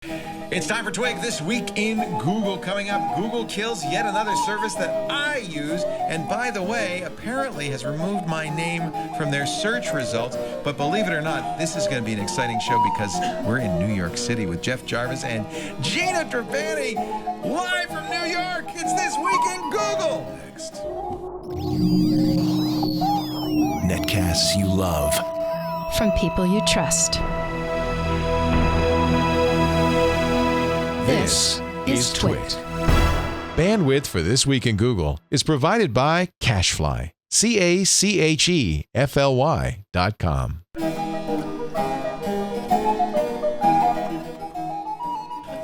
It's time for Twig This Week in Google. Coming up, Google kills yet another service that I use, and by the way, apparently has removed my name from their search results. But believe it or not, this is going to be an exciting show because we're in New York City with Jeff Jarvis and Gina Trapani, live from New York. It's This Week in Google. Next. Netcasts you love. From people you trust. This is Twit. Bandwidth for This Week in Google is provided by Cachefly. CACHEFLY.com.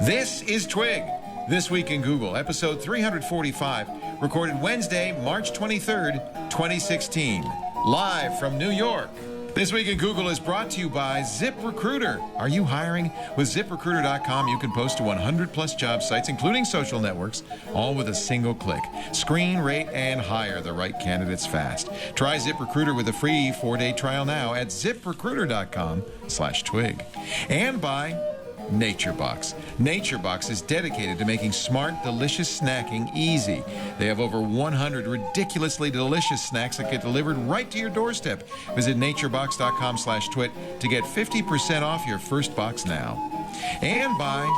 This is Twig, This Week in Google, episode 345, recorded Wednesday, March 23rd, 2016, live from New York. This Week in Google is brought to you by ZipRecruiter. Are you hiring? With ZipRecruiter.com, you can post to 100-plus job sites, including social networks, all with a single click. Screen, rate, and hire the right candidates fast. Try ZipRecruiter with a free 4-day trial now at ZipRecruiter.com/twig. And by NatureBox. NatureBox is dedicated to making smart, delicious snacking easy. They have over 100 ridiculously delicious snacks that get delivered right to your doorstep. Visit naturebox.com/twit to get 50% off your first box now. And by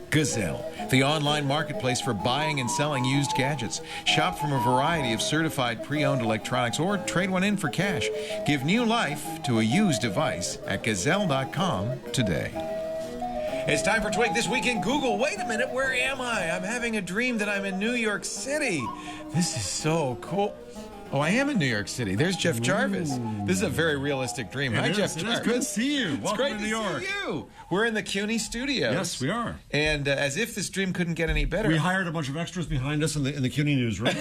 Gazelle, the online marketplace for buying and selling used gadgets. Shop from a variety of certified pre-owned electronics or trade one in for cash. Give new life to a used device at Gazelle.com today. It's time for Twig This Week in Google. Wait a minute, where am I? I'm having a dream that I'm in New York City. This is so cool. Oh, I am in New York City. There's Jeff Jarvis. This is a very realistic dream. Hi, Jeff Jarvis. It's good to see you. It's Welcome great to New to York. see you. We're in the CUNY Studio. Yes, we are. And as if this dream couldn't get any better. We hired a bunch of extras behind us in the CUNY newsroom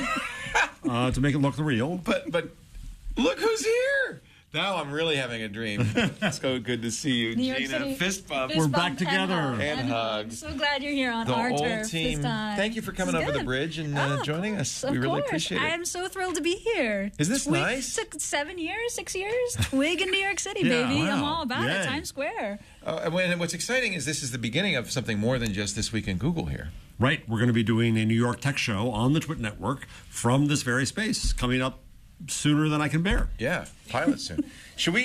to make it look real. But look who's here. Now I'm really having a dream. So good to see you, New York Gina. City. Fist bump. We're back together. And hugs. So glad you're here on The our whole turf team. this time. Thank you for coming over the bridge and joining us. We really appreciate it. I am so thrilled to be here. Is this nice? Took 7 years, 6 years. Twig in New York City, Yeah, baby. wow. I'm all about Yay. it. Times Square. And what's exciting is this is the beginning of something more than just This Week in Google here. Right. We're going to be doing a New York tech show on the Twit Network from this very space coming up sooner than I can bear. Yeah, pilot soon.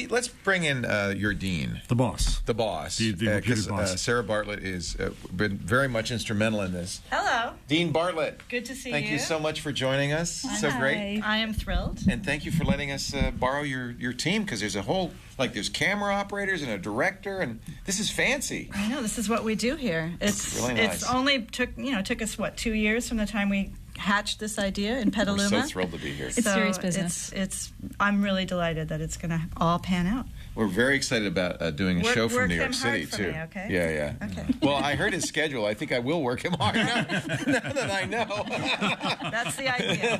Let's bring in your dean. The boss. The boss. The reputed boss. Sarah Bartlett has been very much instrumental in this. Hello. Dean Bartlett. Good to see Thank you so much for joining us. So great. I am thrilled. And thank you for letting us borrow your team, because there's a whole, there's camera operators and a director, and this is fancy. I know, this is what we do here. It's really nice. It's only took us, 2 years from the time we hatched this idea in Petaluma. We're so thrilled to be here. It's serious business. I'm really delighted that it's going to all pan out. We're very excited about doing a show from Work New York him City, hard for too. me, okay? Yeah. Okay. Well, I heard his schedule. I think I will work him hard now that I know. That's the idea.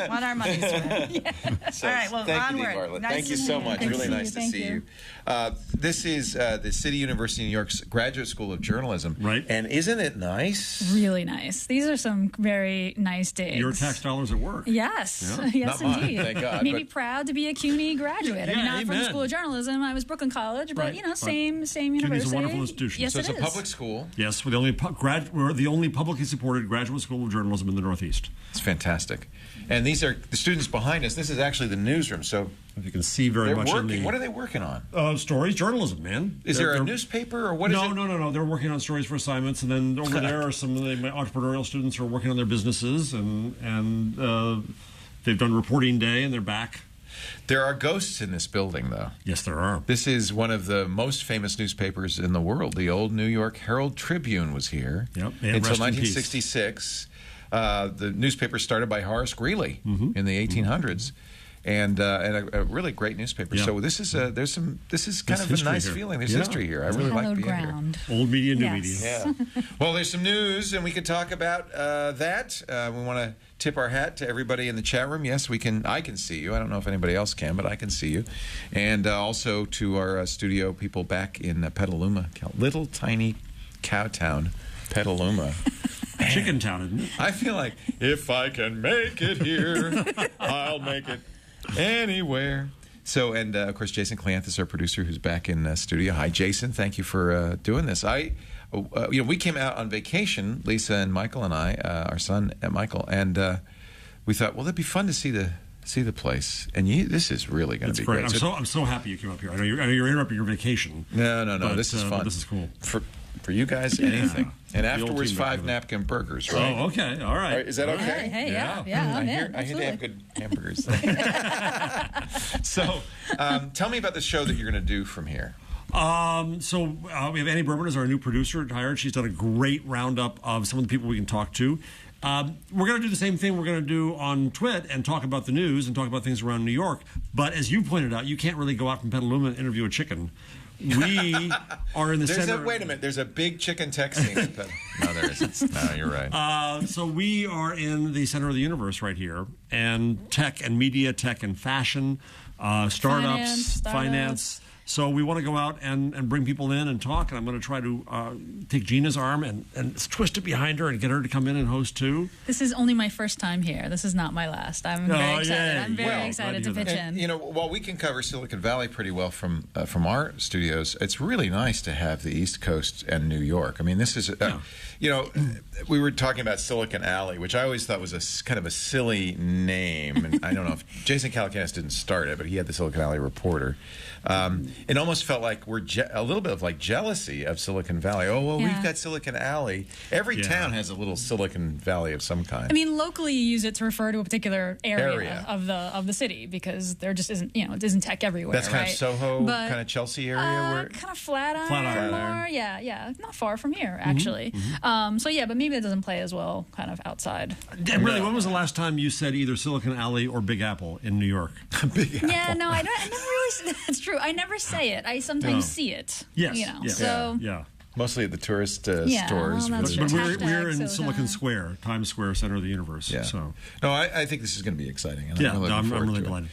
Want our money's worth. So, All right, well, thank onward. you, Dean Bartlett. Nice Thank you to so see you. much. Nice Really to see nice you. to Thank see you. you. This is the City University of New York's Graduate School of Journalism. Right. And isn't it nice? Really nice. These are some very nice digs. Your tax dollars at work. Yes. Yeah. Yes, Not mine, indeed. thank God, Made me but- proud to be a CUNY graduate. I mean, Yeah, not from the amen. School of Journalism. I was Brooklyn College, but, Right. same CUNY's university. a wonderful institution. Yes, So it's it a is. public school. Yes, we're the only publicly supported graduate school of journalism in the Northeast. It's fantastic. And these are the students behind us. This is actually the newsroom. So As you can see very they're much working. in the... What are they working on? Stories, journalism, man. Is there a newspaper or what is it? No. They're working on stories for assignments, and then over there are some of the entrepreneurial students who are working on their businesses, and they've done reporting day, and they're back. There are ghosts in this building, though. Yes, there are. This is one of the most famous newspapers in the world. The old New York Herald Tribune was here Yep, and until rest in peace. 1966. The newspaper started by Horace Greeley in the 1800s. And a really great newspaper. Yeah. So this is kind There's of a history nice here. feeling. There's Yeah. history here. I really like Hallowed being ground. Old media, new Yes. media. here. Yeah. Well, there's some news, and we could talk about that. We want to tip our hat to everybody in the chat room. Yes, we can. I can see you. I don't know if anybody else can, but I can see you. And also to our studio people back in Petaluma, little tiny cow town, Petaluma. Chicken Town, isn't it? I feel like if I can make it here, I'll make it anywhere. So, and of course, Jason Cleanthus, our producer, who's back in studio. Hi, Jason. Thank you for doing this. We came out on vacation, Lisa and Michael and I, our son Michael, and we thought, well, that'd be fun to see the place. And this is really going to be great. I'm so happy you came up here. I know you're interrupting your vacation. No. This is fun. This is cool. For you guys, anything. And afterwards, 5 napkin burgers, right? Oh, okay. All right. Is that okay? Hey, yeah. I hear they have good hamburgers. So, tell me about the show that you're going to do from here. We have Annie Berman as our new producer hired. She's done a great roundup of some of the people we can talk to. We're going to do the same thing we're going to do on Twit and talk about the news and talk about things around New York. But as you pointed out, you can't really go out from Petaluma and interview a chicken. We are in the center. Wait a minute. There's a big chicken tech scene. No, there isn't. No, you're right. So we are in the center of the universe right here. And tech and media, tech and fashion, startups, finance. So we want to go out and bring people in and talk, and I'm going to try to take Gina's arm and twist it behind her and get her to come in and host too. This is only my first time here. This is not my last. I'm very excited. Yay. I'm very excited to pitch in. While we can cover Silicon Valley pretty well from our studios, it's really nice to have the East Coast and New York. I mean, this is, we were talking about Silicon Alley, which I always thought was kind of a silly name. And I don't know if Jason Calacanis didn't start it, but he had the Silicon Valley Reporter. It almost felt like we're a little bit of like jealousy of Silicon Valley. Oh, well, we've got Silicon Alley. Every town has a little Silicon Valley of some kind. I mean, locally you use it to refer to a particular area. of the city because there just isn't, it isn't tech everywhere. That's kind right? of Soho, kind of Chelsea area? Kind of Flatiron more. Yeah. Not far from here, actually. But maybe it doesn't play as well kind of outside. Really, when was the last time you said either Silicon Alley or Big Apple in New York? Big Apple. Yeah, no, I never really, that's true. I never say it. I sometimes see it. Yes. Mostly at the tourist stores. Well, but we're in Silicon Square, Times Square, center of the universe. Yeah. So. No, I think this is going to be exciting. And I'm really delighted.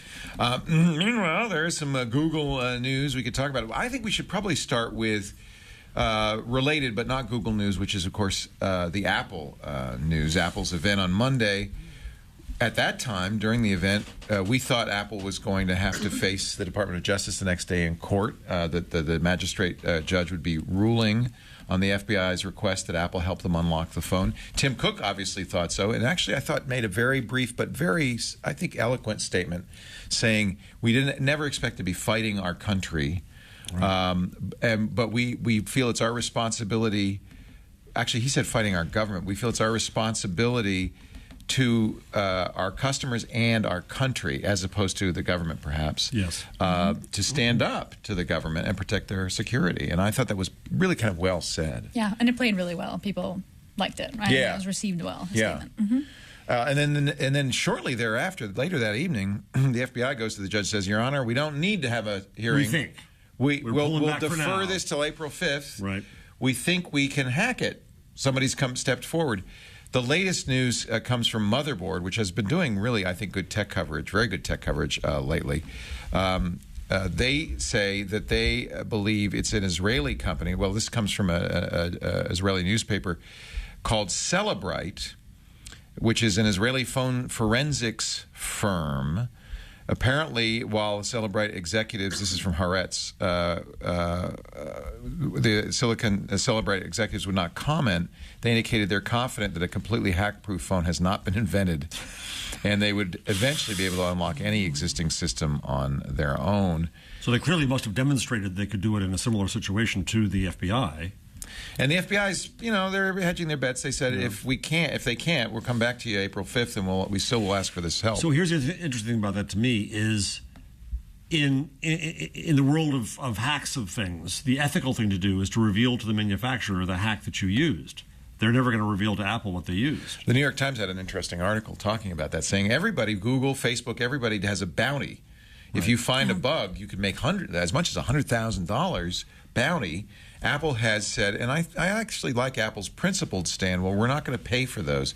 Meanwhile, there's some Google news we could talk about. I think we should probably start with related but not Google news, which is, of course, the Apple news. Apple's event on Monday. At that time, during the event, we thought Apple was going to have to face the Department of Justice the next day in court, that the magistrate judge would be ruling on the FBI's request that Apple help them unlock the phone. Tim Cook obviously thought so, and actually I thought made a very brief but very, I think, eloquent statement saying we never expect to be fighting our country, but we feel it's our responsibility. Actually, he said fighting our government. We feel it's our responsibility to our customers and our country, as opposed to the government, perhaps, to stand up to the government and protect their security. And I thought that was really kind of well said. Yeah, and it played really well. People liked it, right? Yeah. It was received well, his statement. And then shortly thereafter, later that evening, the FBI goes to the judge and says, Your Honor, we don't need to have a hearing. We'll defer this till April 5th. Right. We think we can hack it. Somebody's stepped forward. The latest news comes from Motherboard, which has been doing really, I think, good tech coverage, very good tech coverage lately. They say that they believe it's an Israeli company. Well, this comes from an Israeli newspaper called Celebrite, which is an Israeli phone forensics firm. Apparently, while Celebrite executives, this is from Haaretz, the Celebrite executives would not comment, they indicated they're confident that a completely hack-proof phone has not been invented, and they would eventually be able to unlock any existing system on their own. So they clearly must have demonstrated they could do it in a similar situation to the FBI. And the FBI's, they're hedging their bets. They said if they can't, we'll come back to you April 5th, and we still will ask for this help. So here's the interesting thing about that to me is in the world of hacks of things, the ethical thing to do is to reveal to the manufacturer the hack that you used. They're never going to reveal to Apple what they used. The New York Times had an interesting article talking about that, saying everybody, Google, Facebook, everybody has a bounty. If you find a bug, you could make as much as $100,000 bounty. Apple has said, and I actually like Apple's principled stand, well, we're not going to pay for those.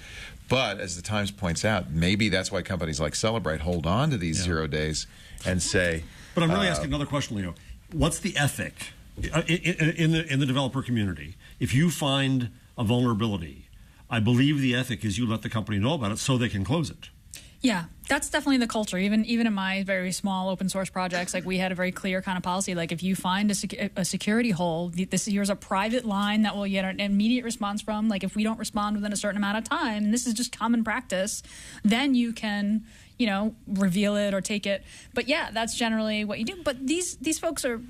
But as the Times points out, maybe that's why companies like Celebrite hold on to these 0 days and say... But I'm really asking another question, Leo. What's the ethic in the developer community? If you find a vulnerability, I believe the ethic is you let the company know about it so they can close it. Yeah, that's definitely the culture. Even in my very small open source projects, like we had a very clear kind of policy. Like if you find a security hole, here's a private line that we'll get an immediate response from. Like if we don't respond within a certain amount of time, and this is just common practice, then you can, reveal it or take it. But yeah, that's generally what you do. But these folks are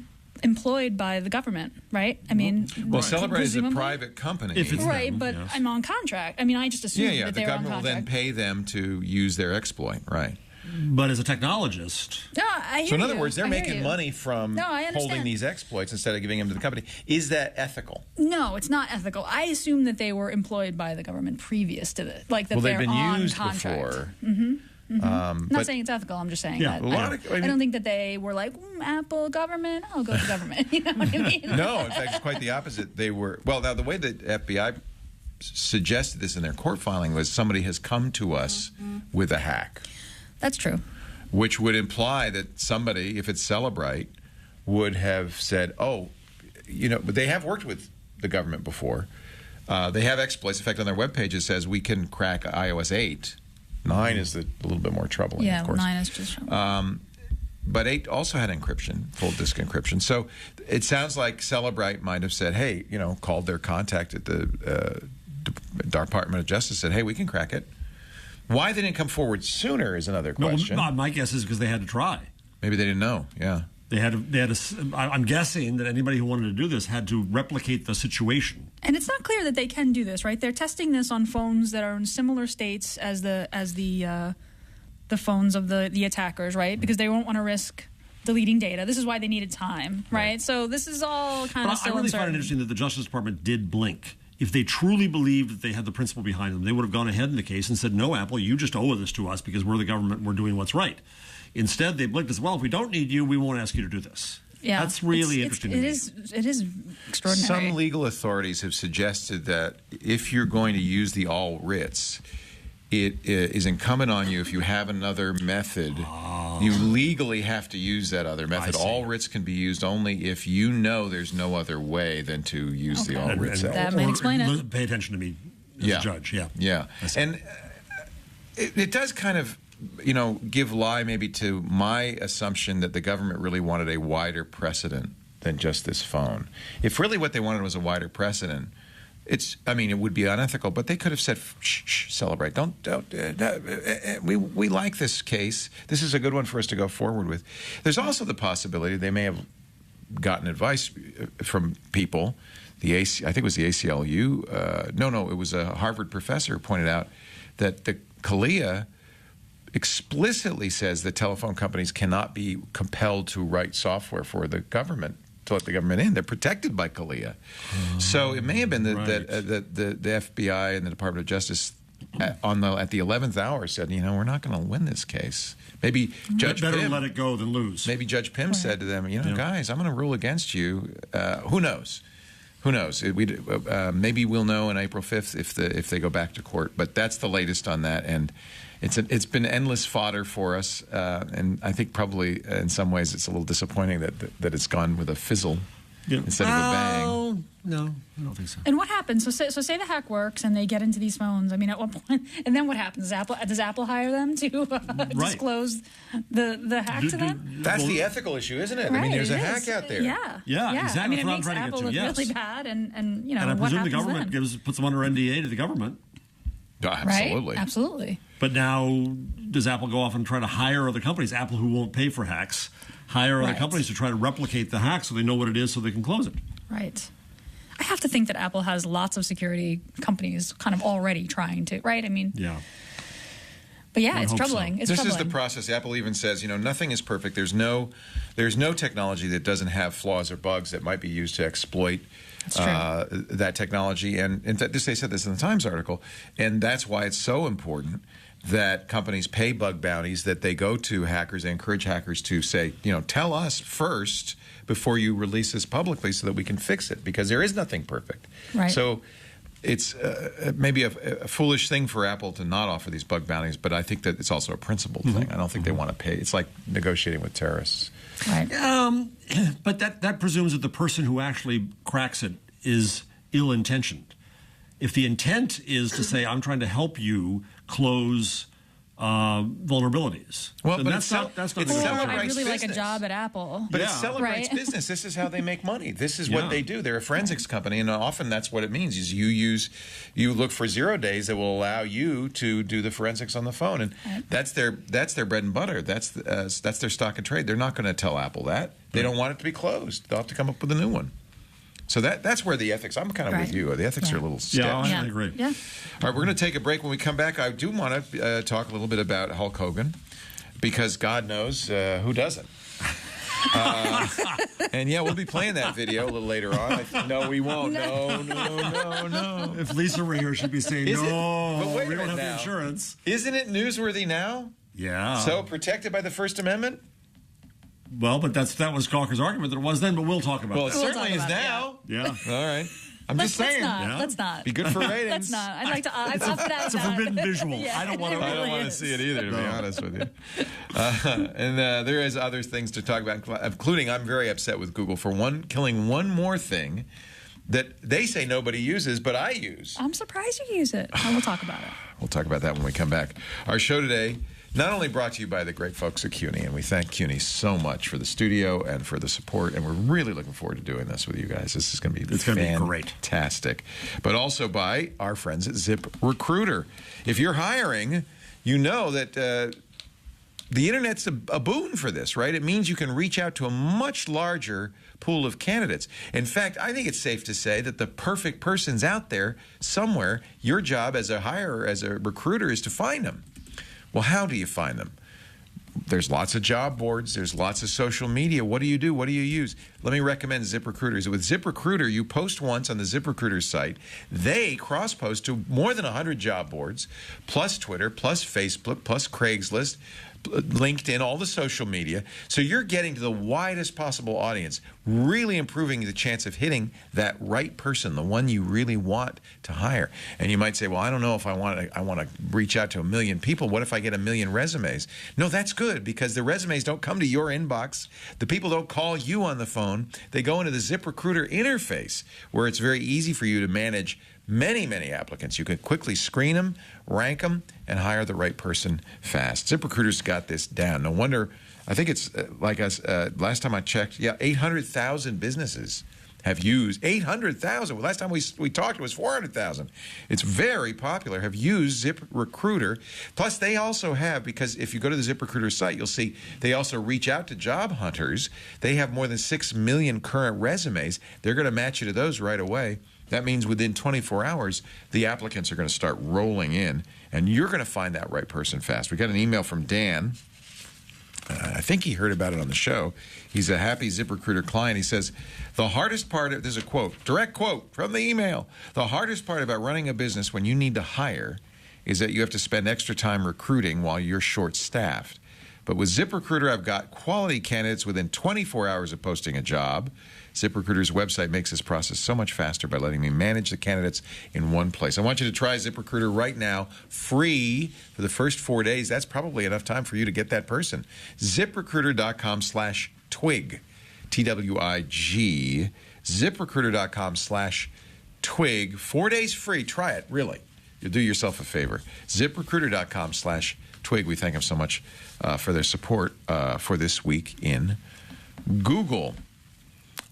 employed by the government, right? I mean, well, Celebrate is a private company. If it's right, them, but yes. I'm on contract. I mean, I just assumed that the they were on government will then contract. pay them to use their exploit, right? But as a technologist, No, I hear So in other you. words, they're I hear making you. money from No, I understand. holding these exploits instead of giving them to the company. Is that ethical? No, it's not ethical. I assume that they were employed by the government previous to this, like that Well, they're they've been on used contract. before. I'm not but- saying it's ethical. I'm just saying Yeah, that a lot of- I don't think that they were like Apple government. I'll go to government. You know what I mean? No, in fact, it's quite the opposite. They were now the way that FBI suggested this in their court filing was somebody has come to us with a hack, That's true. which would imply that somebody, if it's Celebrate, would have said, "Oh, but they have worked with the government before. They have exploits. In fact, on their webpage it says we can crack iOS 8. 9 is a little bit more troubling, Yeah, of course. 9 is just. But 8 also had encryption, full disk encryption. So it sounds like Celebrate might have said, hey, called their contact at the Department of Justice, said, hey, we can crack it. Why they didn't come forward sooner is another question. No, my guess is because they had to try. Maybe they didn't know, yeah. They had to. I'm guessing that anybody who wanted to do this had to replicate the situation. And it's not clear that they can do this, right? They're testing this on phones that are in similar states as the phones of the attackers, right? Because they won't want to risk deleting data. This is why they needed time, right? So this is all kind of But still I really uncertain. find it interesting that the Justice Department did blink. If they truly believed that they had the principle behind them, they would have gone ahead in the case and said, no, Apple, you just owe this to us because we're the government, we're doing what's right. Instead, they blinked as well. If we don't need you, we won't ask you to do this. Yeah, That's really interesting to me. It is extraordinary. Some legal authorities have suggested that if you're going to use the all writs, it is incumbent on you, if you have another method, you legally have to use that other method. I see. All writs can be used only if you know there's no other way than to use the all writs. That might explain it. Pay attention to me as a judge. Yeah. Yeah. I see. And it does kind of, give lie maybe to my assumption that the government really wanted a wider precedent than just this phone. If really what they wanted was a wider precedent, it would be unethical, but they could have said, shh, Celebrate. Don't we like this case. This is a good one for us to go forward with. There's also the possibility they may have gotten advice from people. I think it was the ACLU. No, it was a Harvard professor who pointed out that the CALEA explicitly says that telephone companies cannot be compelled to write software for the government to let the government in. They're protected by CALEA. So it may have been that the FBI and the Department of Justice at the 11th hour said, we're not going to win this case. Maybe Judge Better Pym, let it go than lose. Maybe Judge Pym said to them, guys, I'm going to rule against you. Who knows? Who knows? Maybe we'll know on April 5th if they go back to court. But that's the latest on that, and it's been endless fodder for us. And I think probably in some ways it's a little disappointing that it's gone with a fizzle instead of a bang. No, I don't think so. And what happens? So say the hack works and they get into these phones. I mean, at what point? And then what happens? Does Apple hire them to disclose the hack to them? That's the ethical issue, isn't it? Right, I mean, there's a it hack is. out there. Yeah, exactly. I mean, That's it what I'm makes trying to get Apple to, look yes. really bad, and And I what presume the happens government then? puts them under NDA to the government. Absolutely. Right? Absolutely. But now, does Apple go off and try to hire other companies? Apple, who won't pay for hacks, hire other Right. companies to try to replicate the hack so they know what it is so they can close it. Right. I have to think that Apple has lots of security companies kind of already trying to, right? I mean, Yeah. but yeah, I it's hope so. troubling. It's This troubling. is the process. Apple even says, nothing is perfect. There's no technology that doesn't have flaws or bugs that might be used to exploit That's true. that technology. And in fact, they said this in the Times article, and that's why it's so important that companies pay bug bounties, that they go to hackers, they encourage hackers to say, tell us first before you release this publicly so that we can fix it, because there is nothing perfect. Right. So it's maybe a foolish thing for Apple to not offer these bug bounties, but I think that it's also a principled thing. I don't think they want to pay. It's like negotiating with terrorists. Right. But that presumes that the person who actually cracks it is ill-intentioned. If the intent is to say, I'm trying to help you close vulnerabilities. Well, And but that's not it's Or a good I'd celebrates really like a business. job at Apple. But it Yeah. celebrates Right. business. This is how they make money. This is Yeah. what they do. They're a forensics company, and often that's what it means. Is you look for 0 days that will allow you to do the forensics on the phone, and that's their bread and butter. That's their stock and trade. They're not going to tell Apple that. They don't want it to be closed. They'll have to come up with a new one. So that's where the ethics. I'm kind of with Right. you. The ethics are a little sketchy. Yeah, I agree. Yeah. All right, we're going to take a break. When we come back, I do want to talk a little bit about Hulk Hogan, because God knows who doesn't. And yeah, we'll be playing that video a little later on. No, we won't. No. If Lisa were here, she'd be saying, Is it? no, But wait a we don't minute have the now. insurance. Isn't it newsworthy now? Yeah. So protected by the First Amendment? Well, but that was Gawker's argument that it was then, but we'll talk about Well, it that. certainly talk is about it, now. Yeah. All right. I'm just saying. Let's not. Be good for ratings. Let's not. I'd like to. I've opted out It's of a that. forbidden visual. Yeah, I don't want it to. I don't really want to is. see it either, to be No. honest with you. And there is other things to talk about, including I'm very upset with Google for killing one more thing that they say nobody uses, but I use. I'm surprised you use it. And we'll talk about it. We'll talk about that when we come back. Our show today, not only brought to you by the great folks at CUNY, and we thank CUNY so much for the studio and for the support, and we're really looking forward to doing this with you guys. This is going to be It's gonna be great. fantastic. But also by our friends at ZipRecruiter. If you're hiring, you know that the internet's a boon for this, right? It means you can reach out to a much larger pool of candidates. In fact, I think it's safe to say that the perfect person's out there somewhere. Your job as a hirer, as a recruiter, is to find them. Well, how do you find them? There's lots of job boards. There's lots of social media. What do you do? What do you use? Let me recommend ZipRecruiter. With ZipRecruiter, you post once on the ZipRecruiter site. They cross-post to more than 100 job boards, plus Twitter, plus Facebook, plus Craigslist, LinkedIn, all the social media. So you're getting to the widest possible audience, really improving the chance of hitting that right person, the one you really want to hire. And you might say, well, I don't know if I want to reach out to 1 million people. What if I get 1 million resumes? No, that's good, because the resumes don't come to your inbox. The people don't call you on the phone. They go into the ZipRecruiter interface, where it's very easy for you to manage many, many applicants. You can quickly screen them, rank them, and hire the right person fast. ZipRecruiter's got this down. No wonder, I think it's last time I checked, 800,000 businesses have used, 800,000. Last time we talked, it was 400,000. It's very popular, have used ZipRecruiter. Plus, they also have, because if you go to the ZipRecruiter site, you'll see they also reach out to job hunters. They have more than 6 million current resumes. They're going to match you to those right away. That means within 24 hours, the applicants are going to start rolling in, and you're going to find that right person fast. We got an email from Dan. I think he heard about it on the show. He's a happy ZipRecruiter client. He says, the hardest part of, there's a quote, direct quote from the email. The hardest part about running a business when you need to hire is that you have to spend extra time recruiting while you're short-staffed. But with ZipRecruiter, I've got quality candidates within 24 hours of posting a job. ZipRecruiter's website makes this process so much faster by letting me manage the candidates in one place. I want you to try ZipRecruiter right now, free for the first 4 days. That's probably enough time for you to get that person. ZipRecruiter.com/twig, TWIG. ZipRecruiter.com/twig. 4 days free. Try it, really. You'll do yourself a favor. ZipRecruiter.com/twig. We thank them so much for their support for this week in Google.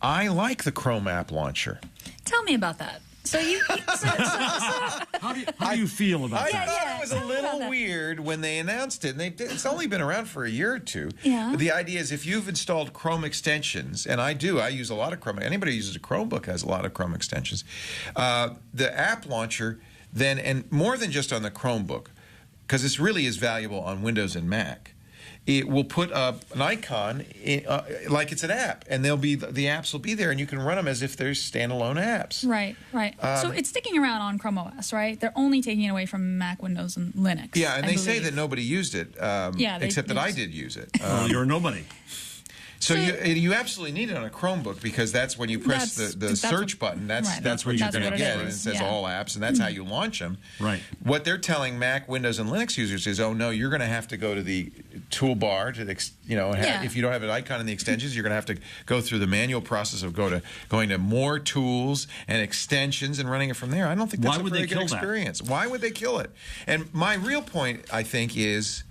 I like the Chrome app launcher. Tell me about that. So you. How do you feel about I that? thought it was a tell me about little that. weird when they announced it. And it's only been around for a year or two. Yeah. But the idea is if you've installed Chrome extensions, and I do, I use a lot of Chrome. Anybody who uses a Chromebook has a lot of Chrome extensions. The app launcher then, and more than just on the Chromebook, because this really is valuable on Windows and Mac. It will put up an icon like it's an app, and the apps will be there, and you can run them as if they're standalone apps. Right. So it's sticking around on Chrome OS, right? They're only taking it away from Mac, Windows, and Linux. Yeah, and I they say believe. that nobody used it, Yeah, except that I used- did use it. Well, you're nobody. So you absolutely need it on a Chromebook because that's when you press the search button. That's what you're going to get, and it says all apps, and that's how you launch them. Right. What they're telling Mac, Windows, and Linux users is, oh no, you're going to have to go to the toolbar to if you don't have an icon in the extensions, you're going to have to go through the manual process of going to more tools and extensions and running it from there. I don't think that's a very good experience. Why would they kill it? And my real point, I think, is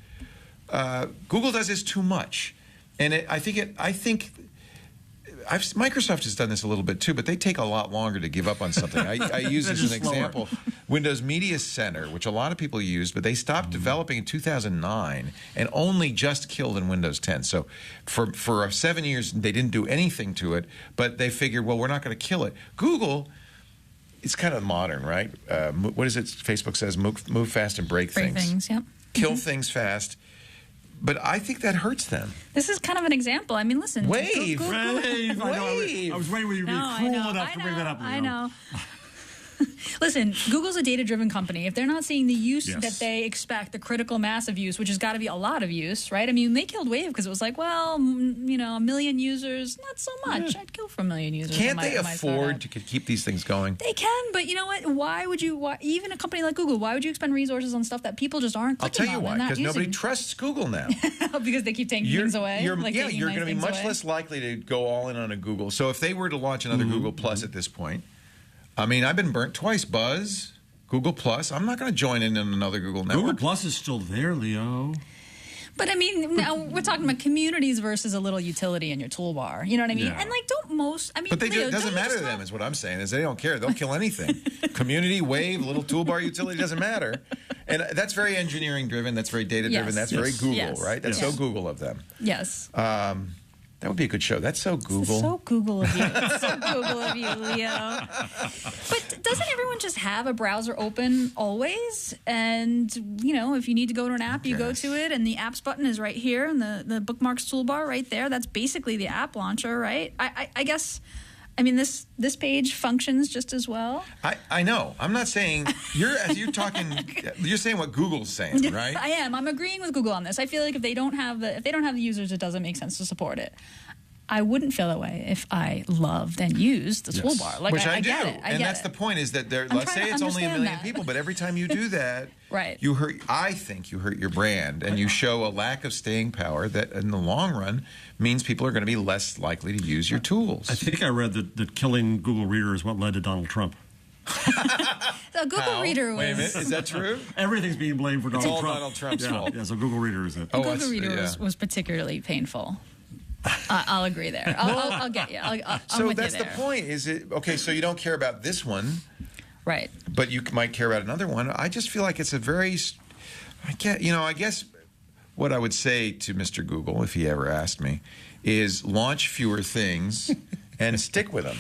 Google does this too much. And Microsoft has done this a little bit too, but they take a lot longer to give up on something. I use this as an example. Windows Media Center, which a lot of people use, but they stopped developing in 2009 and only just killed in Windows 10. So for 7 years, they didn't do anything to it, but they figured, well, we're not going to kill it. Google, it's kind of modern, right? What is it? Facebook says, move fast and break things. Break things, yep. Kill things fast. But I think that hurts them. This is kind of an example. I mean, listen. Wave. I was waiting for you to be cruel enough to bring that up. I know. Listen, Google's a data-driven company. If they're not seeing the use that they expect, the critical mass of use, which has got to be a lot of use, right? I mean, they killed Wave because it was like, well, 1 million users, not so much. I'd kill for 1 million users. Can't they afford to keep these things going? They can, but you know what? Why would you? Even a company like Google, why would you expend resources on stuff that people just aren't clicking on? I'll tell you why. Because nobody trusts Google now. Because they keep taking things away. You're going to be much less likely to go all in on a Google. So if they were to launch another Google Plus at this point, I mean, I've been burnt twice. Buzz, Google Plus. I'm not going to join in another Google network. Google Plus is still there, Leo. But I mean, now we're talking about communities versus a little utility in your toolbar. You know what I mean? Yeah. And like, But it doesn't matter to them, is what I'm saying. Is they don't care. They'll kill anything. Community, Wave, little toolbar utility, doesn't matter. And that's very engineering driven. That's very data driven. That's very Google, right? That's so Google of them. Yes. That would be a good show. That's so Google. So Google of you. So Google of you, Leo. But doesn't everyone just have a browser open always? And, if you need to go to an app, you go to it, and the apps button is right here, and the bookmarks toolbar right there. That's basically the app launcher, right? I guess... I mean, this page functions just as well. I know. I'm not saying you're talking. You're saying what Google's saying, right? I am. I'm agreeing with Google on this. I feel like if they don't have the users, it doesn't make sense to support it. I wouldn't feel that way if I loved and used the toolbar. Like, Which I do. Get it. And that's the point, is that let's say it's only 1 million people, but every time you do that, right. I think you hurt your brand, and you show a lack of staying power that in the long run means people are going to be less likely to use your tools. I think I read that killing Google Reader is what led to Donald Trump. The Google Reader was... Wait a minute, is that true? Everything's being blamed for Donald Trump. It's all Donald Trump's fault. Yeah, so Google Reader is it. Google Reader was particularly painful. I'll agree there. I'll get you. So that's the point. Is it okay? So you don't care about this one, right? But you might care about another one. I just feel like it's a very, I guess what I would say to Mr. Google, if he ever asked me, is launch fewer things and stick with them.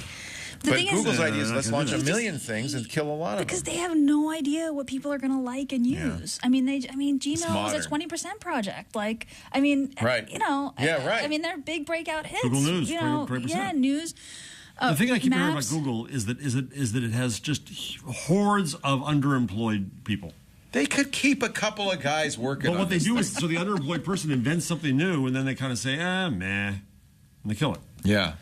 But Google's idea is let's launch 1 million things and kill a lot of them. Because they have no idea what people are going to like and use. Yeah. I mean, Gino is a 20% project. Like, I mean, right. I mean, they're big breakout hits. Google News, 20%. News. The thing I keep hearing about Google is that it has just hordes of underemployed people. They could keep a couple of guys working on But what they do is, so the underemployed person invents something new, and then they kind of say, meh, and they kill it. Yeah.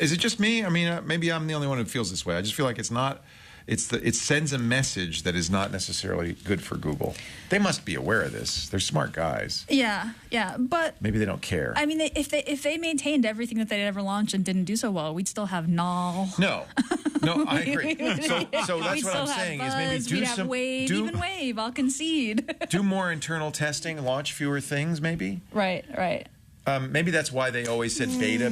Is it just me? I mean, maybe I'm the only one who feels this way. I just feel like it's not. It sends a message that is not necessarily good for Google. They must be aware of this. They're smart guys. Yeah, but maybe they don't care. I mean, if they maintained everything that they'd ever launched and didn't do so well, we'd still have null. No, I agree. So that's what I'm saying Buzz, is maybe do we'd have Wave, even Wave. I'll concede. Do more internal testing, launch fewer things, maybe. Right. Maybe that's why they always said beta.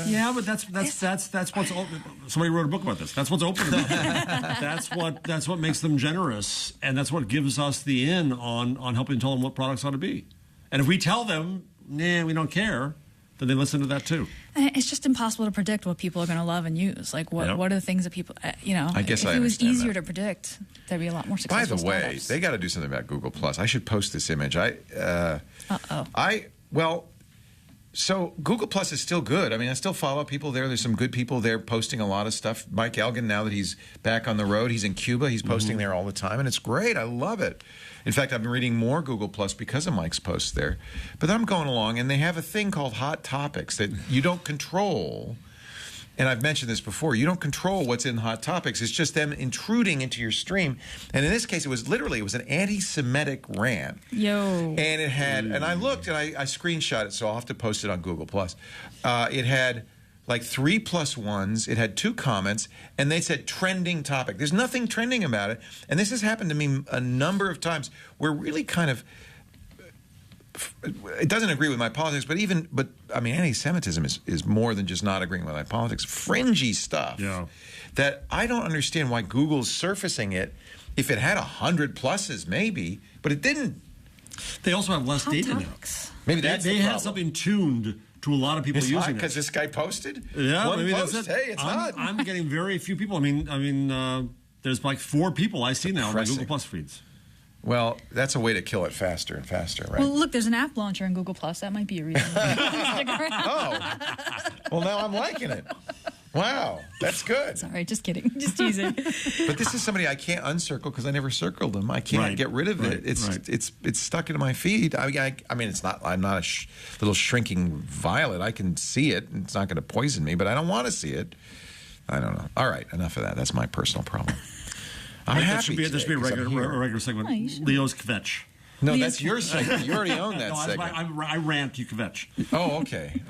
Yeah, but that's what's open. Somebody wrote a book about this. That's what's open about them. That's what makes them generous, and that's what gives us the in on helping tell them what products ought to be. And if we tell them, nah, we don't care, then they listen to that too. It's just impossible to predict what people are going to love and use. Like what are the things that people, I guess if it was easier to predict, there'd be a lot more successful startups. By the way, startups. they got to do something about Google Plus. I should post this image. So Google Plus is still good. I mean, I still follow people there. There's some good people there posting a lot of stuff. Mike Elgin, now that he's back on the road, he's in Cuba. He's posting there all the time, and it's great. I love it. In fact, I've been reading more Google Plus because of Mike's posts there. But I'm going along, and they have a thing called Hot Topics that you don't control. And I've mentioned this before. You don't control what's in Hot Topics. It's just them intruding into your stream. And in this case, it was an anti-Semitic rant. Yo. And it had, and I looked and I screenshot it, so I'll have to post it on Google+. It had like 3+1s. It had 2 comments, and they said trending topic. There's nothing trending about it. And this has happened to me a number of times where really kind of, it doesn't agree with my politics, but I mean, anti-Semitism is more than just not agreeing with my politics. Fringy stuff that I don't understand why Google's surfacing it. If it had 100 pluses, maybe, but it didn't. They also have less data now. Maybe that's they the have problem. something tuned to a lot of people using it. Because this guy posted? Yeah, One maybe post? that's it. Hey, it's not. I'm getting very few people. I mean, there's like 4 people I see now on my Google Plus feeds. Well, that's a way to kill it faster and faster, right? Well, look, there's an app launcher in Google Plus. That might be a reason. Oh, well, now I'm liking it. Wow, that's good. Sorry, just kidding. Just teasing. But this is somebody I can't uncircle because I never circled them. I can't get rid of it. It's stuck into my feed. I mean, it's not. I'm not a little shrinking violet. I can see it. It's not going to poison me, but I don't want to see it. I don't know. All right, enough of that. That's my personal problem. I'm happy. There should be a regular segment. Leo's Kvetch. No, that's your segment. You already own that segment. I rant, you kvetch. Oh, okay.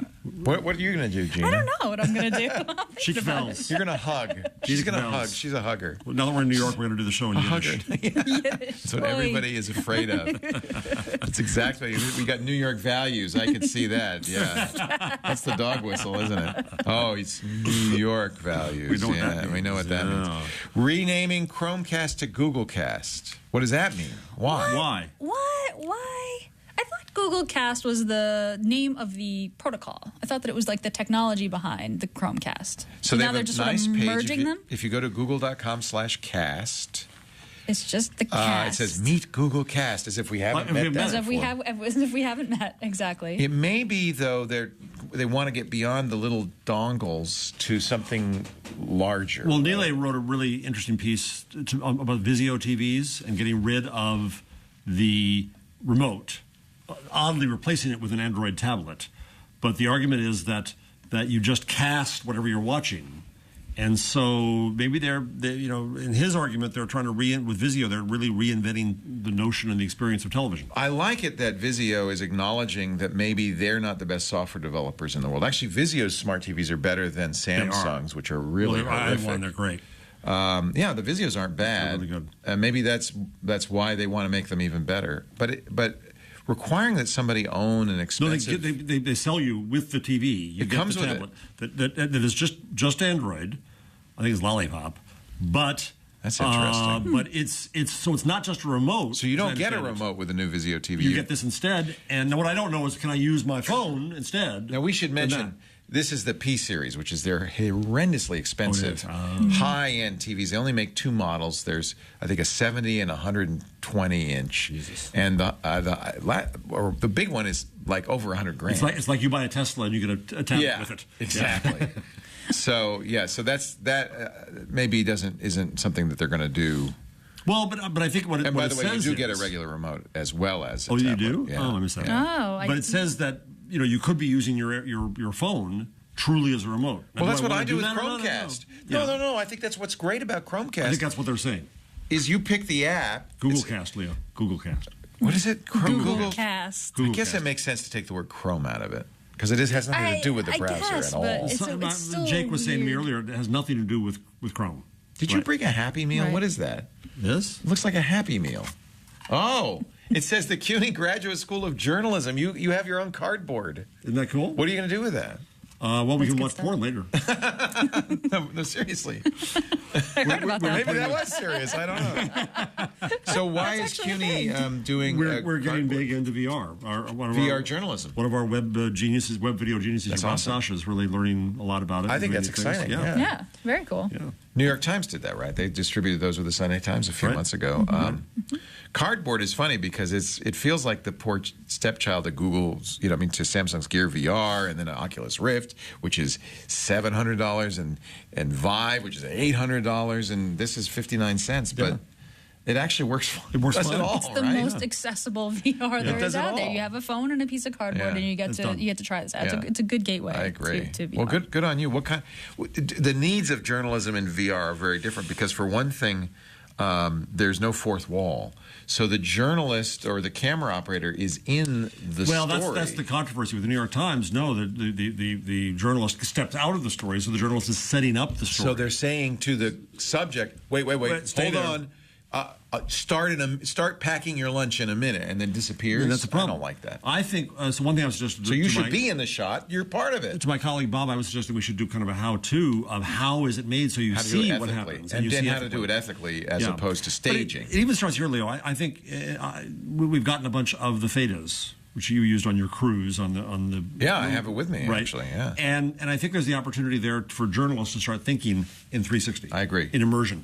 What are you going to do, Gina? I don't know what I'm going to do. She kvells. You're going to hug. She's going to hug. She's a hugger. Well, now that we're in New York, we're going to do the show in Yiddish. That's what everybody is afraid of. That's exactly. We got New York values. I could see that. Yeah. That's the dog whistle, isn't it? Oh, it's New York values. We know what that means. We know what that means. Renaming Chromecast to Googlecast. What does that mean? Why? Why? I thought Google Cast was the name of the protocol. I thought that it was like the technology behind the Chromecast. So now they they're have just a nice sort of page. merging them. If you go to google.com/cast, it's just the cast. it says meet Google Cast, as if we haven't met that as if before. as if we haven't met. Exactly. It may be, though, they want to get beyond the little dongles to something larger. Well, Neil wrote a really interesting piece about Vizio TVs and getting rid of the remote, oddly replacing it with an Android tablet. But the argument is that you just cast whatever you're watching. And so maybe in his argument, they're trying to with Vizio, they're really reinventing the notion and the experience of television. I like it that Vizio is acknowledging that maybe they're not the best software developers in the world. Actually, Vizio's smart TVs are better than Samsung's, which are really horrific. I have one, they're great. Yeah, the Vizios aren't bad. They're really good. Maybe that's why they want to make them even better. But requiring that somebody own an expensive... No, they sell you with the TV. You get the tablet that is just Android. I think it's Lollipop, but that's interesting. But it's not just a remote. So you don't get a remote with a new Vizio TV. You get this instead. And what I don't know is, can I use my phone instead? Now we should mention this is the P series, which is their horrendously expensive high-end TVs. They only make 2 models. There's I think a 70 and 120 inch. Jesus. And the big one is like over $100,000. It's like you buy a Tesla and you get a tablet with it. Exactly. So maybe isn't something that they're going to do. Well, but I think what it says and by the way, you do get a regular remote as well as a tablet. you do? Yeah. Oh, I missed that. Oh, but it says that you could be using your phone truly as a remote. Well, that's what I do with Chromecast. No. I think that's what's great about Chromecast. I think that's what they're saying. Is you pick the app. Googlecast, Leo. Googlecast. What is it? Googlecast. I guess it makes sense to take the word Chrome out of it. Because it has nothing to do with the browser at all. It's still Jake was saying to me weird. earlier, it has nothing to do with Chrome. Did you bring a Happy Meal? Right. What is that? This? It looks like a Happy Meal. Oh, it says the CUNY Graduate School of Journalism. You have your own cardboard. Isn't that cool? What are you going to do with that? Well, we can watch stuff. porn later. No, seriously. Forgot about that. Maybe that was serious. I don't know. So why is CUNY doing? We're getting big into VR. VR journalism. One of our web video geniuses, That's Rob awesome. Sasha, is really learning a lot about it. I think doing that's these things. exciting. Yeah, very cool. Yeah. New York Times did that, right? They distributed those with the Sunday Times a few months ago. Cardboard is funny because it feels like the poor stepchild of Google's, to Samsung's Gear VR, and then an Oculus Rift, which is $700, and Vive, which is $800, and this is 59 cents. But it actually works. It works fine. It all, It's the right? most accessible VR there is out there. You have a phone and a piece of cardboard, and you get to try this out. It's a good gateway. I agree. To VR. Well, good on you. The needs of journalism in VR are very different because, for one thing, there's no fourth wall. So the journalist or the camera operator is in the story. Well, that's the controversy with the New York Times. No, the journalist steps out of the story, so the journalist is setting up the story. So they're saying to the subject, wait, stay hold there. on. Start packing your lunch in a minute, and then disappears. That's the problem. I don't like that. I think so. One thing I was just So you should be in the shot. You're part of it. To my colleague Bob, I was suggesting we should do kind of a how-to of how is it made, so you see what happens, and you then see how to do it ethically as opposed to But staging. it even starts here, Leo. I think we've gotten a bunch of the thetas, which you used on your cruise on the. Yeah, I have it with me right. actually. Yeah, and I think there's the opportunity there for journalists to start thinking in 360. I agree. In immersion.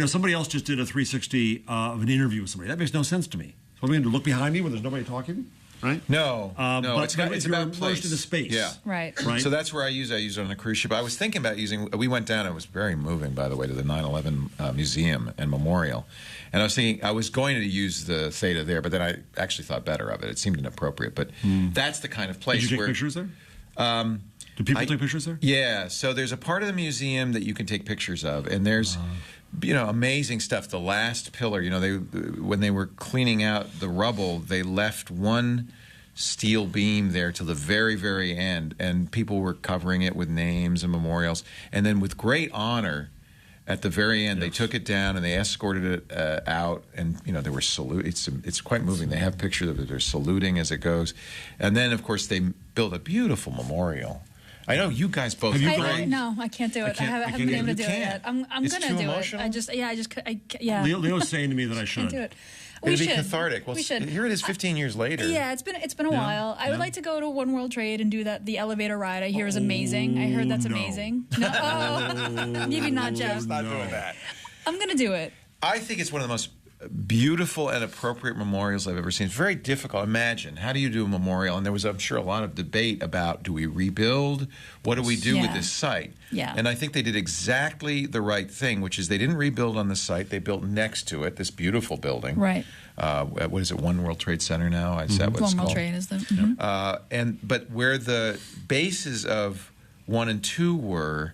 Somebody else just did a 360 of an interview with somebody. That makes no sense to me. So I'm going to look behind me when there's nobody talking, right? No. But It's about immersed place. into space. Yeah. Right. So that's where I use it on a cruise ship. I was thinking about using. We went down. It was very moving, by the way, to the 9/11 museum and memorial. And I was thinking I was going to use the theta there, but then I actually thought better of it. It seemed inappropriate, but that's the kind of place. Did you take where pictures there? Do people take pictures there? Yeah. So there's a part of the museum that you can take pictures of, and there's. Amazing stuff. The last pillar, when they were cleaning out the rubble, they left one steel beam there till the very, very end, and people were covering it with names and memorials. And then with great honor, at the very end, they took it down and they escorted it out, and they were salute. It's quite moving. They have pictures of it. They're saluting as it goes, and then of course they built a beautiful memorial. I know you guys both. No, I can't do it. I haven't been able to do it yet. I'm going to do emotional? it. Leo's saying to me that I should. Can't do it. It'd be cathartic. Well, we should. Here it is 15 years later. Yeah, it's been a while. I would like to go to One World Trade and do the elevator ride. I hear is amazing. I heard that's amazing. No, maybe not, Jeff. Not doing that. I'm going to do it. I think it's one of the most beautiful and appropriate memorials I've ever seen. It's very difficult. Imagine, how do you do a memorial? And there was, I'm sure, a lot of debate about, do we rebuild? What do we do with this site? Yeah. And I think they did exactly the right thing, which is they didn't rebuild on the site. They built next to it, this beautiful building. Right. What is it, One World Trade Center now? Is that what it's One World called? Trade is the... But where the bases of 1 and 2 were,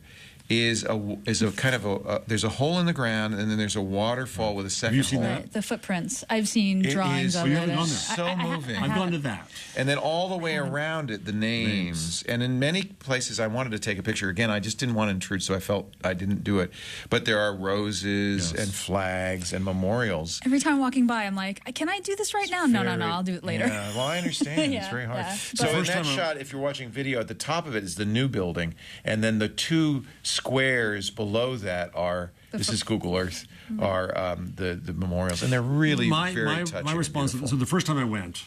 is a kind of a there's a hole in the ground, and then there's a waterfall with a second you seen hole. that? Right, the footprints. I've seen drawings of you it. haven't gone there. So moving. I've gone to that. And then all the way around it, the names. And in many places, I wanted to take a picture. Again, I just didn't want to intrude, so I felt I didn't do it. But there are roses and flags and memorials. Every time walking by, I'm like, can I do this right now? No, I'll do it later. Yeah, well, I understand. Yeah, it's very hard. yeah. So in First that time shot, if you're watching video, at the top of it is the new building, and then the 2 squares below that are, this is Google Earth, are the memorials. And they're really very touching. My response, and so the first time I went,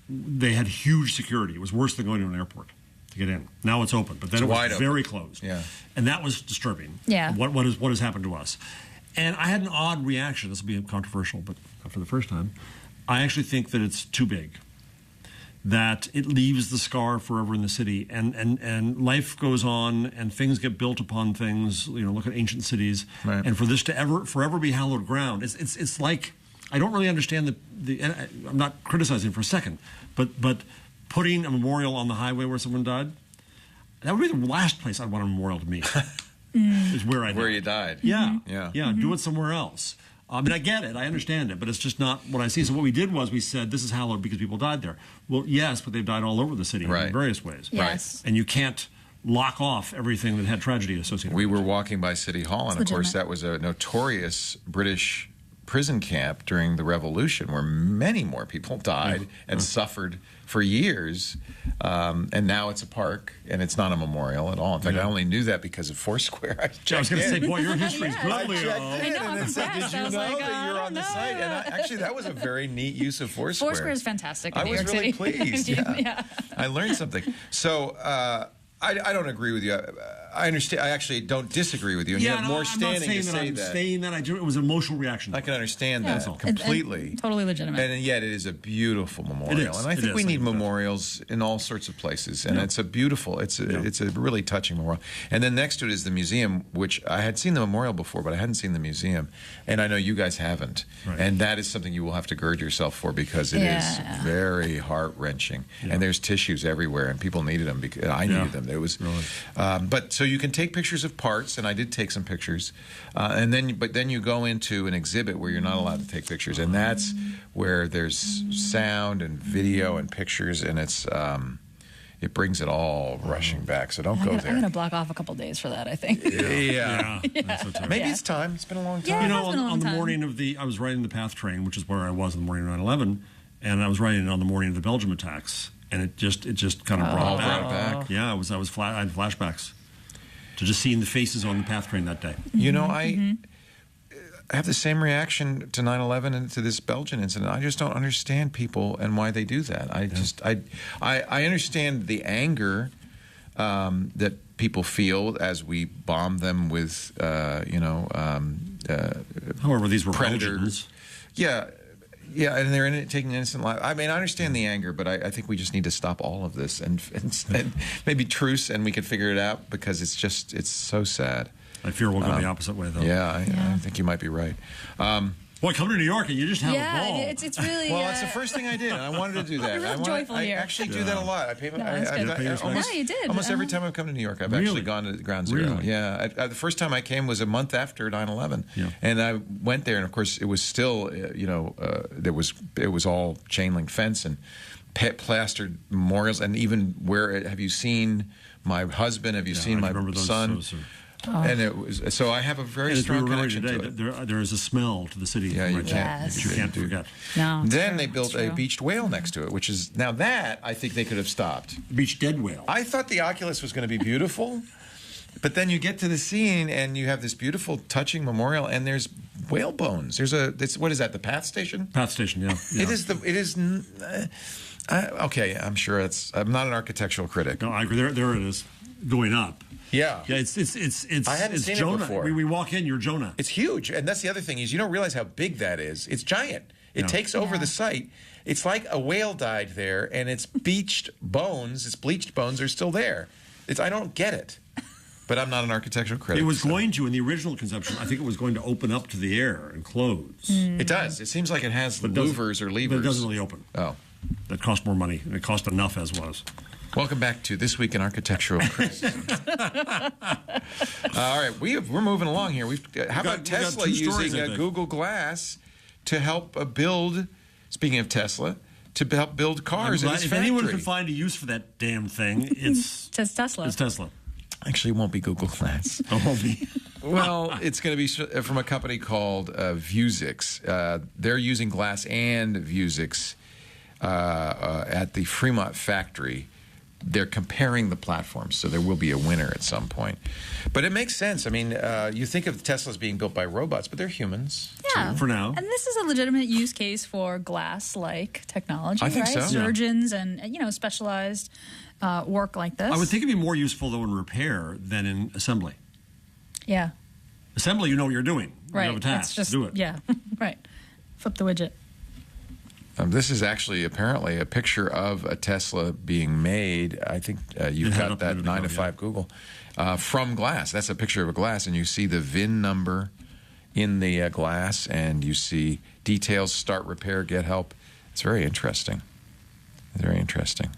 they had huge security. It was worse than going to an airport to get in. Now it's open, but then it was very closed. Yeah. And that was disturbing. Yeah. What has happened to us? And I had an odd reaction. This will be controversial, but not for the first time. I actually think that it's too big, that it leaves the scar forever in the city, and life goes on, and things get built upon things. Look at ancient cities, right. And for this to forever be hallowed ground, it's like, I don't really understand and I'm not criticizing for a second, but putting a memorial on the highway where someone died, that would be the last place I'd want a memorial to me. Is where I died. where you died. Yeah, Yeah. yeah. Do it somewhere else. I mean, I get it. I understand it. But it's just not what I see. So what we did was we said, this is hallowed because people died there. Well, yes, but they've died all over the city in various ways. Yes. And you can't lock off everything that had tragedy associated We with it. were walking by City Hall, and of course that was a notorious British prison camp during the Revolution where many more people died and suffered for years. And now it's a park, and it's not a memorial at all. In fact, I only knew that because of Foursquare. I was going to say, boy, your history's good, Leo. I know, I'm impressed. Did you know that you're on the site? And actually, that was a very neat use of Foursquare. Foursquare is fantastic in I New was York really City. pleased. Yeah. I learned something. So I don't agree with you. I understand. I actually don't disagree with you. And you have more standing to say that. Saying that it was an emotional reaction. I can understand that completely. And totally legitimate. And yet it is a beautiful memorial. It is. And I think we need memorials in all sorts of places. And it's a beautiful, it's a really touching memorial. And then next to it is the museum, which I had seen the memorial before, but I hadn't seen the museum. And I know you guys haven't. Right. And that is something you will have to gird yourself for because it is very heart-wrenching. Yeah. And there's tissues everywhere, and people needed them. Because I needed them. It was, but so you can take pictures of parts, and I did take some pictures. But then you go into an exhibit where you're not allowed to take pictures. And that's where there's sound and video and pictures, and it brings it all rushing back. So don't go there. I'm going to block off a couple days for that, I think. Yeah. Maybe Yeah. it's time. It's been a long time. Yeah, You know, it has been a long on the time. morning of I was riding the PATH train, which is where I was on the morning of 9/11, and I was riding it on the morning of the Belgium attacks, and it just kind of brought it back. Yeah, I had flashbacks to just seeing the faces on the PATH train that day. You know, I have the same reaction to 9/11 and to this Belgian incident. I just don't understand people and why they do that. I understand the anger that people feel as we bomb them with, However, these were predators. Belgians. Yeah, and they're taking innocent lives. I mean, I understand the anger, but I think we just need to stop all of this and maybe truce, and we can figure it out because it's so sad. I fear we'll go the opposite way, though. Yeah, I think you might be right. Boy, come to New York and you just have a ball. Yeah, it's really. Well, that's the first thing I did. I wanted to do that. You're real joyful I here. actually do that a lot. I pay. that's good. You did. Almost every time I've come to New York, I've actually gone to Ground Zero. Really? Yeah. The first time I came was a month after 9/11, and I went there, and of course, it was still, it was all chain link fence and plastered memorials, and even have you seen my husband? Have you seen my son? And it was so. I have a very strong connection to it. There is a smell to the city. Yeah, you can't forget. No. Then they built a beached whale next to it, which is now that I think they could have stopped. Beached dead whale. I thought the Oculus was going to be beautiful, but then you get to the scene and you have this beautiful, touching memorial, and there's whale bones. What is that? The PATH station? PATH station. Yeah. It is. Okay, I'm sure I'm not an architectural critic. No, I agree. There it is, going up. Yeah, it's I hadn't seen Jonah. it before. We walk in, you're Jonah. It's huge, and that's the other thing is you don't realize how big that is. It's giant. It takes over the site. It's like a whale died there, and its bleached bones are still there. I don't get it, but I'm not an architectural critic. It was going to, in the original conception, I think it was going to open up to the air and close. It does. It seems like it has louvers or levers. But it doesn't really open. Oh. That cost more money, and it cost enough as was. Welcome back to This Week in Architectural Criticism. All right, we're moving along here. How about Tesla using Google Glass to help build, speaking of Tesla, to help build cars in its if factory? anyone can find a use for that damn thing, it's Tesla. It's Tesla. Actually, it won't be Google Glass. It won't be. Well, it's going to be from a company called Vuzix. They're using Glass and Vuzix at the Fremont factory. They're comparing the platforms, so there will be a winner at some point. But it makes sense. I mean, you think of Teslas being built by robots, but they're humans. Yeah. For now. And this is a legitimate use case for glass-like technology, I think right? so. Surgeons and, specialized work like this. I would think it'd be more useful, though, in repair than in assembly. Yeah. Assembly, you know what you're doing. Right. You have a task. It's just, do it. Yeah. Right. Flip the widget. This is actually apparently a picture of a Tesla being made. I think you've got that 9 to 5 Google from glass. That's a picture of a glass, and you see the VIN number in the glass, and you see details: start, repair, get help. It's very interesting. Very interesting.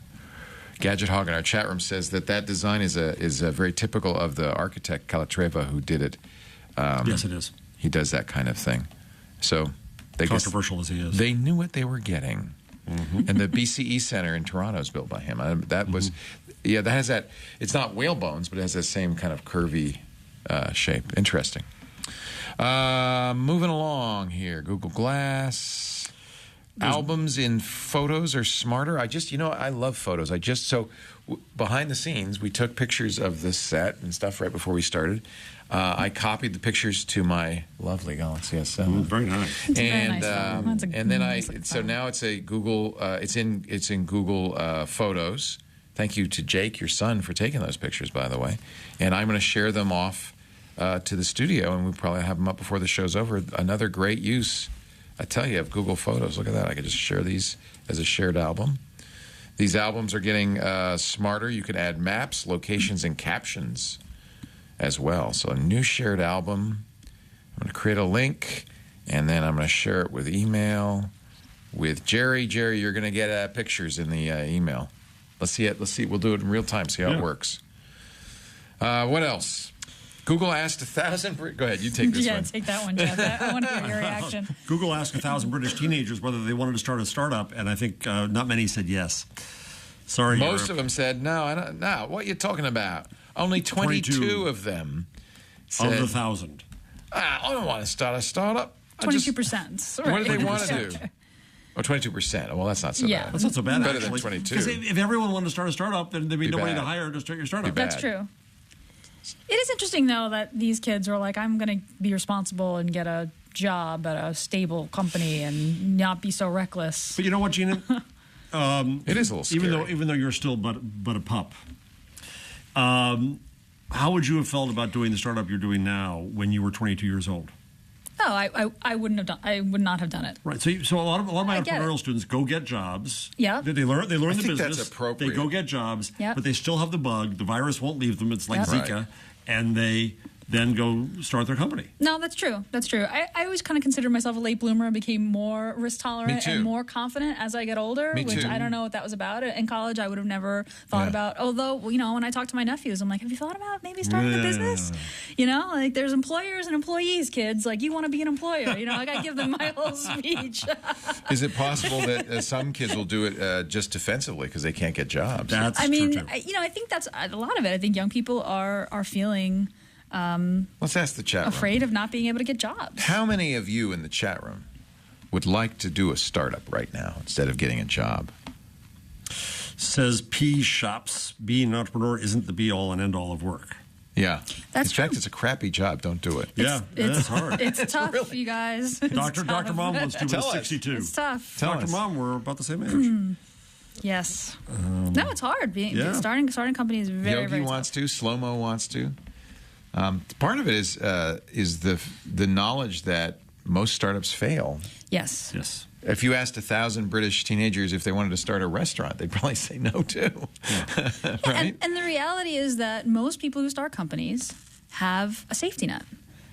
Gadget Hog in our chat room says that design is very typical of the architect Calatrava who did it. Yes, it is. He does that kind of thing. So. Controversial as he is. They knew what they were getting. Mm-hmm. And the BCE Center in Toronto is built by him. That was, that has that, it's not whale bones, but it has that same kind of curvy shape. Interesting. Moving along here. Google Glass. Albums in photos are smarter. I love photos. Behind the scenes, we took pictures of the set and stuff right before we started. I copied the pictures to my lovely Galaxy S7. Very nice. And then now it's a Google. It's in Google Photos. Thank you to Jake, your son, for taking those pictures, by the way. And I'm going to share them off to the studio, and we'll probably have them up before the show's over. Another great use, I tell you, of Google Photos. Look at that. I could just share these as a shared album. These albums are getting smarter. You can add maps, locations, and captions as well. So a new shared album. I'm going to create a link, and then I'm going to share it with email with Jerry. Jerry, you're going to get pictures in the email. Let's see it. Let's see. We'll do it in real time, see how it works. What else? Google asked 1,000... Go ahead, you take this one. Yeah, take that one, Jeff. I want to hear your reaction. Google asked 1,000 British teenagers whether they wanted to start a startup, and I think not many said yes. Sorry, most of them said, no, I don't, no, what are you talking about? Only 22 of them said... Of the 1,000. I don't want to start a startup. 22%. What do they want to do? Oh, 22%. Well, that's not so bad. That's not so bad, Better actually. than 22. Because if everyone wanted to start a startup, then there'd be nobody to hire to start your startup. That's true. It is interesting, though, that these kids are like, I'm going to be responsible and get a job at a stable company and not be so reckless. But you know what, Gina? It is a little scary. Even though you're still but a pup, how would you have felt about doing the startup you're doing now when you were 22 years old? No, I wouldn't have done. I would not have done it. Right. So a lot of my entrepreneurial students go get jobs. Yeah. They learn the business. That's appropriate. They go get jobs. Yep. But they still have the bug. The virus won't leave them. It's like Yep. Zika, Right. and they then go start their company. No, that's true. That's true. I always kind of considered myself a late bloomer. I became more risk tolerant and more confident as I get older, which I don't know what that was about. In college, I would have never thought about. Although, you know, when I talk to my nephews, I'm like, have you thought about maybe starting a business? You know, like there's employers and employees, kids. Like you want to be an employer. You know, like I give them my whole speech. Is it possible that some kids will do it just defensively because they can't get jobs? That's I mean, true, too. you know, I think that's a lot of it. I think young people are feeling Let's ask the chat room. afraid of not being able to get jobs. How many of you in the chat room would like to do a startup right now instead of getting a job? Says P Shops, being an entrepreneur isn't the be-all and end-all of work. Yeah. That's in fact, true. it's a crappy job. Don't do it. It's hard. It's tough, you guys. It's Dr. tough. Mom wants to, but Tell it's us. 62. It's tough. Tell Dr. us. Mom, we're about the same age. Yes. No, it's hard. Starting a company is very, Yogi very wants tough. to. Slow-mo wants to. Part of it is the knowledge that most startups fail. Yes. Yes. If you asked 1,000 British teenagers if they wanted to start a restaurant, they'd probably say no too. Right? And the reality is that most people who start companies have a safety net.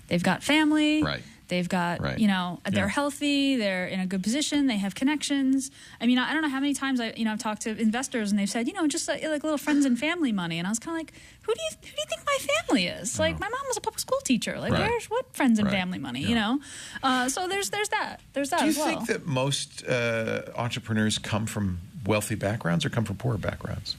They've got family. Right. They've got, Right. you know, they're healthy. They're in a good position. They have connections. I mean, I don't know how many times I've talked to investors and they've said, you know, just like little friends and family money. And I was kind of like, who do you think my family is? Like, my mom was a public school teacher. Like, Right. what friends and Right. family money? You know. So there's that. There's that Do you as well. think that most entrepreneurs come from wealthy backgrounds or come from poor backgrounds?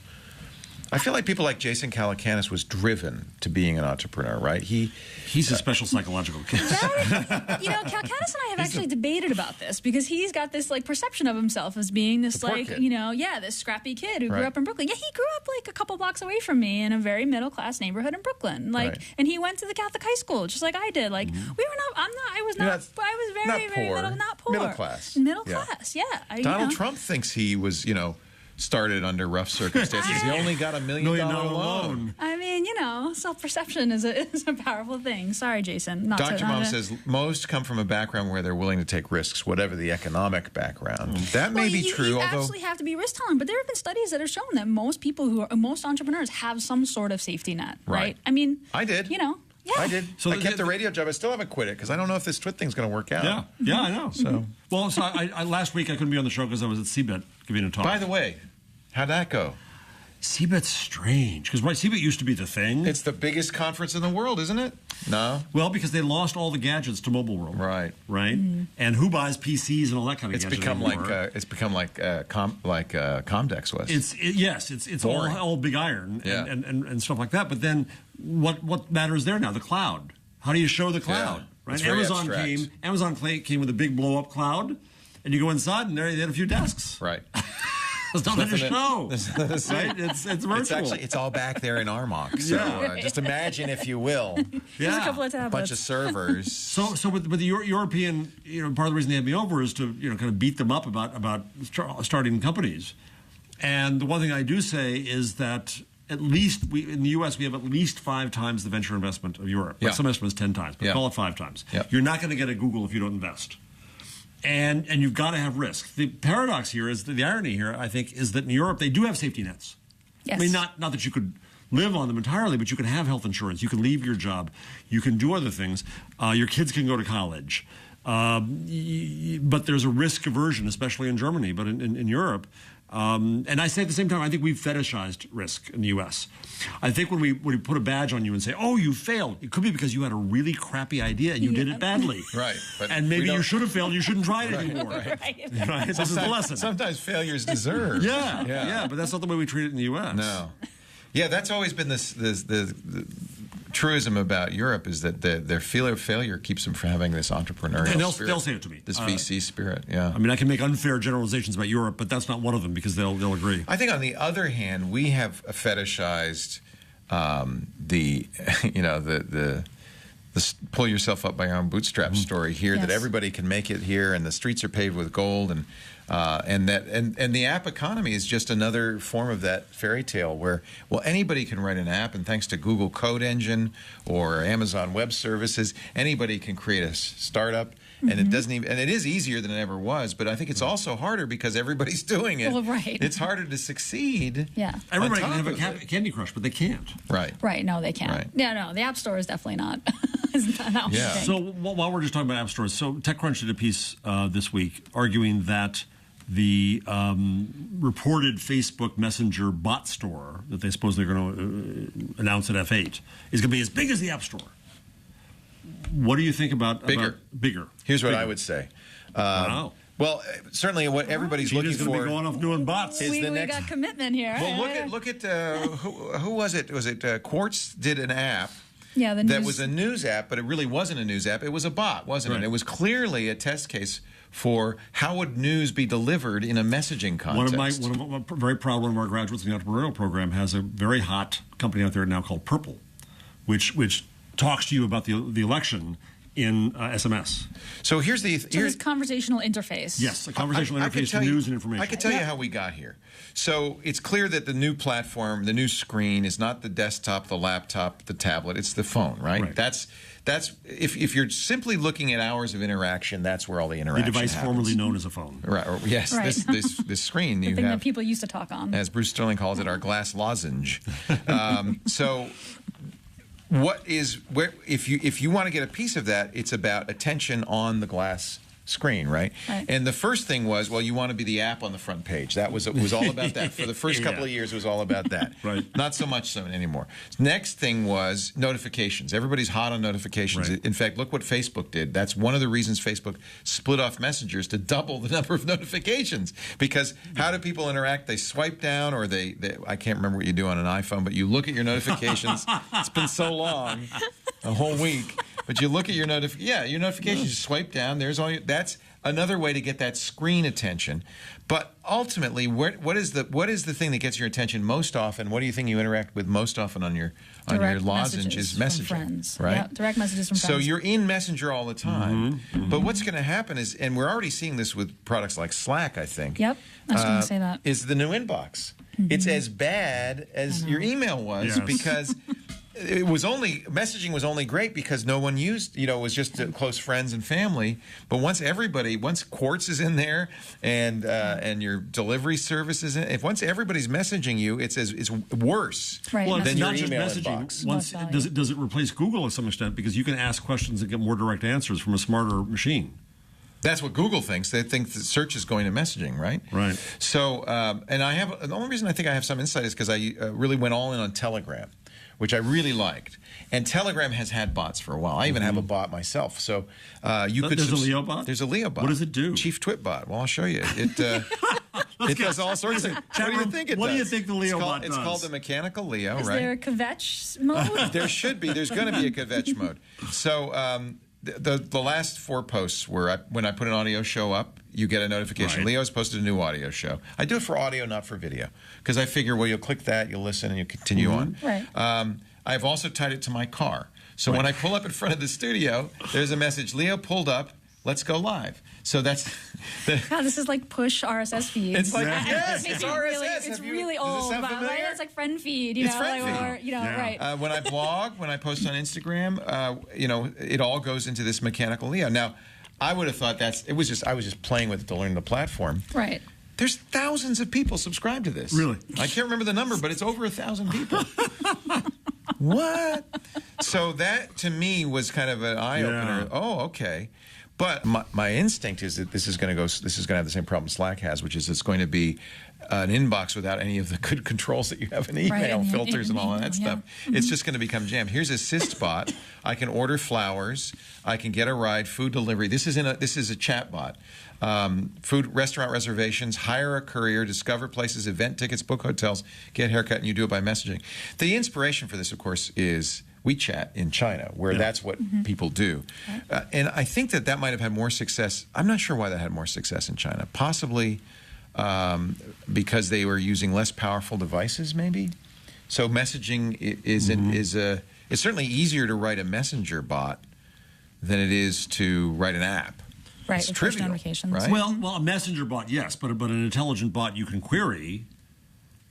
I feel like people like Jason Calacanis was driven to being an entrepreneur, right? He's a special psychological case. You know, Calcanis and I have actually debated about this because he's got this like perception of himself as being this poor like, kid. you know, this scrappy kid who grew Right. up in Brooklyn. Yeah, he grew up like a couple blocks away from me in a very middle class neighborhood in Brooklyn. Like, Right. and he went to the Catholic high school just like I did. Like, Mm-hmm. I was very, not very poor. middle, not poor. Middle class. Middle Yeah. class, yeah. Donald Trump thinks he was, started under rough circumstances. He only got $1 million loan. I mean, you know, self-perception is a powerful thing. Sorry, Jason. Dr. Mom says most come from a background where they're willing to take risks, whatever the economic background. That may be true, You although actually have to be risk tolerant, but there have been studies that have shown that most entrepreneurs have some sort of safety net, right? I mean, I did. You know, yeah. I did. So I kept the radio job. I still haven't quit it because I don't know if this twit thing's going to work out. Yeah, I know. So I last week I couldn't be on the show because I was at CBIT giving a talk. By the way, how'd that go? CBIT's strange because CBIT used to be the thing. It's the biggest conference in the world, isn't it? No. Well, because they lost all the gadgets to Mobile World. Right. And who buys PCs and all that kind of It's gadget become anymore? Comdex was. It's Boring. all big iron Yeah. and stuff like that. But then what matters there now? The cloud. How do you show the cloud? Yeah. Right. It's very abstract. Amazon came with a big blow up cloud, and you go inside and there they had a few desks. Right. There's nothing to show. There's nothing to see. Right? It's virtual. It's all back there in Armonk. So just imagine, if you will, There's a couple of a tablets. bunch of servers. So with the European, part of the reason they had me over is to kind of beat them up about starting companies. And the one thing I do say is that at least in the U.S. we have at least 5 times the venture investment of Europe. Yeah. Some estimates 10 times, but call it 5 times. Yeah. You're not going to get a Google if you don't invest. And you've got to have risk. The paradox here is, the irony here, I think, is that in Europe they do have safety nets. Yes. I mean, not that you could live on them entirely, but you can have health insurance. You can leave your job. You can do other things. Your kids can go to college. But there's a risk aversion, especially in Germany, but in Europe. And I say at the same time, I think we've fetishized risk in the U.S. I think when we put a badge on you and say, "Oh, you failed," it could be because you had a really crappy idea and you did it badly. Right. But and maybe you should have failed. You shouldn't try it anymore. Right. Right? This is the lesson. Sometimes failures deserve. Yeah. But that's not the way we treat it in the U.S. No. Yeah, that's always been the truism about Europe, is that their fear of failure keeps them from having this entrepreneurial And spirit. they'll say it to me. This VC spirit, yeah. I mean, I can make unfair generalizations about Europe, but that's not one of them because they'll agree. I think on the other hand, we have fetishized the pull yourself up by your own bootstraps story here, that everybody can make it here, and the streets are paved with gold, and the app economy is just another form of that fairy tale where, well, anybody can write an app, and thanks to Google Code Engine or Amazon Web Services, anybody can create a startup. And it doesn't even, and it is easier than it ever was, but I think it's also harder because everybody's doing it. Well, right. It's harder to succeed. Yeah. Everybody can on have top a Candy Crush, but they can't. Right. Right. No, they can't. Right. Yeah, no, the App Store is definitely not. Is not what you Yeah. think. So while we're just talking about app stores, so TechCrunch did a piece this week arguing that the reported Facebook Messenger bot store that they suppose they're going to announce at F8 is going to be as big as the App Store. What do you think about bigger? Here's what I would say. Wow. Well, certainly what everybody's looking Gina's going to for be going off doing bots. is we the next. got commitment here. Well, look at who was it? Was it Quartz did an app? Yeah, the that news. was a news app, but it really wasn't a news app. It was a bot, wasn't Right. it? It was clearly a test case for how would news be delivered in a messaging context. I'm very proud one of our graduates in the entrepreneurial program has a very hot company out there now called Purple, which talks to you about the election in SMS. So here's the So this conversational interface. Yes, a conversational I could interface tell to you- news and information. I can tell you how we got here. So it's clear that the new platform, the new screen, is not the desktop, the laptop, the tablet. It's the phone, right? Right. That's if you're simply looking at hours of interaction, that's where all the the interaction device happens. formerly known as a phone. Right. Or, yes. Right. This screen The you thing that have, people used to talk on. as Bruce Sterling calls it, our glass lozenge. So. If you want to get a piece of that, it's about attention on the glass screen, right? And the first thing was, well, you want to be the app on the front page. It was all about that. For the first couple of years, it was all about that. Right. Not so much so anymore. Next thing was notifications. Everybody's hot on notifications. Right. In fact, look what Facebook did. That's one of the reasons Facebook split off messengers, to double the number of notifications. Because how do people interact? They swipe down, or they I can't remember what you do on an iPhone, but you look at your notifications. It's been so long, a whole week. But you look at your your notifications. You swipe down. There's all. That's another way to get that screen attention. But ultimately, what is the thing that gets your attention most often? What do you think you interact with most often on your lozenge? Is messaging, from friends. right? Yeah, direct messages from friends. So you're in Messenger all the time. But what's going to happen is, and we're already seeing this with products like Slack, I think. Yep, I was going to say that. Is the new inbox. It's as bad as your email was, Yes. because messaging was only great because no one used, it was just close friends and family. But once Quartz is in there, and your delivery service is in, once everybody's messaging you, it's worse Right. Well, than it's your not just email messaging. inbox. Once, Most does it replace Google to some extent? Because you can ask questions and get more direct answers from a smarter machine. That's what Google thinks. They think that search is going to messaging, right? Right. So, and the only reason I think I have some insight is because I really went all in on Telegram, which I really liked. And Telegram has had bots for a while. I even have a bot myself. So There's a Leo bot? There's a Leo bot. What does it do? Chief Twit bot. Well, I'll show you. It does all sorts of things. What do you think it does? What do you think the Leo It's bot It's does? called the mechanical Leo, Is right? there a kvetch mode? There should be. There's going to be a kvetch mode. So the last 4 posts were when I put an audio show up, you get a notification. Right. Leo's posted a new audio show. I do it for audio, not for video, because I figure, well, you'll click that, you'll listen, and you'll continue on. Right. I've also tied it to my car. So when I pull up in front of the studio, there's a message. Leo pulled up. let's go live. So that's God, this is like push RSS feeds. It's like, I- yes, it makes it's me really, RSS. it's Have you- really does this old. sound But familiar? it's like friend feed, you It's know, friend like, feed. or you know, right. when I blog, when I post on Instagram, it all goes into this mechanical layout. Now, I would have thought I was just playing with it to learn the platform. Right. There's thousands of people subscribed to this. Really? I can't remember the number, but it's over 1,000 people. What? So that to me was kind of an eye opener. Yeah. Oh, okay. But my instinct is that this is going to have the same problem Slack has, which is it's going to be an inbox without any of the good controls that you have in email, Right, filters and all of that yeah. stuff. It's just going to become jammed. Here's Assist Bot. I can order flowers. I can get a ride, food delivery. This is a chat bot. Food, restaurant reservations, hire a courier, discover places, event tickets, book hotels, get a haircut, and you do it by messaging. The inspiration for this, of course, is WeChat in China, where that's what people do. And I think that might have had more success. I'm not sure why that had more success in China. Possibly because they were using less powerful devices, maybe. So messaging it's certainly easier to write a messenger bot than it is to write an app. Right, It's with push trivial, notifications. right? Well, a messenger bot, yes, but an intelligent bot you can query,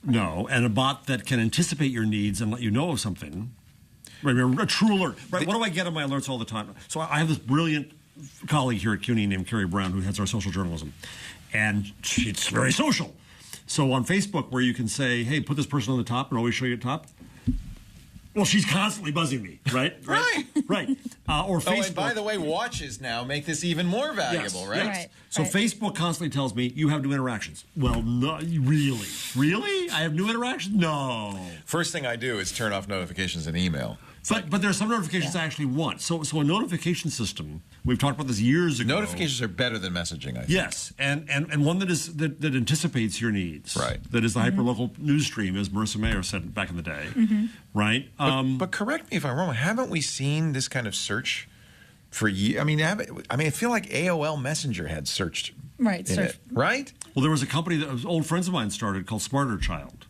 no, and a bot that can anticipate your needs and let you know of something. Right, a true alert. Right, what do I get on my alerts all the time? So I have this brilliant colleague here at CUNY named Carrie Brown who heads our social journalism, and she's very social. So on Facebook, where you can say, "Hey, put this person on the top," and always show you at top. Well, she's constantly buzzing me, right? Right. Or Facebook. Oh, and by the way, watches now make this even more valuable, Yes, right? yes. Right, So right. Facebook constantly tells me you have new interactions. Well, no, really? Really? I have new interactions? No. First thing I do is turn off notifications in email. But there are some notifications I actually want. So a notification system, we've talked about this years ago. Notifications are better than messaging, I think. Yes, and one that anticipates your needs. Right. That is the hyperlocal news stream, as Marissa Mayer said back in the day. Right? But correct me if I'm wrong. Haven't we seen this kind of search for years? I mean, I feel like AOL Messenger had searched Right, in it, right? Well, there was a company that old friends of mine started called Smarter Child,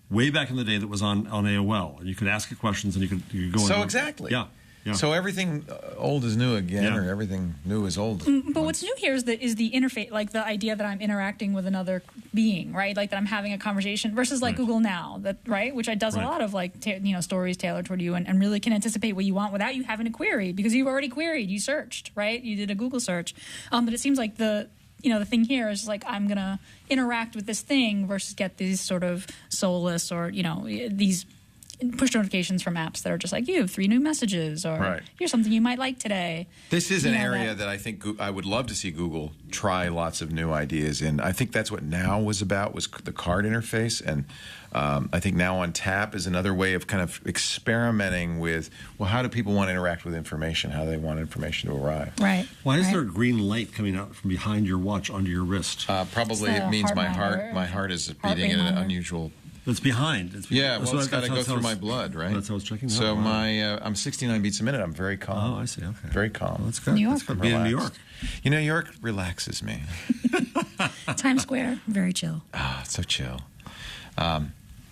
way back in the day, that was on AOL, and you could ask it questions and you could go. So in. exactly. Yeah. So everything old is new again, Yeah. or everything new is old. But what's new here is the interface, like the idea that I'm interacting with another being, right? Like that I'm having a conversation versus like Google Now, which does a Right. lot of like stories tailored toward you and really can anticipate what you want without you having to query because you've already queried, you searched, right? You did a Google search, but it seems like the thing here is like I'm gonna interact with this thing versus get these sort of soulless or these push notifications from apps that are just like you have 3 new messages or Right. here's something you might like today. This is an You know, area that I think I would love to see Google try lots of new ideas in. I think that's what Now was about, was the card interface. And I think Now on Tap is another way of kind of experimenting with, well, how do people want to interact with information? How do they want information to arrive? Right. Why is right. there a green light coming out from behind your watch onto your wrist? Probably It's it the means heart monitor. my heart is Heart beating rate at an monitor. unusual. It's behind. Yeah, well, it's got to that's go how through it's- my blood, right? That's how I was checking. So Oh, wow. I'm 69 beats a minute. I'm very calm. Oh, I see. Okay. Very calm. That's good. New York. That's good. Being in New York. Relaxed. New York relaxes me. Times Square, very chill. Ah, it's so chill.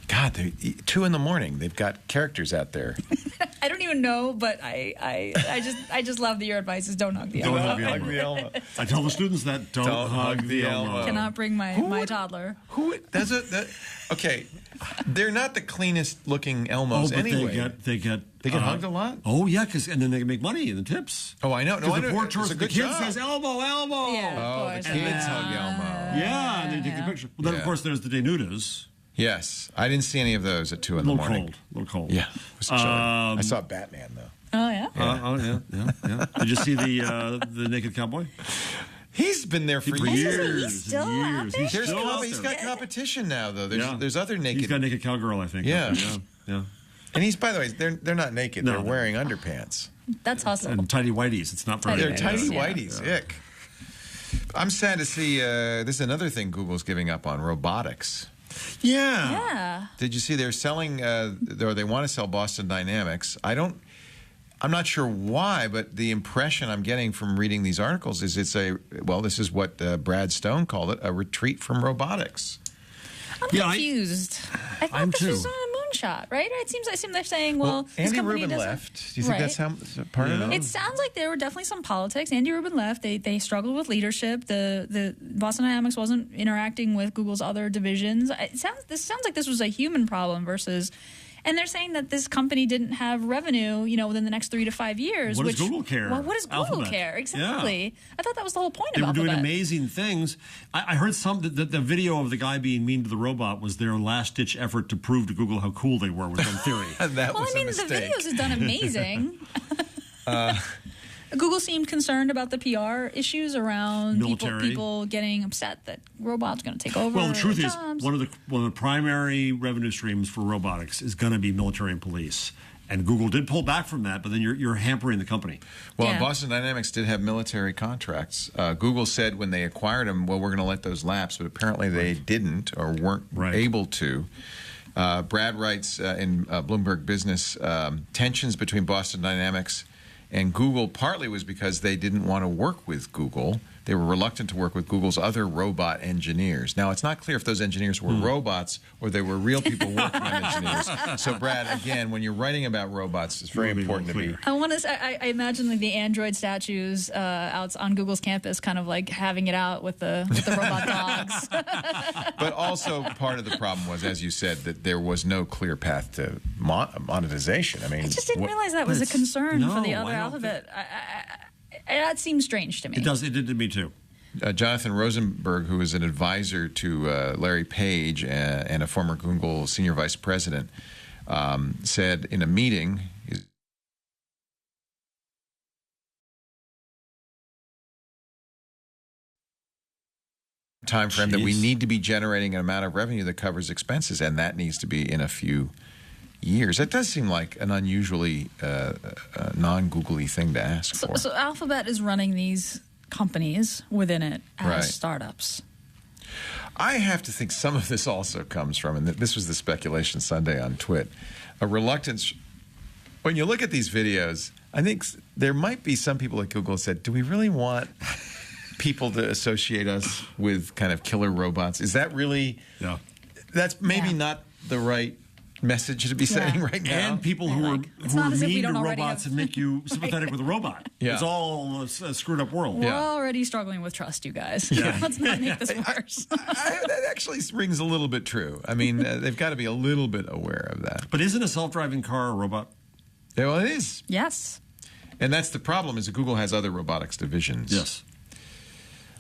God, 2 in the morning. They've got characters out there. I don't even know, but I just love that your advice is don't hug the Don't Elmo. hug the Elmo. I tell the students that don't hug the Elmo. Cannot bring my toddler. Who does it? Okay, they're not the cleanest looking Elmos but anyway. they get hugged a lot. Oh yeah, and then they can make money in the tips. Oh, I know. No, I Because know. the poor It's tourist, a the good kid job. says Elmo. Yeah, Oh, the of course. kids hug Elmo. Yeah, and they take the picture. Well, then Yeah. of course there's the denudas. Yes, I didn't see any of those at 2 A in the little morning. cold. A little cold. Yeah, it was chilly. I saw Batman though. Oh yeah. Yeah. Did you see the naked cowboy? He's been there for For years. He's still out there? There's still out he's there. got competition now though. Yeah. There's other He's naked. got naked cowgirl, I think. Yeah. Yeah. And he's, by the way, they're not naked. No, they're they're- wearing underpants. That's hustle. And tidy whities. It's not for Tidy They're whities. tidy Yeah. whities. Ick. I'm sad to see this is another thing Google's giving up on, robotics. Yeah. Yeah. Did you see they're selling, or they want to sell Boston Dynamics? I'm not sure why, but the impression I'm getting from reading these articles is this is what Brad Stone called it, a retreat from robotics. I'm Yeah, confused. I thought I'm this too. was moonshot, right? It seems they're saying, well, this Andy company Rubin doesn't- left. Do you think Right. that's part of it? It sounds like there were definitely some politics. Andy Rubin left. They struggled with leadership. The Boston Dynamics wasn't interacting with Google's other divisions. This sounds like this was a human problem versus. And they're saying that this company didn't have revenue, within the next 3 to 5 years. What does Google care? Well, what does Google Alphabet. care? Exactly. Yeah. I thought that was the whole point They of were doing Alphabet. amazing things. I heard the video of the guy being mean to the robot was their last-ditch effort to prove to Google how cool they were with some theory. That Well, was I mean, a the mistake. videos have done amazing. Google seemed concerned about the PR issues around Military. people getting upset that robots are going to take over. Well, the truth their is, jobs. one of the primary revenue streams for robotics is going to be military and police. And Google did pull back from that, but then you're hampering the company. Well, Yeah. Boston Dynamics did have military contracts. Google said when they acquired them, well, we're going to let those lapse, but apparently they didn't or weren't able to. Brad writes in Bloomberg Business, tensions between Boston Dynamics and Google partly was because they didn't want to work with Google. They were reluctant to work with Google's other robot engineers. Now, it's not clear if those engineers were robots or they were real people working on engineers. So, Brad, again, when you're writing about robots, it's very important to be. I want to. I imagine like the Android statues out on Google's campus, kind of like having it out with the robot dogs. But also, part of the problem was, as you said, that there was no clear path to monetization. I mean, I just didn't realize that was a concern for the other Alphabet. That seems strange to me. It does. It did to me too. Jonathan Rosenberg, who is an advisor to Larry Page and a former Google senior vice president, said in a meeting. Time frame that we need to be generating an amount of revenue that covers expenses, and that needs to be in a few years. That does seem like an unusually non-Googly thing to ask for. So Alphabet is running these companies within it as Right. startups. I have to think some of this also comes from, and this was the speculation Sunday on Twit, a reluctance. When you look at these videos, I think there might be some people at Google said, do we really want people to associate us with kind of killer robots? Is that really? Yeah. That's maybe not the right message to be saying right now. And people who are not as if we mean to don't already robots have- and make you sympathetic with a robot. Yeah. It's all a screwed up world. We're already struggling with trust, you guys. Let's not make this worse. That actually rings a little bit true. I mean, they've got to be a little bit aware of that. But isn't a self-driving car a robot? Yeah, well, it is. Yes. And that's the problem, is that Google has other robotics divisions. Yes.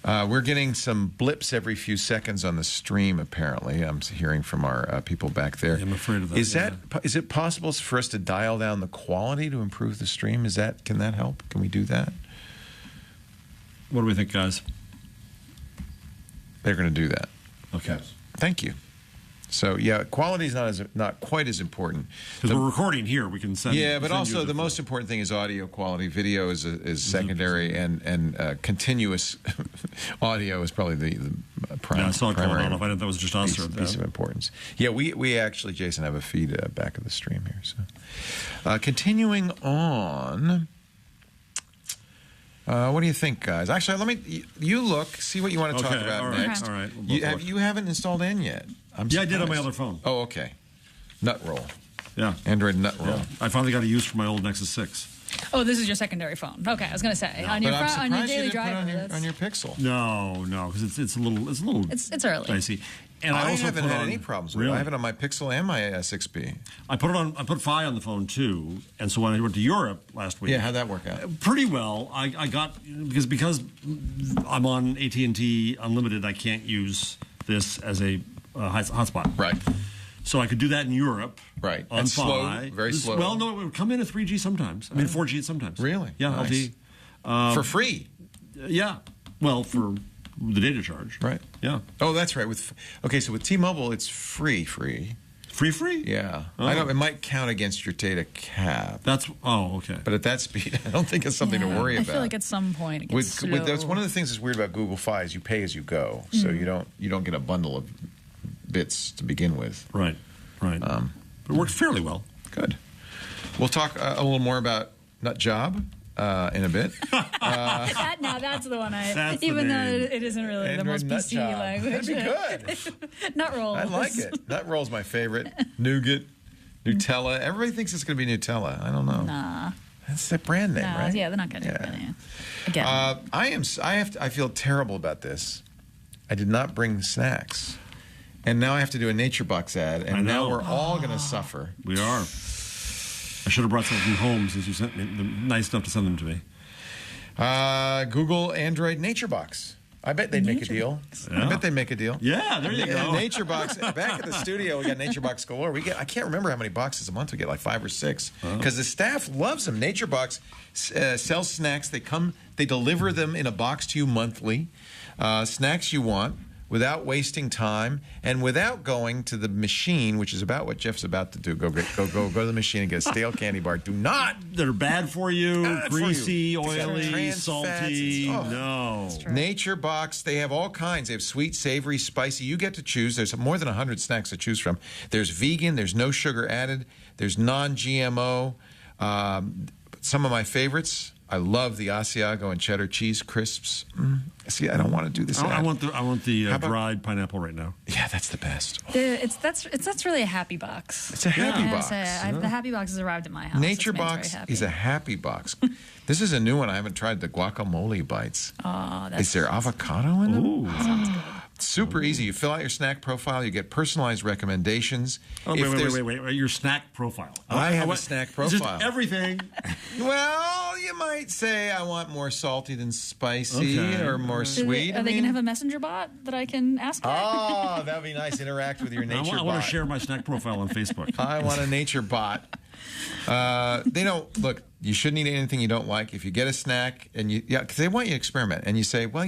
We're getting some blips every few seconds on the stream, apparently. I'm hearing from our people back there. I'm afraid of that. Is it possible for us to dial down the quality to improve the stream? Can that help? Can we do that? What do we think, guys? They're going to do that. Okay. Thank you. So, yeah, quality is not quite as important. Because we're recording here, we can send. Yeah, but send you also the most important thing is audio quality. Video is secondary, and continuous audio is probably the Yeah, I saw it going primary on. I thought that was just us. piece of importance. Yeah, we actually, Jason, have a feed back of the stream here. So, continuing on. What do you think, guys? Actually, you look, see what you want to talk about all right, next. all right. We'll both look. You haven't installed N yet. Yeah, I did on my surprised. other phone. Oh, okay. Nut roll. Yeah. Android nut roll. Yeah. I finally got a use for my old Nexus 6. Oh, this is your secondary phone. Okay, I was going to say on But your I'm on your surprised you daily didn't put driver. it on your Pixel. No, because it's a little It's early. dicey. And I also haven't put had on, any problems with really? it. I have it on my Pixel and my 6B. I put Fi on the phone too, and so when I went to Europe last week, Yeah, how'd that work out? pretty well. I got because I'm on AT&T Unlimited, I can't use this as a hotspot. Right. So I could do that in Europe. Right. On And slow, Fi. very slow. Well, no, it would come in at 3G sometimes. I mean, 4G sometimes. Really? Yeah, Nice. LTE. For free. Yeah. Well, for the data charge. Right. Yeah. Oh, that's right. So with T-Mobile, it's free. Free? Yeah. Oh. I know it might count against your data cap. Okay. But at that speed, I don't think it's something to worry about. I feel like at some point it gets That's slow. one of the things that's weird about Google Fi is you pay as you go, so you don't get a bundle of bits to begin with. Right. But it worked fairly well. Good. We'll talk a little more about Nut Job in a bit. Now that's the one That's the even though name. it isn't really the Android most Nut PC Job. language. That'd be good. Nut roll. I like it. Nut Roll's my favorite. Nougat. Nutella. Everybody thinks it's going to be Nutella. I don't know. Nah. That's their brand name, right? Yeah, they're not going to do it. Again. I feel terrible about this. I did not bring snacks. And now I have to do a NatureBox ad, and now we're all going to suffer. We are. I should have brought some from home since you sent me nice enough to send them to me. Google Android NatureBox. I bet they'd make a deal. Yeah. I bet they'd make a deal. Yeah, there you go. NatureBox. Back at the studio, we got NatureBox galore. I can't remember how many boxes a month we get, like 5 or 6, because the staff loves them. NatureBox sells snacks. They deliver them in a box to you monthly. Snacks you want, without wasting time and without going to the machine, which is about what Jeff's about to do. Go to the machine and get a stale candy bar. Do not. They're bad for you. Greasy, oily, trans salty. fats. No. NatureBox, they have all kinds. They have sweet, savory, spicy. You get to choose. There's more than 100 snacks to choose from. There's vegan. There's no sugar added. There's non-GMO. Some of my favorites. I love the Asiago and cheddar cheese crisps. See, I don't want to do this. I want the dried pineapple right now. Yeah, that's the best. That's really a happy box. It's a happy box. The happy box has arrived at my house. NatureBox is a happy box. This is a new one. I haven't tried the guacamole bites. Oh, is there avocado in them? Ooh. Sounds good. Super easy. You fill out your snack profile. You get personalized recommendations. Oh, wait. Your snack profile. I have a snack profile. Just everything. Well, you might say I want more salty than spicy or more sweet. Are they going to have a messenger bot that I can ask? Oh, that would be nice. Interact with your nature bot. I want to share my snack profile on Facebook. I want a nature bot. They don't look. You shouldn't eat anything you don't like. If you get a snack and because they want you to experiment, and you say, well,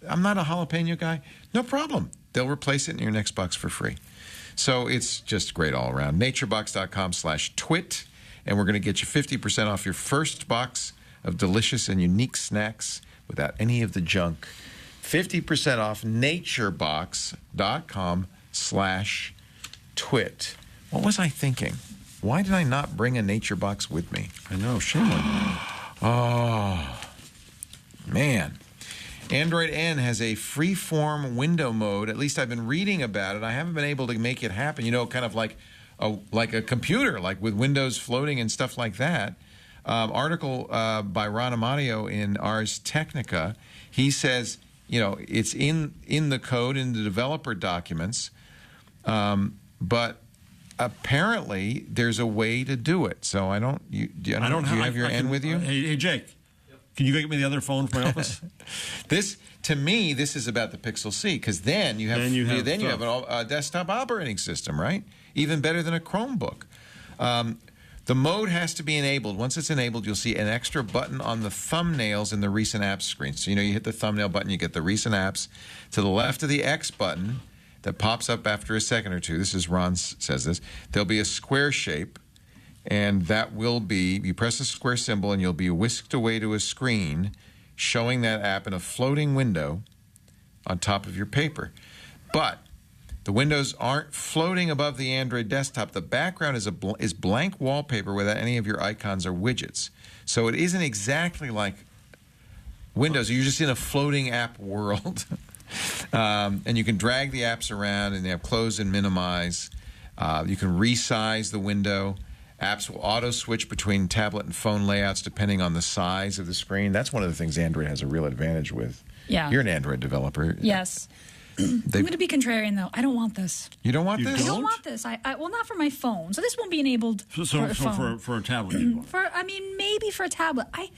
I'm not a jalapeno guy. No problem. They'll replace it in your next box for free. So it's just great all around. Naturebox.com/twit, and we're going to get you 50% off your first box of delicious and unique snacks without any of the junk. 50% off naturebox.com/twit. What was I thinking? Why did I not bring a NatureBox with me? I know. Shame on you. Oh, man. Android N has a free-form window mode. At least I've been reading about it. I haven't been able to make it happen. Kind of like a computer, like with Windows floating and stuff like that. Article by Ron Amadio in Ars Technica. He says, it's in the code, in the developer documents, but apparently there's a way to do it. So I don't. Do you have your N with you? Hey, Jake. Can you go get me the other phone from my office? To me, this is about the Pixel C, because then you have a desktop operating system, right? Even better than a Chromebook. The mode has to be enabled. Once it's enabled, you'll see an extra button on the thumbnails in the recent apps screen. So you hit the thumbnail button, you get the recent apps. To the left of the X button that pops up after a second or two. This is Ron says this. There'll be a square shape. And that will be, you press the square symbol and you'll be whisked away to a screen showing that app in a floating window on top of your paper. But the windows aren't floating above the Android desktop. The background is blank wallpaper without any of your icons or widgets. So it isn't exactly like Windows. You're just in a floating app world. And you can drag the apps around and they have close and minimize. You can resize the window. Apps will auto-switch between tablet and phone layouts depending on the size of the screen. That's one of the things Android has a real advantage with. Yeah. You're an Android developer. Yes. I'm going to be contrarian, though. I don't want this. You don't want this? I don't want this. Well, not for my phone. So this won't be enabled for a phone. For a tablet. Maybe for a tablet. I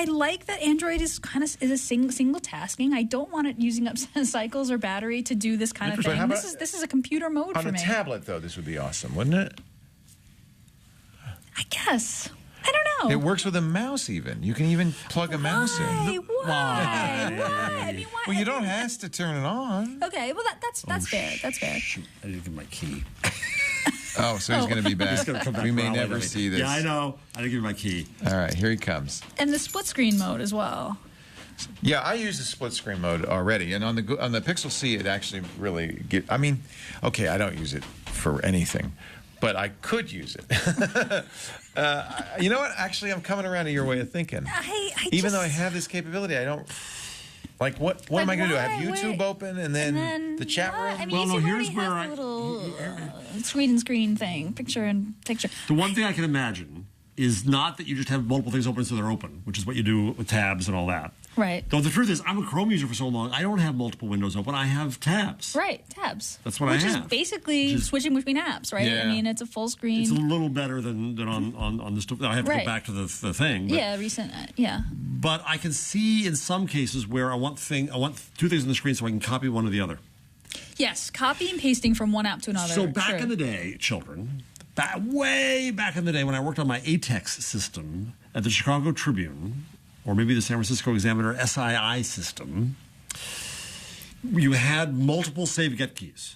like that Android is a single tasking. I don't want it using up cycles or battery to do this kind of thing. This is a computer mode for me. On a tablet, though, this would be awesome, wouldn't it? I guess. I don't know. It works with a mouse even. You can even plug a mouse in. Why? I mean, why? Well, you don't have to turn it on. Okay, well, that's fair. That's fair. Shoot, I didn't get my key. Oh, so he's going to be back. He's going to come back. We may never see this. Yeah, I know. I didn't give you my key. All right, here he comes. And the split screen mode as well. Yeah, I use the split screen mode already, and on the Pixel C, it actually really okay, I don't use it for anything. But I could use it. You know what? Actually, I'm coming around to your way of thinking. Even though I have this capability, I don't. Like what am I going to do? Have why? YouTube open and then the chat room? I mean, Well, no, YouTube here's already where has the little screen thing, picture in picture. The one thing I can imagine is not that you just have multiple things open so they're open, which is what you do with tabs and all that. Right. Though the truth is, I'm a Chrome user for so long, I don't have multiple windows open. I have tabs. Right, tabs. That's what I Which is have. basically switching between apps, right? Yeah. I mean, it's a full screen. It's a little better than on the stuff. I have to Right. go back to the thing. But, yeah, recent. Yeah. but I can see in some cases where I want two things on the screen so I can copy one or the other. Yes, copy and pasting from one app to another. So back True. in the day, children, way back in the day when I worked on my ATEX system at the Chicago Tribune, or maybe the San Francisco Examiner SII system, you had multiple save-get keys.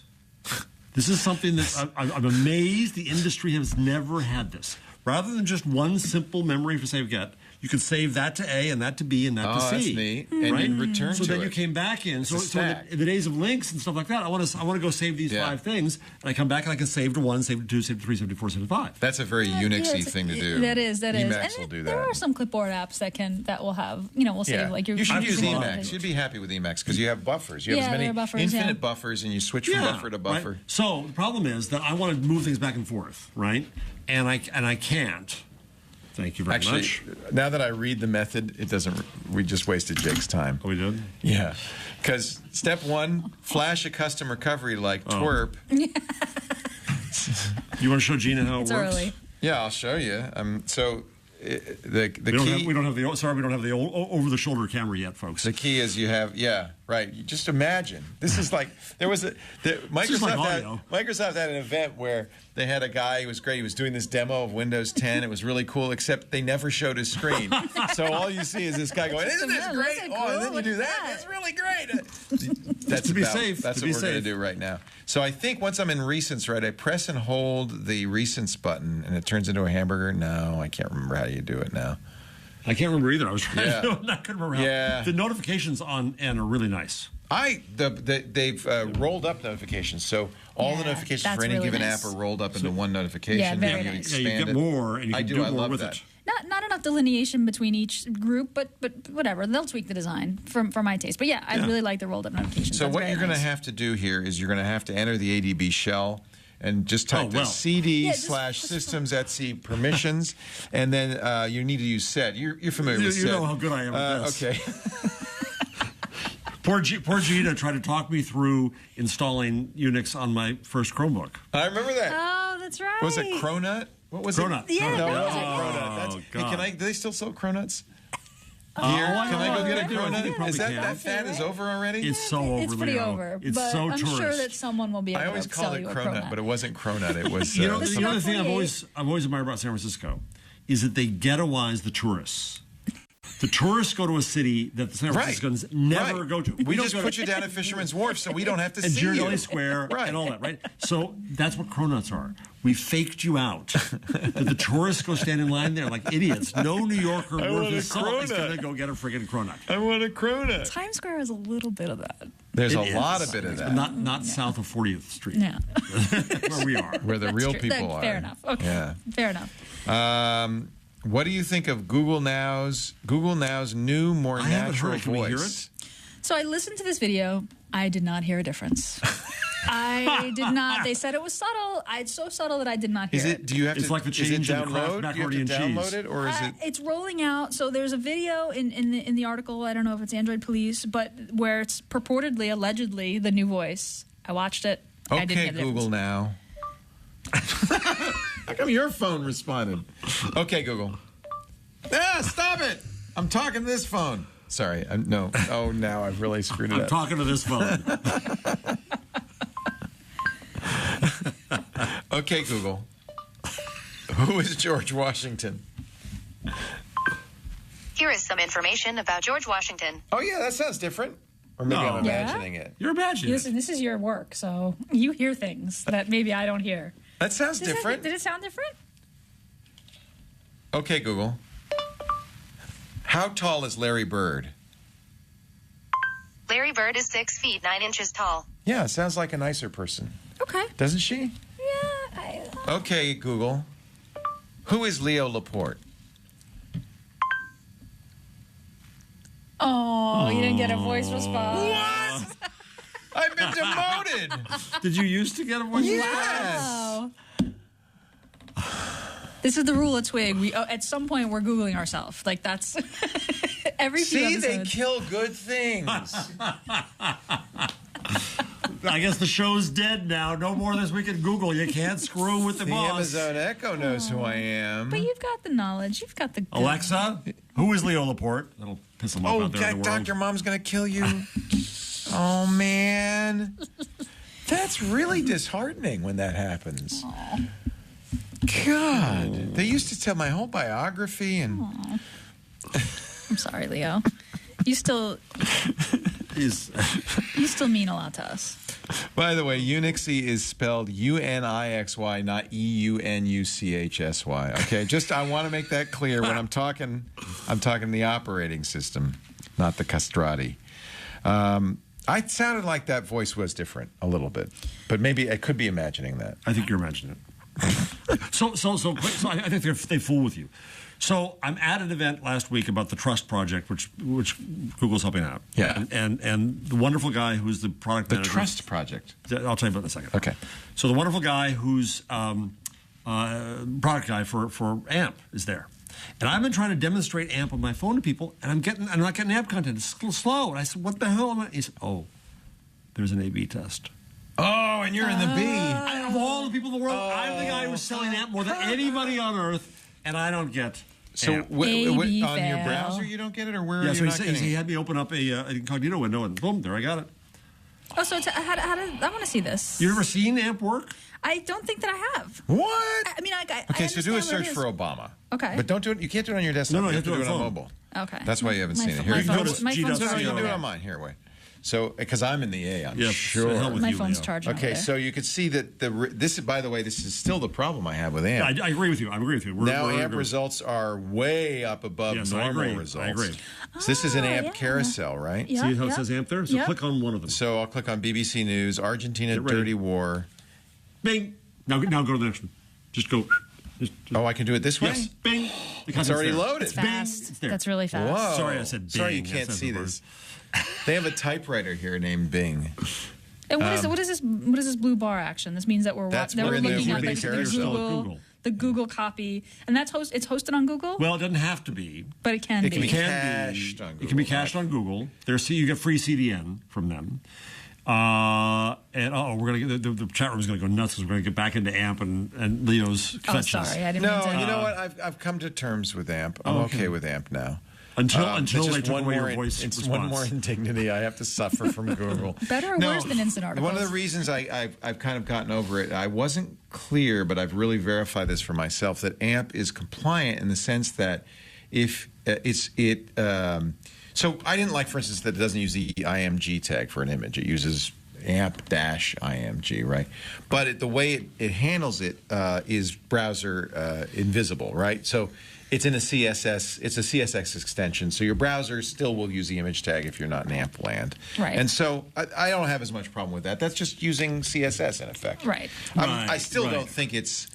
This is something that I'm amazed the industry has never had this. Rather than just one simple memory for save-get, you could save that to A and that to B and that to C. That's neat. And right? you return so to then it. you came back in. So, a so in, stack. in the days of links and stuff like that, I want to go save these 5 things, and I come back and I can save to 1, save to 2, save to 3, save to 4, save to 5. That's a very Unixy thing to do. That is. Emacs And will do there that. are some clipboard apps that will have, will save like your. You should use your- Emacs. You'd be happy with Emacs because you have buffers. You have Yeah, as many there are buffers, infinite yeah. buffers, and you switch from buffer to buffer. Right? So the problem is that I want to move things back and forth, right? And I can't. Thank you very much. Now that I read the method, it doesn't. We just wasted Jake's time. Oh, we did? Yeah, because step 1, flash a custom recovery like twerp. You want to show Gina how it It's works? early. Yeah, I'll show you. The We don't key. have, we don't have the over the shoulder camera yet, folks. The key is you have, right. You just imagine. This is like, just like audio. Microsoft had an event where they had a guy who was great. He was doing this demo of Windows 10. It was really cool, except they never showed his screen. So all you see is this guy going, isn't this Yeah, great? that's Oh, and then cool. you do Look at that. that. That's really great. That's To be safe, That's to what be we're going to safe. do right now. So I think once I'm in Recents, right, I press and hold the Recents button, and it turns into a hamburger. No, I can't remember how you do it now. I can't remember either. I was trying Yeah. to do it, and I couldn't remember how. Yeah. The notifications on N are really nice. They've rolled up notifications, so all the Yeah, notifications that's for any really given nice. app are rolled up into one notification. Yeah, very and you nice. Yeah, you expand get it. more, and you can I do. do I more love with that. it. Not enough delineation between each group, but whatever. They'll tweak the design for my taste. But yeah, I really like the rolled up notifications. So That's what very you're going to nice. have to do here is you're going to have to enter the ADB shell and just type well. CD Yeah, / systems / permissions, and then you need to use set. You're familiar with set. You know how good I am at this. Okay. Poor Gina tried to talk me through installing Unix on my first Chromebook. I remember that. Oh, that's right. Was it Cronut? What was Cronut. it? Yeah, no, it Cronut. wasn't Oh, Cronut. That's, hey, do they still sell Cronuts? Here, I can I go know. get a Yeah, you Cronut? probably Is that can. fad is over already? It's so over. It's pretty Leo. over. It's but so I'm tourist. sure that someone will be able I always to called sell it you a Cronut, but it wasn't Cronut. It was. You know, This the is other thing I've 48. always admired about San Francisco is that they ghettoize the tourists. The tourists go to a city that the San Franciscans never go to. We don't just go put to- you down at Fisherman's Wharf so we don't have to and see you. Ghirardelli Square Right. and all that, right? So that's what Cronuts are. We faked you out. That the tourists go stand in line there like idiots. No New Yorker I worth want a his salt is Cronut. going to go get a friggin' Cronut. I want a Cronut. Times Square has a little bit of that. There's It a is. lot of bit of that. Not south of 40th Street, Yeah. where we are. where the That's real true. people are. Fair enough. Okay. Yeah. Fair enough. What do you think of Google Now's new, more I haven't natural heard it. Can we hear voice? So I listened to this video. I did not hear a difference. I did not. They said it was subtle. It's so subtle that I did not hear Is it? Do you have It's to? like the is it change in the Kraft download? Do you have macaroni to and download cheese. it, or is it? It's rolling out. So there's a video in the article. I don't know if it's Android Police, but where it's purportedly, allegedly, the new voice. I watched it. I didn't Okay, hear the Google difference. now. How come your phone responded? Okay, Google. Stop it! I'm talking to this phone. Sorry, no. Oh, now I've really screwed it I'm up. talking to this phone. Okay, Google. Who is George Washington? Here is some information about George Washington. Oh, yeah, that sounds different. Or maybe No. I'm Yeah? imagining it. You're imagining. Listen, this is your work, so you hear things that maybe I don't hear. That sounds different. Did it sound different? Okay, Google. How tall is Larry Bird? Larry Bird is 6 feet 9 inches tall. Yeah, sounds like a nicer person. Okay. Doesn't she? Yeah. Okay, Google. Who is Leo Laporte? Oh, you didn't get a voice response. What? I've been demoted. Did you used to get a voice response? Yes. Wow. This is the rule at Twig. We at some point we're Googling ourselves. Like that's every few See, they episodes. kill good things. I guess the show's dead now. No more this week at Google. You can't screw with the The boss. Amazon Echo knows who I am. But you've got the knowledge. You've got the good. Alexa, who is Leo Laporte? That'll piss him off Oh, out there in the world. Dr. Mom's going to kill you. Oh, man. That's really disheartening when that happens. Aww. God. They used to tell my whole biography and... I'm sorry, Leo. You still mean a lot to us. By the way, Unixy is spelled U-N-I-X-Y, not E-U-N-U-C-H-S-Y. Okay, just I want to make that clear when I'm talking the operating system, not the castrati. I sounded like that voice was different a little bit, but maybe I could be imagining that. I think you're imagining it. So I think they fool with you. So I'm at an event last week about the Trust Project, which Google's helping out. Yeah. And the wonderful guy who's the product The manager. Trust Project. I'll tell you about it in a second. Okay. So the wonderful guy who's product guy for AMP is there. And I've been trying to demonstrate AMP on my phone to people, and I'm not getting AMP content. It's slow. And I said, what the hell am I? He said, oh, there's an A/B test. Oh, and you're in the B. Of all the people in the world, I'm the guy who's selling AMP more than anybody on earth, and I don't get So AMP. on your fail. browser you don't get it, or where are Yeah, you so not getting he it? had me open up an incognito window, and boom, there I got it. Oh, so how did I want to see this? You ever seen AMP work? I don't think that I have. What? I mean, Okay, so do a understand what search it for is. Obama. Okay. But don't do it. You can't do it on your desktop. No, you have to do it on phone. mobile. Okay. That's why you haven't My seen it. pho- Here, my you can phone's- do it. my phone's G.C. No, charging you can over do it there. on mine. Here, wait. So, because I'm in the A, I'm Yeah, sure. hell with My you, phone's Leo. charging. Okay, over so you can see that this is, by the way, this is still the problem I have with Yeah, AMP. I agree with you. I agree with you. Now we're AMP results are way up above Yes, I normal agree. results. I agree. So this is an AMP yeah. carousel, right? Yeah. See how it says AMP there? So click on one of them. So I'll click on BBC News, Argentina Get ready. Dirty War. Bing. Now go to the next one. Just go. Just, Oh, I can do it this way? yes. Bing. The content's already there. loaded. It's Bing, fast. it's there. That's really fast. Whoa. Sorry, I said Sorry you Bing. can't That's see the word. this. They have a typewriter here named Bing. And what is this blue bar action? This means that we're That's that where we're the looking at would-be the carousel. Google, the Google copy, and it's hosted on Google. Well, it doesn't have to be. But it can It be. can be Can cached be. on It can be Google, cached right. on Google. You get free CDN from them. And we're gonna get the chat room's gonna go nuts because we're gonna get back into AMP and Leo's Oh, confessions. sorry, I didn't No, mean to. you know what? I've come to terms with AMP. I'm okay with AMP now. Until It's they just took one away more your voice it's response. one more indignity I have to suffer from Google. Better or worse than instant articles? One of the reasons I've kind of gotten over it, I wasn't clear, but I've really verified this for myself, that AMP is compliant in the sense that if so I didn't like, for instance, that it doesn't use the IMG tag for an image. It uses AMP-IMG, right? But the way it handles it is browser invisible, right? So it's in a CSS. It's a CSS extension, so your browser still will use the image tag if you're not in AMP land. Right. And so I don't have as much problem with that. That's just using CSS in effect. Right. I still Right. don't think it's.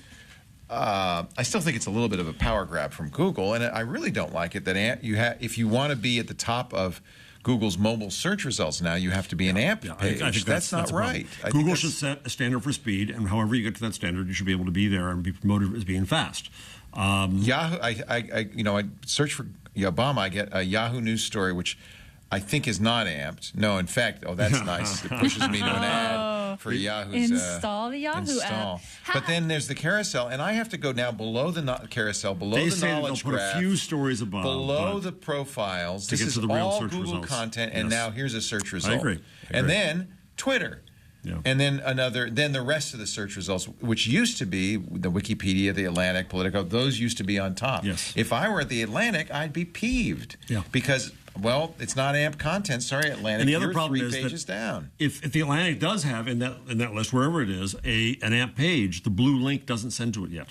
I still think it's a little bit of a power grab from Google, and I really don't like it that if you want to be at the top of Google's mobile search results now, you have to be an AMP Yeah, page. I think that's not a problem. right. I think Google that's- should set a standard for speed, and however you get to that standard, you should be able to be there and be promoted as being fast. Yahoo. I search for Obama. I get a Yahoo News story, which I think is not amped. No, in fact, that's nice. It pushes me to an ad for Yahoo's. Install the Yahoo install. app. But then there's the carousel, and I have to go now below the carousel, below They the say that they'll knowledge put graph, a few stories above. below but the profiles. to This get is to the real all search Google results. content, and Yes. now here's a search result. agree. And then Twitter. Yeah. And then then the rest of the search results, which used to be the Wikipedia, the Atlantic, Politico, those used to be on top. Yes. If I were at the Atlantic, I'd be peeved. Yeah. Because, well, it's not AMP content. Sorry, Atlantic. And the other you're problem three is pages that down. if the Atlantic does have in that list, wherever it is, an AMP page, the blue link doesn't send to it yet.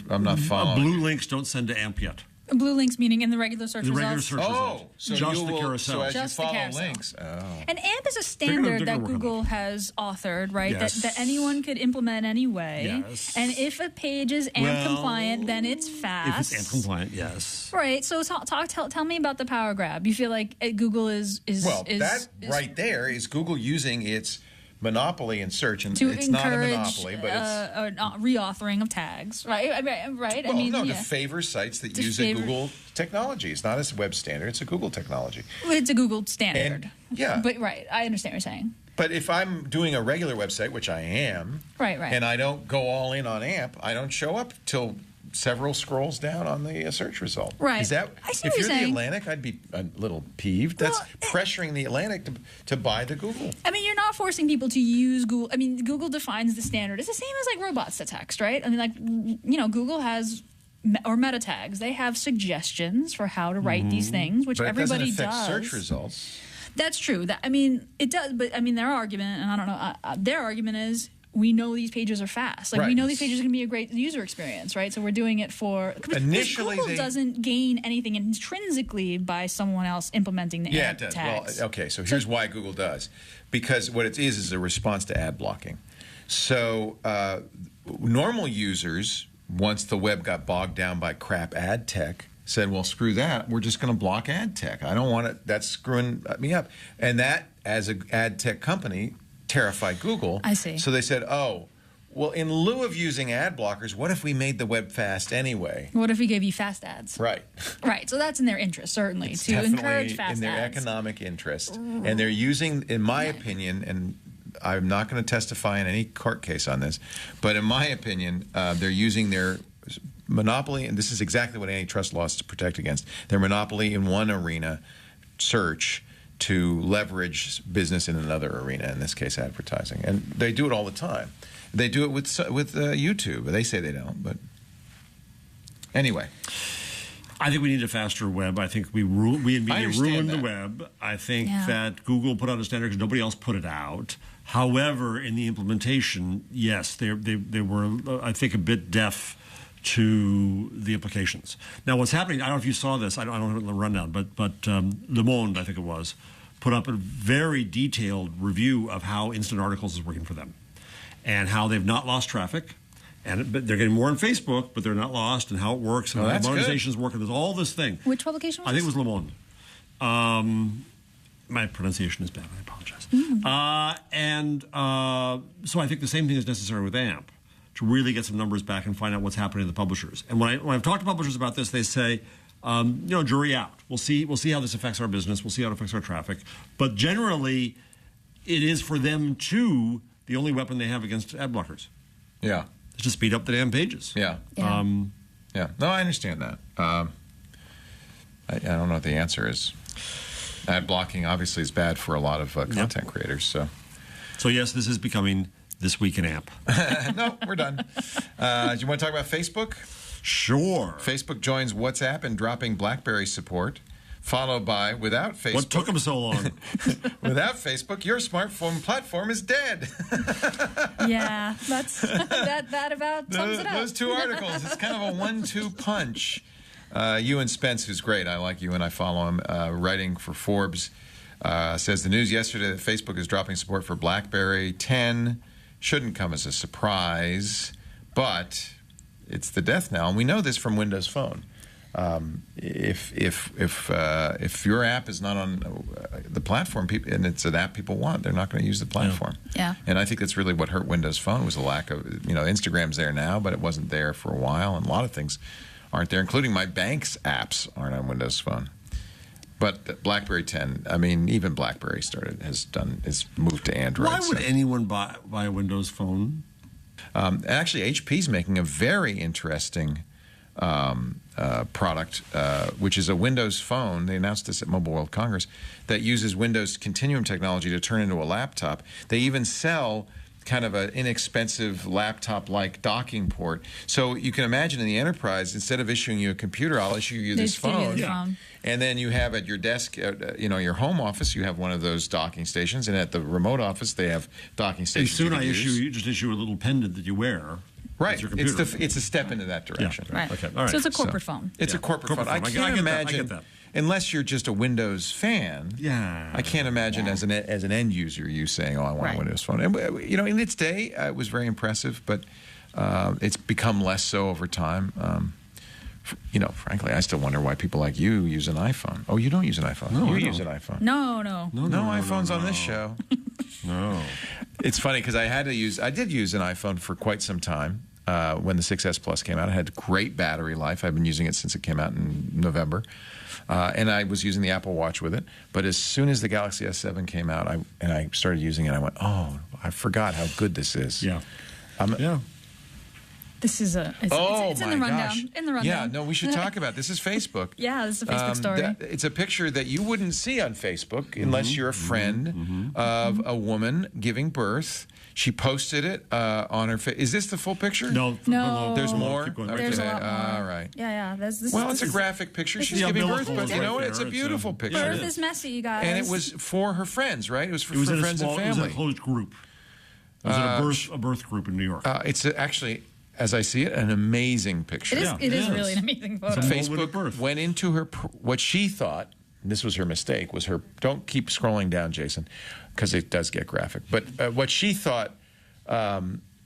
I'm not following. Blue links don't send to AMP yet. Blue links meaning in the regular search The results. regular search results. so Just you the will, carousel. So as Just you the follow carousel. links. Oh. And AMP is a They're standard gonna that work on Google has authored, right? Yes. That anyone could implement anyway. Yes. And if a page is AMP compliant, then it's fast. If it's AMP compliant, yes. Right. So tell me about the power grab. You feel like Google is Right there is Google using its monopoly in search, and to it's not a encourage monopoly, but it's reauthoring of tags, right? Right. well, to favor sites that use a favor- Google technology. It's not a web standard; it's a Google technology. It's a Google standard. And, yeah. But right, I understand what you're saying. But if I'm doing a regular website, which I am, Right. and I don't go all in on AMP, I don't show up till several scrolls down on the search result. Right. Is that I see if what you're you're the saying. Atlantic, I'd be a little peeved. That's pressuring the Atlantic to buy the Google. I mean, you're not forcing people to use Google. I mean, Google defines the standard. It's the same as like robots to text, right? I mean, like, Google has or meta tags. They have suggestions for how to write these things, which But it everybody doesn't affect does. search results. That's true. It does. But I mean, their argument, and I don't know, their argument is we know these pages are fast. Like we Right. know these pages are going to be a great user experience, right? So we're doing it for Initially, Google doesn't gain anything intrinsically by someone else implementing the Yeah, AMP it does. tags. Well, okay, so here's why Google does. Because what it is a response to ad blocking. So normal users, once the web got bogged down by crap ad tech, said, well, screw that. We're just going to block ad tech. I don't want it. That's screwing me up. And that, as an ad tech company, terrified Google. I see. So they said, oh, well, in lieu of using ad blockers, what if we made the web fast anyway? What if we gave you fast ads? Right. Right. So that's in their interest, certainly, It's to definitely encourage fast in their ads. economic interest. And they're using, in my opinion, and I'm not going to testify in any court case on this, but in my opinion, they're using their monopoly, and this is exactly what antitrust law is to protect against, their monopoly in one arena, search, to leverage business in another arena, in this case advertising. And they do it all the time. They do it with YouTube. They say they don't, but anyway. I think we need a faster web. I think we in media ruined the web. I think that Google put out a standard because nobody else put it out. However, in the implementation, yes, they were, I think, a bit deaf to the implications. Now, what's happening, I don't know if you saw this, I don't have the rundown, but Le Monde, I think it was, put up a very detailed review of how Instant Articles is working for them and how they've not lost traffic. But they're getting more on Facebook, but they're not lost, and how it works, and how monetization is working. There's all this thing. Which publication was I think it was this? Le Monde. My pronunciation is bad. I apologize. So I think the same thing is necessary with AMP to really get some numbers back and find out what's happening to the publishers. And when I've talked to publishers about this, they say, jury out. We'll see how this affects our business. We'll see how it affects our traffic. But generally, it is for them too the only weapon they have against ad blockers. Yeah. It's to speed up the damn pages. Yeah. Yeah. No, I understand that. I don't know what the answer is. Ad blocking obviously is bad for a lot of content creators. So yes, this is becoming This Week in AMP. No, we're done. Do you want to talk about Facebook? Sure. Facebook joins WhatsApp in dropping BlackBerry support, followed by without Facebook. What took them so long? Without Facebook, your smartphone platform is dead. Yeah, that about sums it up. Those two articles, it's kind of a 1-2 punch. Ewan Spence, who's great, I like Ewan, I follow him, writing for Forbes, says the news yesterday that Facebook is dropping support for BlackBerry 10 shouldn't come as a surprise, but it's the death knell, and we know this from Windows Phone. If your app is not on the platform, and it's an app people want, they're not going to use the platform. Yeah. And I think that's really what hurt Windows Phone was a lack of, Instagram's there now, but it wasn't there for a while, and a lot of things aren't there, including my bank's apps aren't on Windows Phone. But BlackBerry 10, I mean, even BlackBerry has moved to Android. Why would anyone buy a Windows Phone? Actually, HP's making a very interesting product, which is a Windows Phone. They announced this at Mobile World Congress, that uses Windows Continuum technology to turn into a laptop. They even sell kind of an inexpensive laptop-like docking port. So you can imagine in the enterprise, instead of issuing you a computer, I'll issue you this phone. And then you have at your desk, your home office, you have one of those docking stations, and at the remote office, they have docking stations. And soon just issue a little pendant that you wear. Right. It's your computer. It's a step into that direction. Yeah. Right. Okay. All right. So it's a corporate phone. It's a corporate phone. I phone. can't I get imagine. that. I get that. Unless you're just a Windows fan, Yeah. I can't imagine as an end user you saying, "Oh, I want Right. a Windows phone." And, in its day, it was very impressive, but it's become less so over time. Frankly, I still wonder why people like you use an iPhone. Oh, you don't use an iPhone. No, you I use don't. an iPhone. No. No iPhones on this show. No. It's funny because I did use an iPhone for quite some time. When the 6S Plus came out, it had great battery life. I've been using it since it came out in November. And I was using the Apple Watch with it. But as soon as the Galaxy S7 came out, I started using it, I went, oh, I forgot how good this is. Yeah. Yeah. This is it's in the rundown. Gosh. In the rundown. Yeah, no, we should talk about this. Is Facebook. Yeah, this is a Facebook story. It's a picture that you wouldn't see on Facebook unless you're a friend of a woman giving birth. She posted it on her face. Is this the full picture? No. There's more? Keep going. There's a Okay, lot more. all right. Yeah. It's a graphic picture. She's giving birth, but you know what? It's a beautiful picture. Birth is messy, you guys. And it was for her friends, right? It was for It was in friends and It was in family. a closed group. It was in a birth group in New York. It's actually, as I see it, an amazing picture. It is really an amazing photo. It's a Facebook went into what she thought, and this was her mistake, was her, don't keep scrolling down, Jason, because it does get graphic, but what she thought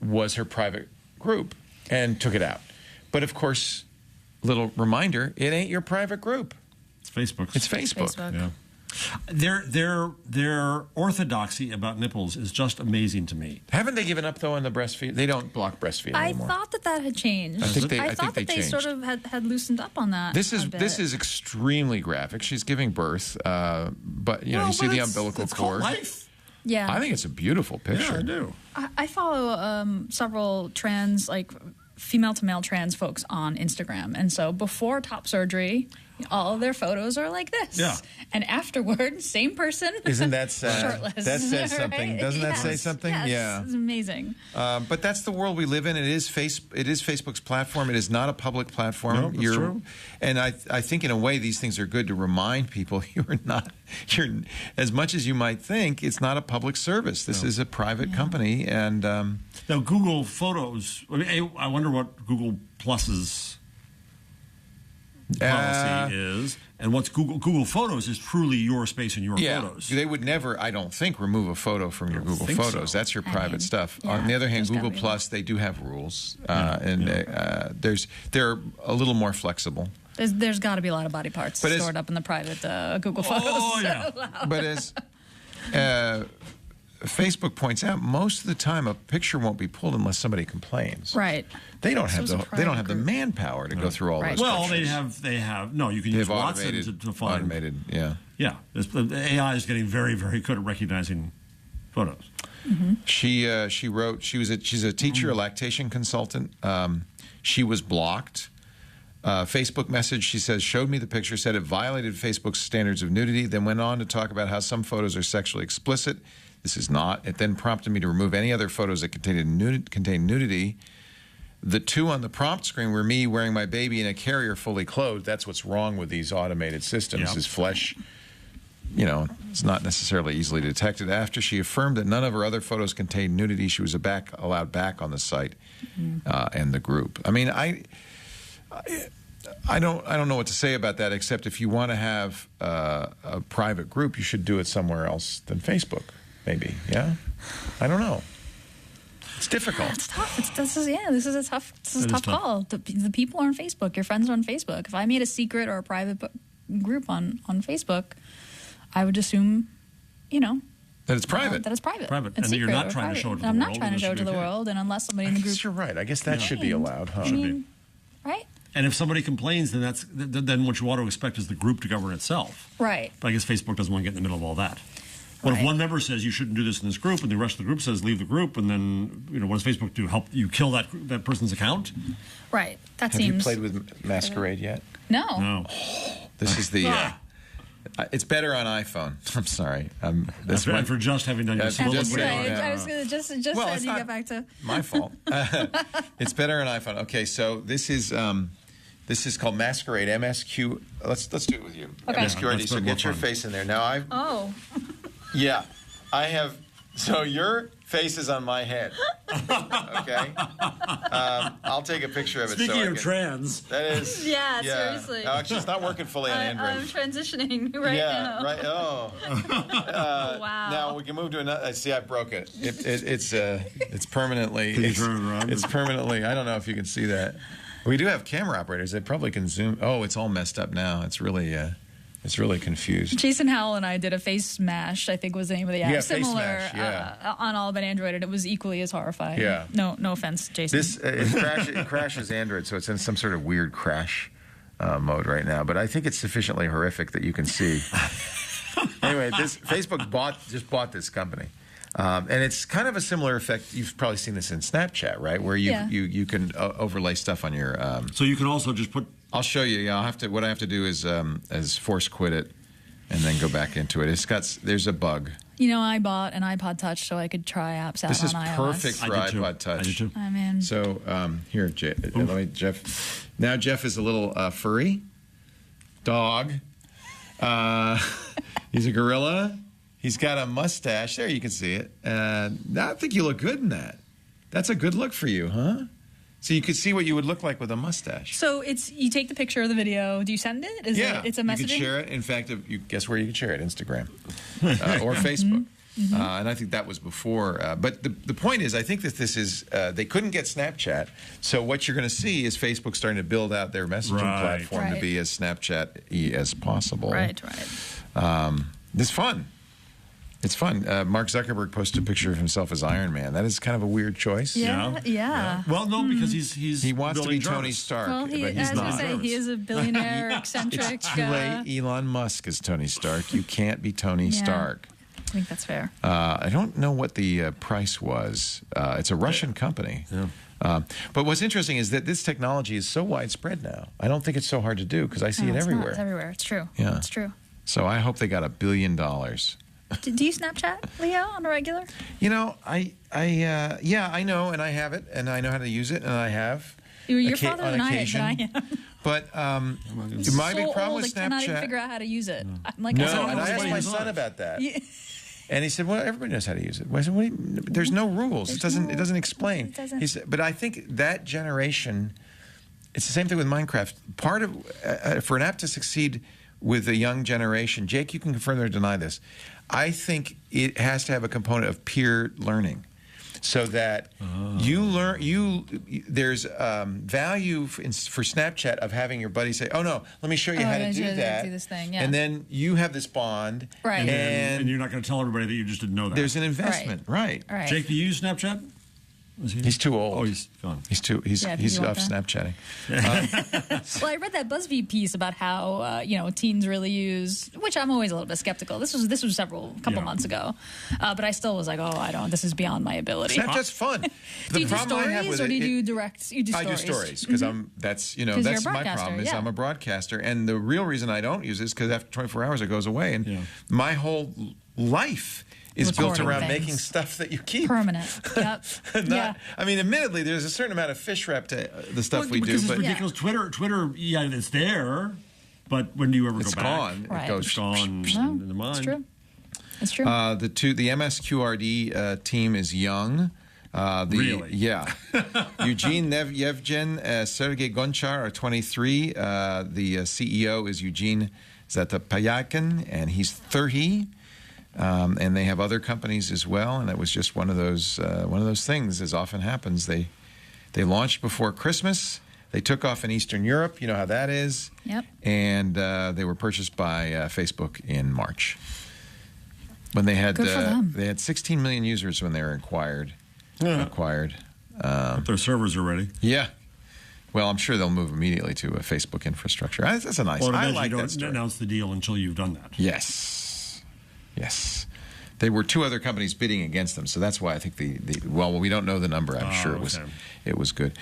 was her private group and took it out. But of course, little reminder, it ain't your private group. It's Facebook. It's Facebook. Yeah. Their orthodoxy about nipples is just amazing to me. Haven't they given up, though, on the breastfeed? They don't block breastfeeding I anymore. thought that had changed. I think they thought that they changed. sort of had loosened up on that. This a bit. is extremely graphic. She's giving birth, but you see the umbilical it's called cord. life. Yeah. I think it's a beautiful picture. Yeah, I do. I follow several trans, female to male trans folks on Instagram. And so before top surgery, all of their photos are like this. Yeah. And afterward, same person. Isn't that sad? Shirtless. That says something. Right? Doesn't that Yes. say something? Yes. Yeah. It's amazing. But that's the world we live in. It is Facebook's platform. It is not a public platform. No, that's true. And I think in a way these things are good to remind people you're as much as you might think, it's not a public service. This is a private company. And Now, Google Photos, I wonder what Google Plus's policy is, and what's Google Photos is truly your space and your photos. They would never, I don't think, remove a photo from your Google think Photos. so. That's your private stuff. yeah, On the other hand, there's gotta Google be Plus, they do have rules, they're a little more flexible. There's got to be a lot of body parts But stored up in the private Google Photos. Oh, yeah. But as Facebook points out, most of the time a picture won't be pulled unless somebody complains. Right. They don't So have it's a they don't private have the group. manpower to go through all Right. those Well, pictures. they have. No, you can They use have Watson automated, to find. automated, yeah. Yeah, the AI is getting very, very good at recognizing photos. She's a teacher, a lactation consultant. She was blocked. Facebook message, she says, showed me the picture, said it violated Facebook's standards of nudity, then went on to talk about how some photos are sexually explicit. This is not. It then prompted me to remove any other photos that contained nudity. The two on the prompt screen were me wearing my baby in a carrier fully clothed. That's what's wrong with these automated systems, Yeah. is flesh. It's not necessarily easily detected. After she affirmed that none of her other photos contained nudity, she was allowed back on the site and the group. I mean, I don't know what to say about that, except if you want to have a private group, you should do it somewhere else than Facebook, maybe. Yeah, I don't know. It's difficult. It's tough. This is a tough tough. call. The people are on Facebook. Your friends are on Facebook. If I made a secret or a private group on Facebook, I would assume, That it's private. that it's private. Private. It's And that you're secret not or trying to private. show it to the I'm not world, trying to and show it it to should the be okay. world, and unless somebody I in the guess group, you're right. I guess that should be allowed, huh? I mean, right? And if somebody complains, then what you ought to expect is the group to govern itself. Right. But I guess Facebook doesn't want to get in the middle of all that. What if Right. one member says you shouldn't do this in this group, and the rest of the group says leave the group, and then what does Facebook do? Help you kill that person's account? Right. That Have you seems. played with Masquerade yet? No. No. This is the. Ah. It's better on iPhone. I'm sorry. That's right. For just having done your That's soliloquy just saying, on it. yeah. I was going to just Well, said it's you not get back to. my fault. It's better on iPhone. Okay, so this is called Masquerade. MSQ. Let's do it with you. Okay. MSQRD. let's So put get more your fun. face in there now. Oh. I have So your face is on my head. Okay. I'll take a picture of it. Speaking so of trans. That is. Yeah, seriously. No, actually, it's not working fully on Android. I'm transitioning right now. Yeah, right. Oh. Wow. Now we can move to another. See, I broke it. It's permanently. Can you turn it around? It's permanently. I don't know if you can see that. We do have camera operators. They probably can zoom. Oh, it's all messed up now. It's really confused. Jason Howell and I did a face smash, I think was the name of the app. Yeah, Face Similar Smash, yeah. on all but Android, and it was equally as horrifying. Yeah. No offense, Jason. It crashes Android, so it's in some sort of weird crash mode right now. But I think it's sufficiently horrific that you can see. Anyway, Facebook just bought this company. And it's kind of a similar effect. You've probably seen this in Snapchat, right? Where you can overlay stuff on your. So you can also just put. I'll show you. Yeah, what I have to do is force quit it, and then go back into it. There's a bug. I bought an iPod Touch so I could try apps out This is on iOS. perfect for iPod Touch. I do too. I mean, So here, Jeff. Now Jeff is a little furry dog. He's a gorilla. He's got a mustache. There, you can see it. I think you look good in that. That's a good look for you, huh? So you could see what you would look like with a mustache. so you take the picture of the video. Do you send it? It's a messaging? You could share it. In fact, guess where you could share it? Instagram or Facebook. And I think that was before. But the point is, I think that this is, they couldn't get Snapchat. So what you're going to see is Facebook starting to build out their messaging platform to be as Snapchat-y as possible. Right. It's fun. It's fun. Mark Zuckerberg posted a picture of himself as Iron Man. That is kind of a weird choice. Yeah. Well, no, because he wants to be building Tony Jarvis. Stark, Well, but he's as not. I say, he is a billionaire, eccentric. It's too late. Elon Musk is Tony Stark. You can't be Tony Stark. I think that's fair. I don't know what the price was. It's a Russian company. Yeah. But what's interesting is that this technology is so widespread now. I don't think it's so hard to do because I see it It's everywhere. not. It's everywhere. It's true. Yeah. It's true. So I hope they got $1 billion. Do you Snapchat, Leo, on a regular? I know, and I have it, and I know how to use it, and I have. You're farther on than I occasion. am. But my big problem old, with I cannot even Snapchat. figure out how to use it. I'm like, No, I don't and I asked understand. my son about that. Yeah. And he said, "Well, everybody knows how to use it." I said, "There's no rules. It doesn't explain." It doesn't. He said, but I think that generation, it's the same thing with Minecraft. Part of for an app to succeed with a young generation, Jake, you can confirm or deny this. I think it has to have a component of peer learning, so that you learn. There's value for Snapchat of having your buddy say, "Oh no, let me show you how to do that," do this thing, yeah. and then you have this bond, Right. And you're not going to tell everybody that you just didn't know that. There's an investment, right? Right. Jake, do you use Snapchat? He's too old. Oh, he's gone. He's you off want that? Snapchatting. Well, I read that BuzzFeed piece about how teens really use, which I'm always a little bit skeptical. This was couple months ago, but I still was like, I don't. This is beyond my ability. Snapchat's fun. Do you do stories or do you do direct? You do stories. I do stories because that's you're a that's my broadcaster, problem is yeah. I'm a broadcaster, and the real reason I don't use it is because after 24 hours it goes away, and my whole life is built Recording around things. making stuff that you keep. Permanent. Yep. Yeah. I mean, admittedly, there's a certain amount of fish rep to the stuff we do, because but it's ridiculous. Twitter, it's there, but when do you ever it's go back? gone. Right. It goes It's gone No, in the mind. It's true. It's true. The MSQRD team is young. Really? Yeah. Eugene Yevgen, Sergey Gonchar are 23. The CEO is Eugene Zatapayakin, and he's 30. And they have other companies as well, and it was just one of those things, as often happens. They launched before Christmas. They took off in Eastern Europe. You know how that is. Yep. And they were purchased by Facebook in March. When they had Good for them. they had 16 million users when they were acquired. Their servers are ready. Yeah. Well, I'm sure they'll move immediately to a Facebook infrastructure. That's a nice. Well, I eventually like you that don't story. announce the deal until you've done that. Yes. There were two other companies bidding against them, so that's why I think we don't know the number. I'm sure it was good.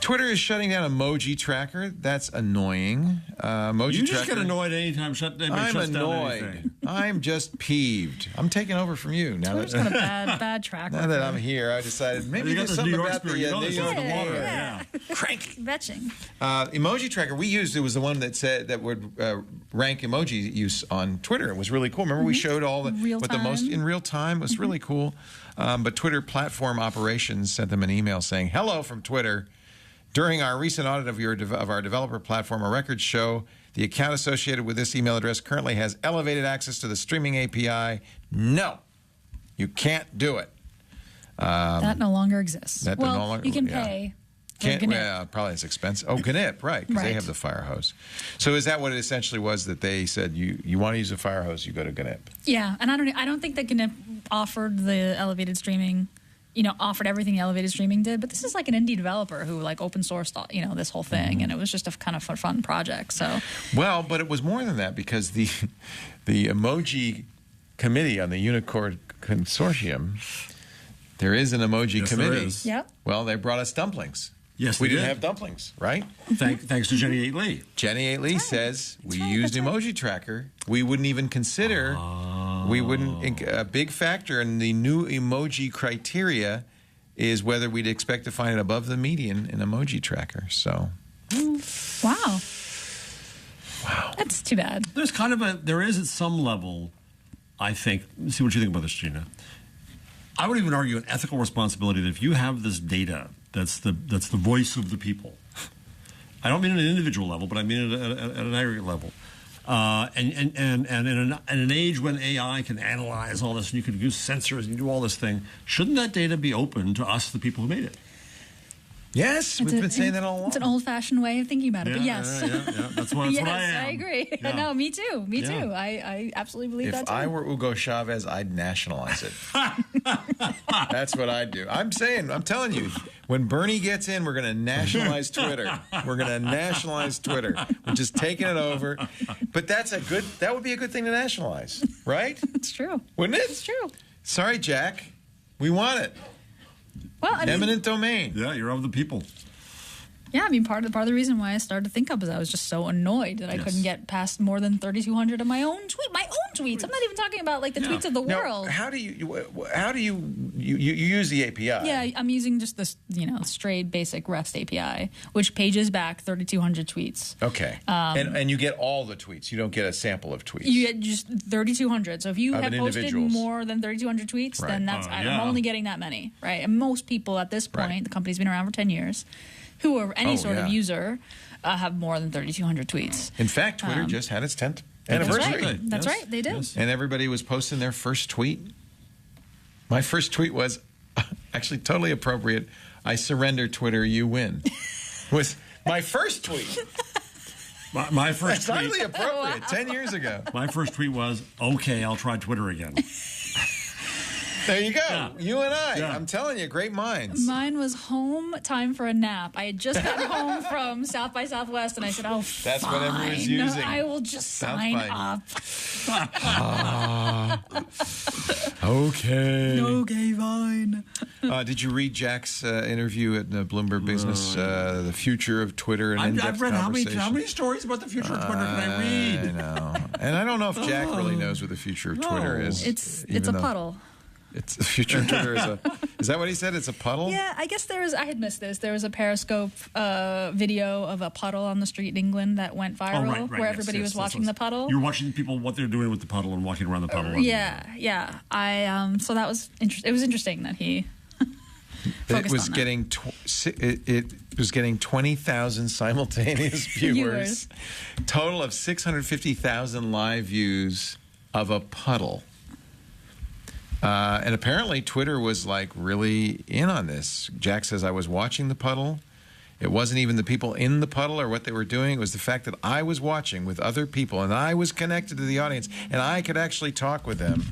Twitter is shutting down Emoji Tracker. That's annoying. Emoji You Tracker. just get annoyed anytime anybody I'm shuts annoyed. down anything. I'm just peeved. I'm taking over from you now. Twitter's got a bad track record. Now that I'm here, I decided maybe You got there's this New something York about the spirit. You know New this York is the water. Yeah. cranky. Vetching. Emoji tracker we used. It was the one that said that would rank emoji use on Twitter. It was really cool. Remember we showed all the Real what the most time. in real time. It was really cool. But Twitter platform operations sent them an email saying, "Hello from Twitter. During our recent audit of our developer platform, our records show the account associated with this email address currently has elevated access to the streaming API. No, you can't do it." That no longer exists. That well, no longer- you can yeah. pay. Well, probably it's expensive. Oh, GNIP, right, because they Right. have the fire hose. So is that what it essentially was, that they said you want to use a fire hose, you go to GNIP? Yeah, and I don't think that GNIP offered the elevated streaming, offered everything elevated streaming did. But this is like an indie developer who like open sourced, this whole thing, and it was just a kind of fun project. So Well, but it was more than that, because the emoji committee on the Unicorn Consortium, there is an emoji Yes, there committee. is. Yep. Well, they brought us dumplings. Yes, we they didn't did. have dumplings, right? Thanks to Jenny 8 Lee. Jenny 8 Lee says we used emoji tracker. We wouldn't even consider. We wouldn't. A big factor in the new emoji criteria is whether we'd expect to find it above the median in emoji tracker. So, wow, that's too bad. There is at some level, I think. Let's see what you think about this, Gina. I would even argue an ethical responsibility that if you have this data, that's the voice of the people. I don't mean at an individual level, but I mean at an aggregate level. And in an age when AI can analyze all this, and you can use sensors and do all this thing, shouldn't that data be open to us, the people who made it? yes, we've been saying that all along. It's an old-fashioned way of thinking about it, but yes. Yeah. That's what Yes, I am. I agree. Yeah. No, me too. Me Yeah. too. I absolutely believe that If too. I were Hugo Chavez, I'd nationalize it. That's what I'd do. I'm telling you, when Bernie gets in, we're going to nationalize Twitter. We're going to nationalize Twitter. We're just taking it over. But that would be a good thing to nationalize, right? It's true. Wouldn't it? It's true. Sorry, Jack. We want it. Well, I mean, Eminent domain. Yeah, you're of the people. yeah, I mean, part of the reason why I started to think up is I was just so annoyed that I Yes. couldn't get past more than 3,200 of my own tweets. I'm not even talking about like the tweets of the Now, world. how do you use the API? Yeah, I'm using just this, straight basic REST API, which pages back 3,200 tweets. Okay. And you get all the tweets. You don't get a sample of tweets. You get just 3,200. So if you Of have an posted individual's. more than 3,200 tweets, Right. then Yeah. I'm only getting that many, right? And most people at this point, Right. the company's been around for 10 years, who are any Oh, sort of yeah. user, have more than 3,200 tweets. In fact, Twitter just had its 10th That's anniversary. right. That's Yes. right. They did. Yes. And everybody was posting their first tweet. My first tweet was actually totally appropriate. I surrender, Twitter, you win. Was my first tweet. My first That's tweet. highly appropriate. 10 years ago. My first tweet was, "Okay, I'll try Twitter again." There you go. Yeah. You and I. Yeah. I'm telling you, great minds. Mine was home time for a nap. I had just gotten home from South by Southwest, and I said, "Oh, That's what everyone was fine. using. I will just South sign by. up." Okay. Okay, fine. Did you read Jack's interview at Bloomberg Business, the future of Twitter, and in-depth I've read how conversation? many stories about the future of Twitter can I read? I know. And I don't know if Jack really knows what the future of Twitter No. is. It's even a though puddle. It's the future of Twitter is that what he said? It's a puddle? Yeah, I guess I had missed this. There was a Periscope video of a puddle on the street in England that went viral, right, where yes, everybody yes, was watching the puddle. You're watching people, what they're doing with the puddle and walking around the puddle. Yeah. So that was interesting. It was interesting that he focused on that. It was getting 20,000 simultaneous viewers. Total of 650,000 live views of a puddle. And apparently Twitter was like really in on this. Jack says, I was watching the puddle. It wasn't even the people in the puddle or what they were doing. It was the fact that I was watching with other people and I was connected to the audience and I could actually talk with them.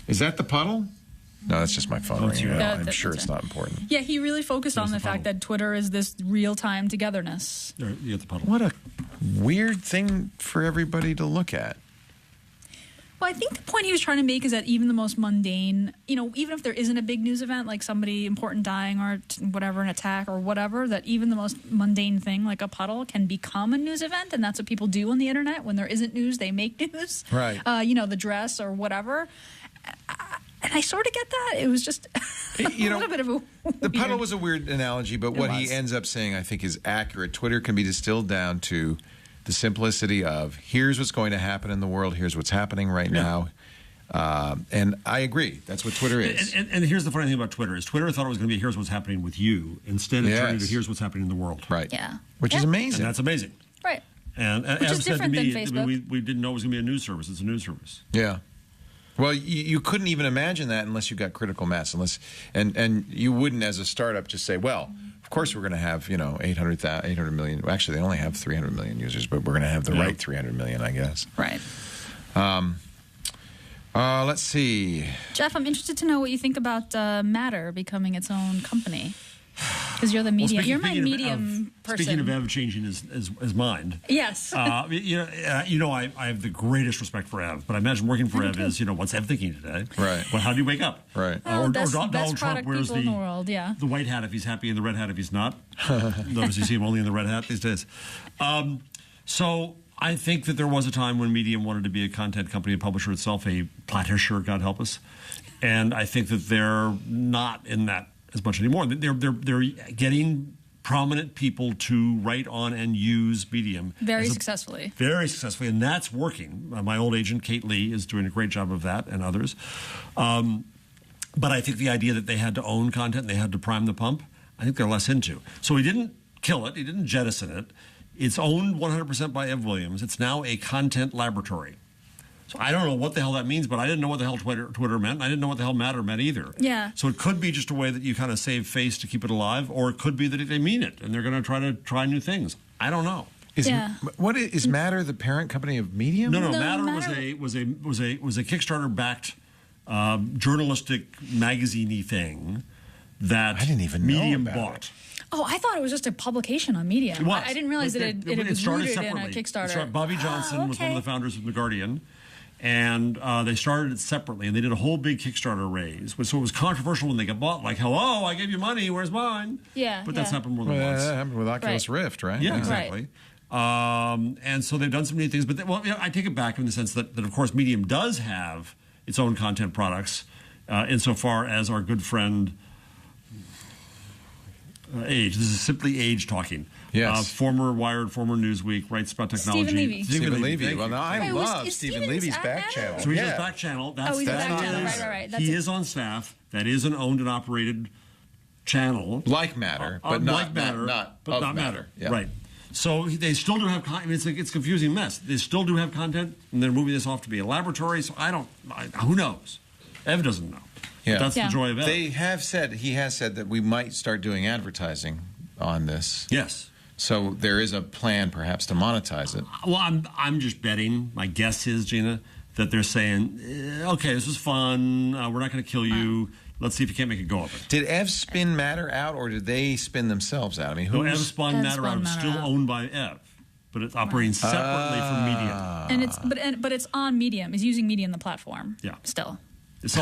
Is that the puddle? No, that's just my phone ringing. your- I'm That's sure it. it's not important. Yeah, he really focused on the the fact puddle. that Twitter is this real-time togetherness. You get the puddle. What a weird thing for everybody to look at. Well, I think the point he was trying to make is that even the most mundane, even if there isn't a big news event like somebody important dying or whatever, an attack or whatever, that even the most mundane thing like a puddle can become a news event, and that's what people do on the internet. When there isn't news, they make news. Right. The dress or whatever. And I sort of get that. It was just a little bit of a The puddle was a weird analogy, but what he ends up saying, I think, is accurate. Twitter can be distilled down to the simplicity of here's what's going to happen in the world, here's what's happening right now. And I agree. That's what Twitter is. And here's the funny thing about Twitter is Twitter thought it was going to be here's what's happening with you. Instead, it turned into here's what's happening in the world. Right. Yeah. Which is amazing. And that's amazing. Right. And Which is different than Facebook. We didn't know it was going to be a news service. It's a news service. Yeah. Well, you couldn't even imagine that unless you got critical mass, and you wouldn't as a startup just say, well, of course we're going to have 800 million. Well, actually, they only have 300 million users, but we're going to have the right 300 million, I guess. Right. Let's see. Jeff, I'm interested to know what you think about Matter becoming its own company. Because you're the medium. You're my medium person. Speaking of Ev changing his mind. Yes. I have the greatest respect for Ev, but I imagine working for Ev is, what's Ev thinking today? Right. Well, how do you wake up? Right. Or best Donald Trump product wears people in the world, yeah. the white hat if he's happy and the red hat if he's not. Notice you see him only in the red hat these days. So I think that there was a time when Medium wanted to be a content company, a publisher itself, a platisher, God help us. And I think that they're not in that as much anymore. They're getting prominent people to write on and use Medium Very successfully, and that's working. My old agent Kate Lee is doing a great job of that, and others. But I think the idea that they had to own content, they had to prime the pump, I think they're less into. So he didn't kill it, he didn't jettison it. It's owned 100% by Ev Williams. It's now a content laboratory. So I don't know what the hell that means, but I didn't know what the hell Twitter meant. And I didn't know what the hell Matter meant either. Yeah. So it could be just a way that you kind of save face to keep it alive, or it could be that they mean it and they're going to try new things. I don't know. Is Matter the parent company of Medium? No. Matter was a Kickstarter backed journalistic magazine-y thing that I didn't even know Medium about bought. it. Oh, I thought it was just a publication on Medium. It was. I didn't realize that it was started rooted separately. in a Kickstarter. Bobby Johnson was one of the founders of The Guardian, and they started it separately, and they did a whole big Kickstarter raise. So it was controversial when they got bought, like, hello, I gave you money, where's mine? Yeah. But that's happened more than once. That happened with Oculus Rift, right? Yeah, exactly. And so they've done some neat things. But I take it back in the sense that, of course, Medium does have its own content products, insofar as our good friend Age. This is simply Age talking. Yes. Former Wired, former Newsweek, writes about technology. Stephen Levy. Well, now I love is Stephen Stephen's Levy's at back Matter? channel. So he's his back channel. He's the back channel. Right. He is on staff. That is an owned and operated channel. Like Matter, but not Matter. Yeah. Right. So they still do have content. It's a confusing mess. They still do have content, and they're moving this off to be a laboratory. So who knows? Ev doesn't know. Yeah. But that's the joy of Ev. He has said that we might start doing advertising on this. Yes. So there is a plan, perhaps, to monetize it. Well, I'm just betting. My guess is, Gina, that they're saying, okay, this was fun. We're not going to kill you. Let's see if you can't make a go of it. Did Ev spin Matter out, or did they spin themselves out? I mean, Ev spun Matter out. It's still owned by Ev, but it's operating separately from Medium. And it's on Medium. It's using Medium, the platform. Yeah. Still. So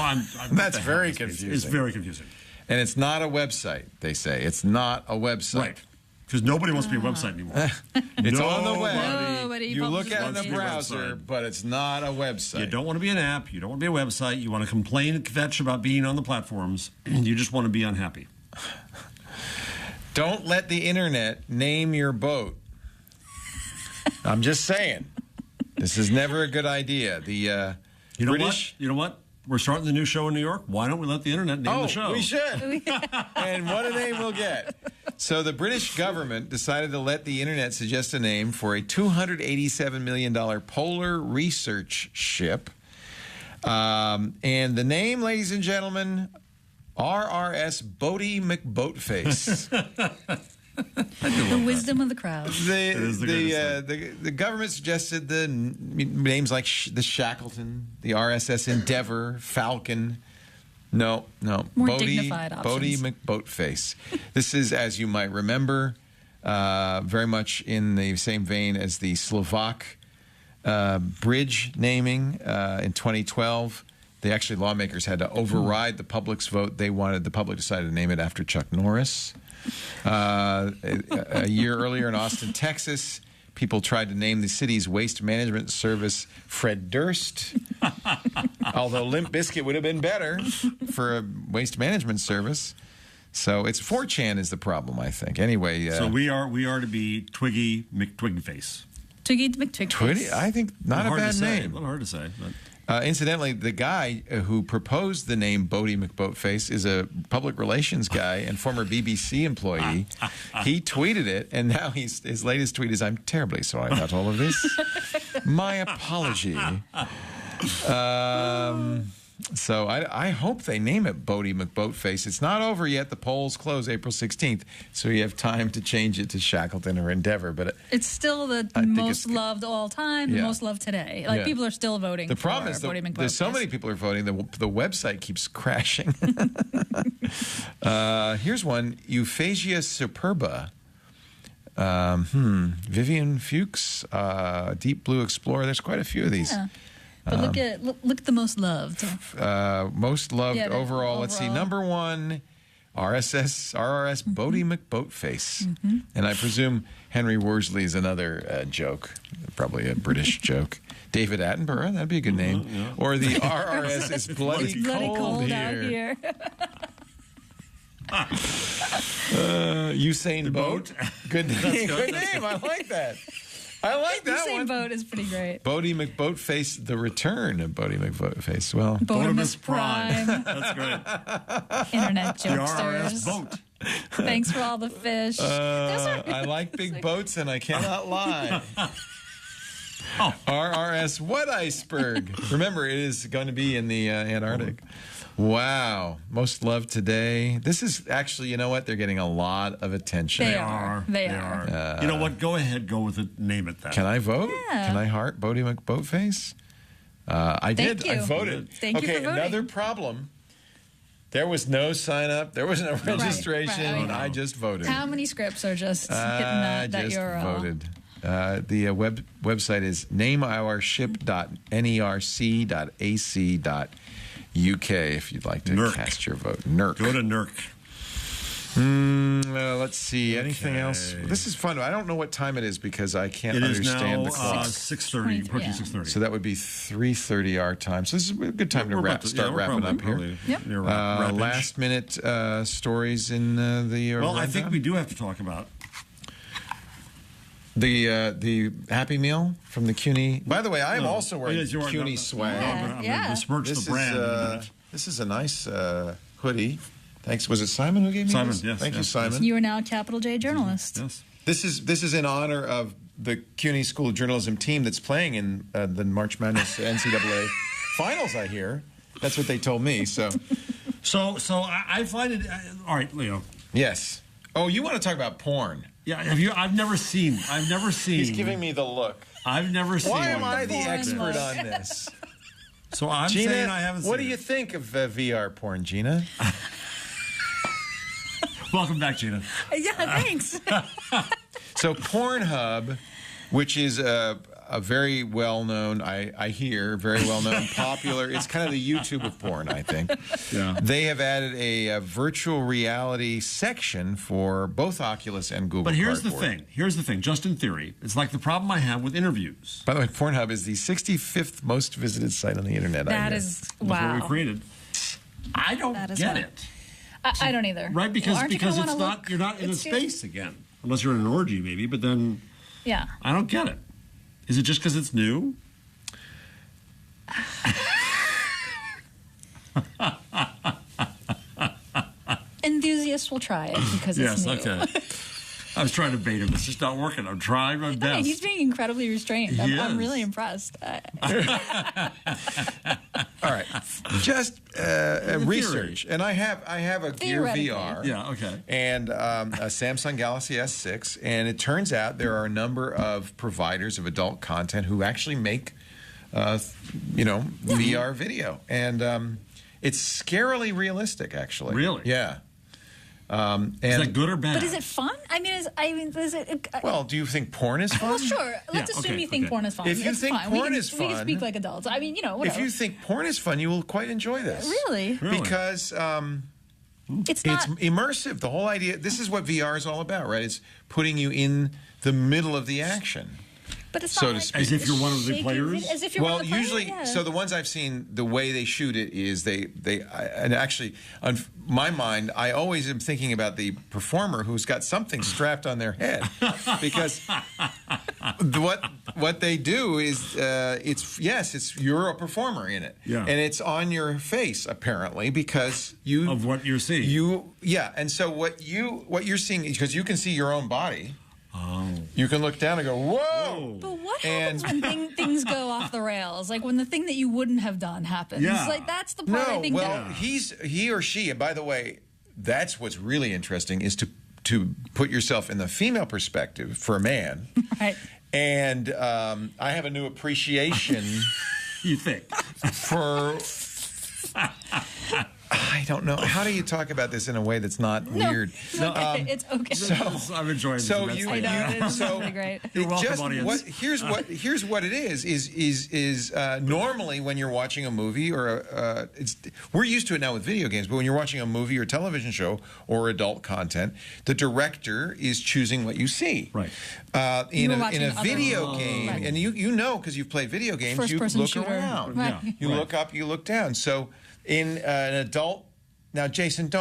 That's very confusing. It's very confusing. And it's not a website, they say. It's not a website. Right. Because nobody wants to be a website anymore. It's on the web. Nobody You look at it in publishes the browser, but it's not a website. You don't want to be an app. You don't want to be a website. You want to complain and fetch about being on the platforms. You just want to be unhappy. Don't let the internet name your boat. I'm just saying. This is never a good idea. The You know British... what? You know what? We're starting the new show in New York. Why don't we let the internet name the show? We should. And what a name we'll get. So the British government decided to let the internet suggest a name for a $287 million polar research ship. And the name, ladies and gentlemen, RRS Boaty McBoatface. The wisdom of the crowd. The government suggested the names like the Shackleton, the RSS Endeavour, Falcon. No. More dignified Boaty options. McBoatface. This is, as you might remember, very much in the same vein as the Slovak bridge naming in 2012. Lawmakers had to override the public's vote. The public decided to name it after Chuck Norris. A year earlier in Austin, Texas, people tried to name the city's waste management service Fred Durst. Although Limp Bizkit would have been better for a waste management service. So it's 4chan is the problem, I think. Anyway. So we are to be Twiggy McTwigface. Twiggy McTwigface. I think not a bad name. A little hard to say. But. Incidentally, the guy who proposed the name Boaty McBoatface is a public relations guy and former BBC employee. He tweeted it, and now his latest tweet is, "I'm terribly sorry about all of this. My apology." So I hope they name it Boaty McBoatface. It's not over yet. The polls close April 16th, so you have time to change it to Shackleton or Endeavor. But it's still the most loved all time, the most loved today. People are still voting. The problem is there's so many people are voting. The website keeps crashing. Here's one: Euphausia superba. Vivian Fuchs, Deep Blue Explorer. There's quite a few of these. Yeah. But look at the most loved. Most loved overall. Let's see. Number one, RRS Boaty McBoatface. And I presume Henry Worsley is another joke, probably a British joke. David Attenborough, that'd be a good name. Yeah. Or the RRS is bloody cold out here. Usain Boat. Good name. Good name. I like that. I like that one. Usain Boat is pretty great. Boaty McBoatface, the return of Boaty McBoatface. Well, Boatimus Prime. That's great. Internet The RRS jokesters. boat. Thanks for all the fish. I like big boats, and I cannot lie. RRS what iceberg? Remember, it is going to be in the Antarctic. Wow. Most loved today. This is actually, you know what? They're getting a lot of attention. They are. You know what? Go ahead. Go with it. Name it then. Can I vote? Yeah. Can I heart Boaty McBoatface? I did. Thank you. I voted. Thank you for voting. Another problem. There was no sign up. There was no registration. I just voted. How many scripts are just hitting that URL? Voted. The website is nameourship.nerc.ac.uk if you'd like to cast your vote. NERC. Go to NERC. Let's see. Anything else? This is fun. I don't know what time it is because I can't understand the clock. It is now 6:30. Approaching 6:30. So that would be 3:30 our time. So this is a good time to start wrapping up here. Yep. Last minute stories in the Well, rundown. I think we do have to talk about the Happy Meal from the CUNY. By the way, I am also wearing CUNY swag. I'm going to besmirch the brand. This is a nice hoodie. Thanks. Was it Simon who gave me Simon, this? yes. Thank you, Simon. You are now a capital J journalist. Yes. This is in honor of the CUNY School of Journalism team that's playing in the March Madness NCAA finals. I hear that's what they told me. So I find it all right, Leo. Yes. Oh, you want to talk about porn? Yeah. I've never seen. He's giving me the look. I've never seen. Why am I the porn expert look. on this? So I'm Gina, saying I haven't seen. what do you think of VR porn, Gina? Welcome back, Gina. Yeah, thanks. So Pornhub, which is a very well-known, I hear, very well-known, popular, it's kind of the YouTube of porn, I think. Yeah. They have added a virtual reality section for both Oculus and Google But here's Cardboard. the thing. Just in theory, it's like the problem I have with interviews. By the way, Pornhub is the 65th most visited site on the internet. That is, wow. That's what we created. I don't get wow. it. I don't either. Right? Because Well, it's not. You're not in a space again, unless you're in an orgy, maybe. But then, Yeah. I don't get it. Is it just because it's new? Enthusiasts will try it because it's new. Okay. I was trying to bait him. It's just not working. I'm trying my best. He's being incredibly restrained. He I'm is. really impressed. All right, just research, and I have a Gear Theoretically. VR, Yeah, okay. and a Samsung Galaxy S6, and it turns out there are a number of providers of adult content who actually make, VR video, and it's scarily realistic, actually. Really? Yeah. Is that good or bad? But is it fun? I mean, is it? Well, do you think porn is fun? Well, sure. Let's assume you think porn is fun. If you It's think fine. porn is we can fun, speak like adults. I mean, whatever. If you think porn is fun, you will quite enjoy this. Really? Because It's it's not. immersive. The whole idea. This is what VR is all about, right? It's putting you in the middle of the action. But it's so not to like speak. As if you're one of the shaking players? As if you're Well, one of the players. usually, Yeah. so the ones I've seen, the way they shoot it is and actually, on my mind, I always am thinking about the performer who's got something strapped on their head, because what they do is it's you're a performer in it, Yeah. and it's on your face apparently because you Of what you're seeing. and so what you're seeing, because you can see your own body. Oh. You can look down and go, whoa! But what happens when things go off the rails? Like when the thing that you wouldn't have done happens. Yeah. Like that's the part I No, think. well, that, he or she, and by the way, that's what's really interesting is to put yourself in the female perspective for a man. right. And I have a new appreciation You think? for. I don't know. How do you talk about this in a way that's not weird? No, it's okay. I'm enjoying this. So immensely. you, I know, it's so really great. You're it welcome, just, audience. here's what it is normally when you're watching a movie or we're used to it now with video games, but when you're watching a movie or television show or adult content, the director is choosing what you see. Right. In were a watching other- video game, Right. and you know because you've played video games, you First-person look shooter. around, Right. Yeah. you look up, you look down. So in an adult, now Jason,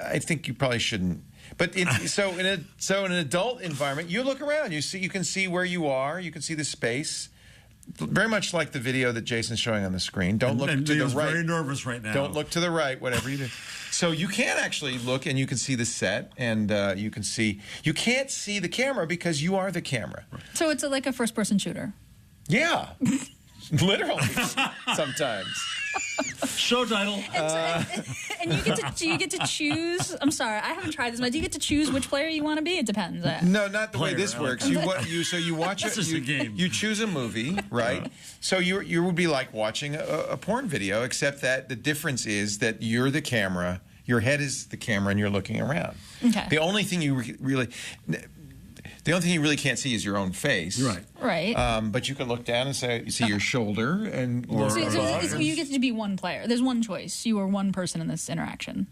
I think you probably shouldn't. But in an adult environment, you look around. You can see where you are. You can see the space. Very much like the video that Jason's showing on the screen. Don't look and to the Leo's right. very nervous right now. Don't look to the right. Whatever you do. So you can actually look, and you can see the set, and you can see. You can't see the camera because you are the camera. So it's like a first-person shooter. Yeah, literally. Sometimes. Show title. And you get to choose. I'm sorry, I haven't tried this, but do you get to choose which player you want to be? It depends. No, not the way Player, this I like works. that. You watch That's it. just a game. You choose a movie, right? So you would be like watching a porn video, except that the difference is that you're the camera. Your head is the camera, and you're looking around. Okay. The only thing you really can't see is your own face. Right. Right. But you can look down and see your shoulder and or so you get to be one player. There's one choice. You are one person in this interaction.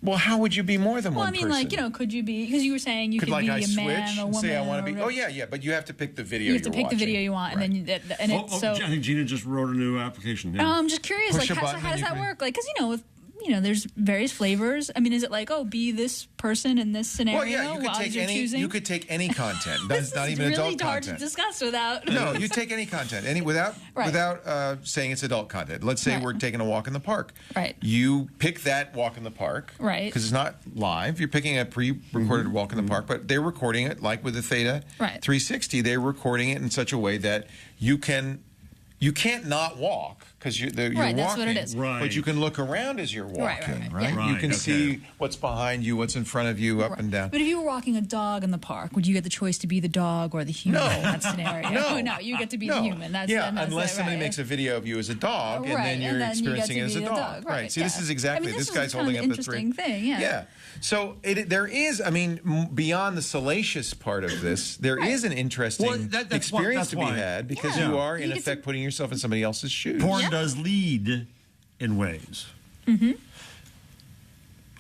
well, how would you be more than Well, one I mean, person? like, could you be? Because you were saying you could like be I a switch man, a and woman. say I want to be. or- Oh yeah, but you have to pick the video. You have to pick the watching. video you want, Right. and then I think Gina just wrote a new application. Yeah. I'm just curious, Push like, a how button does and you that can- work? Like, because there's various flavors. I mean, is it like, be this person in this scenario? Well, yeah, you could while take you're any. choosing? You could take any content. That's This not is even really adult hard content. to discuss without. No, you take any content, without saying it's adult content. Let's say Right. we're taking a walk in the park. Right. You pick that walk in the park. Right. Because it's not live. You're picking a pre-recorded walk in the park, but they're recording it like with the Theta Right. 360. They're recording it in such a way that you can't not walk because you're Right, walking. that's what it is. Right. But you can look around as you're walking. right, yeah. You Right, can okay. see what's behind you, what's in front of you, up Right. and down. But if you were walking a dog in the park, would you get the choice to be the dog or the human No. in that scenario? No. You get to be No. the human. That's unless it, somebody right. makes a video of you as a dog, and Right, then you're and then you get experiencing to it as a be dog. the dog, right, See, this yeah. is exactly I mean, this this guy's is kind holding of up an the three. interesting thing, yeah. So there is, beyond the salacious part of this, there is an interesting Well, that's experience to be why. had because Yeah. you are, in You get effect, putting yourself in somebody else's shoes. Porn Yeah. does lead in ways. Mm-hmm.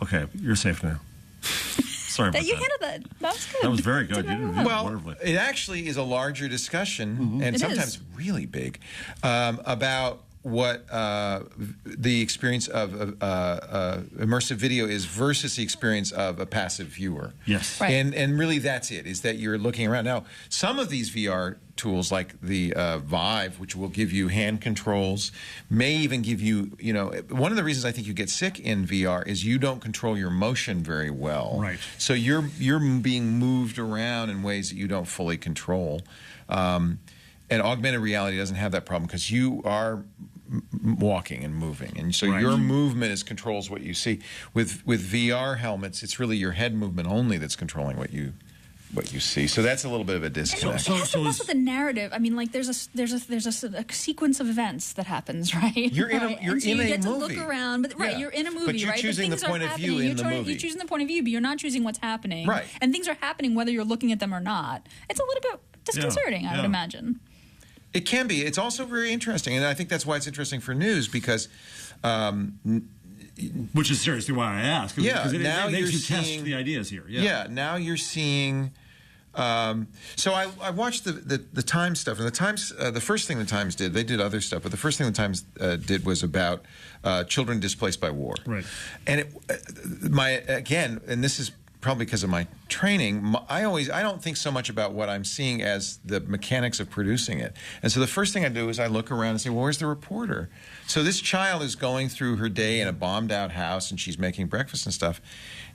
Okay, you're safe now. Sorry about You that. handled that. That was good. That was very good. You did it Well, wonderfully. it actually is a larger discussion, and It sometimes is. really big, about what the experience of immersive video is versus the experience of a passive viewer. Yes. Right. And really that's it, is that you're looking around. Now, some of these VR tools like the Vive, which will give you hand controls, may even give you, one of the reasons I think you get sick in VR is you don't control your motion very well. Right. So you're being moved around in ways that you don't fully control. And augmented reality doesn't have that problem because you are walking and moving, and so Right. your movement controls what you see. With VR helmets, it's really your head movement only that's controlling what you what you see. So that's a little bit of a disconnect. It has to mess with the narrative. I mean, like there's a sequence of events that happens, right? You're in a right? you're and so in you a get movie. to look around, but right, Yeah. you're in a movie, but you're right? choosing but the point of view in the movie. You're choosing the point of view, but you're not choosing what's happening. Right. And things are happening whether you're looking at them or not. It's a little bit disconcerting, I would imagine. It can be. It's also very interesting, and I think that's why it's interesting for news because. Which is seriously why I ask. Yeah, because now it makes you're you test seeing the ideas here. Yeah, now you're seeing. So I watched the Times stuff, and the Times. The first thing the Times did, they did other stuff, but the first thing the Times did was about children displaced by war. Right. And and this is probably because of my training. I don't think so much about what I'm seeing as the mechanics of producing it. And so the first thing I do is I look around and say, well, where's the reporter? So this child is going through her day in a bombed-out house, and she's making breakfast and stuff.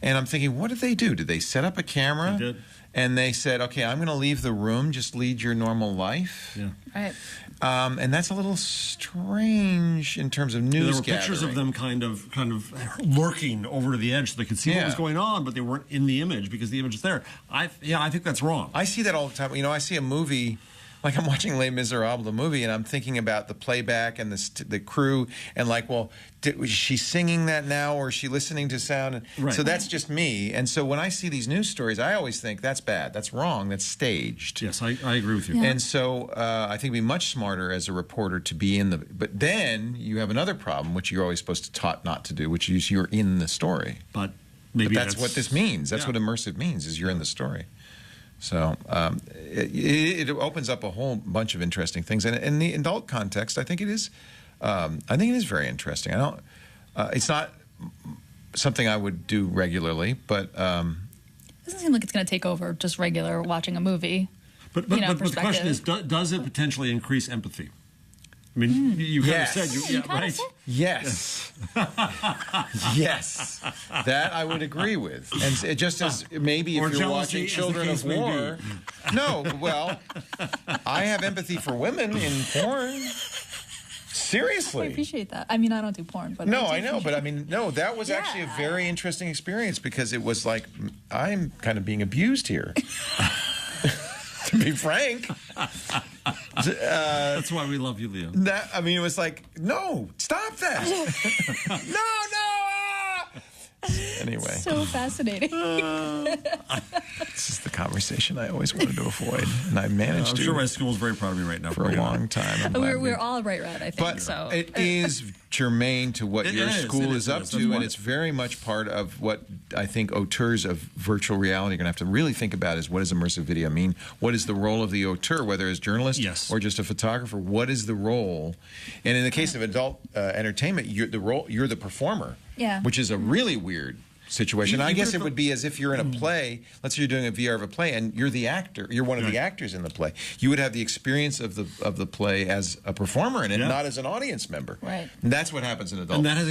And I'm thinking, what did they do? Did they set up a camera? They did. And they said, okay, I'm going to leave the room, just lead your normal life. Yeah. Right. And that's a little strange in terms of news There were pictures of them kind of lurking over to the edge so they could see what was going on, but they weren't in the image because the image is there. I think that's wrong. I see that all the time. You know, I see a movie, like I'm watching Les Miserables, the movie, and I'm thinking about the playback and the crew, and like, well, was she singing that now, or is she listening to sound? And Right. So that's just me. And so when I see these news stories, I always think that's bad, that's wrong, that's staged. Yes, I agree with you. Yeah. And so I think it'd be much smarter as a reporter to be in the. But then you have another problem, which you're always supposed to taught not to do, which is you're in the story. But maybe But that's what this means. That's what immersive means, is you're in the story. So it opens up a whole bunch of interesting things, and in the adult context, I think it is. I think it is very interesting. I don't. It's not something I would do regularly, but It doesn't seem like it's going to take over just regular watching a movie. But the question is, does it potentially increase empathy? I mean, you kind of said, right? Yes. Yes. That I would agree with. And just as maybe if you're watching Children of War. No, well, I have empathy for women in porn. Seriously. I appreciate that. I mean, I don't do porn, but no, I know, but I mean, no, that was actually a very interesting experience because it was like I'm kind of being abused here. To be frank. That's why we love you, Leo. It was like, no, stop that. No. Anyway. So fascinating. This is the conversation I always wanted to avoid, and I managed to. I'm sure my school's very proud of me right now. For a long time. We're all right, I think. But so. it is germane to what your school is up to, and it's very much part of what I think auteurs of virtual reality are going to have to really think about is what does immersive video mean? What is the role of the auteur, whether as journalist or just a photographer? What is the role? And in the case of adult entertainment, you're the performer, which is a really weird situation. I guess it would be as if you're in a play. Let's say you're doing a VR of a play, and you're the actor. You're one of the actors in the play. You would have the experience of the play as a performer in it, not as an audience member. Right. And that's what happens in adult. And that is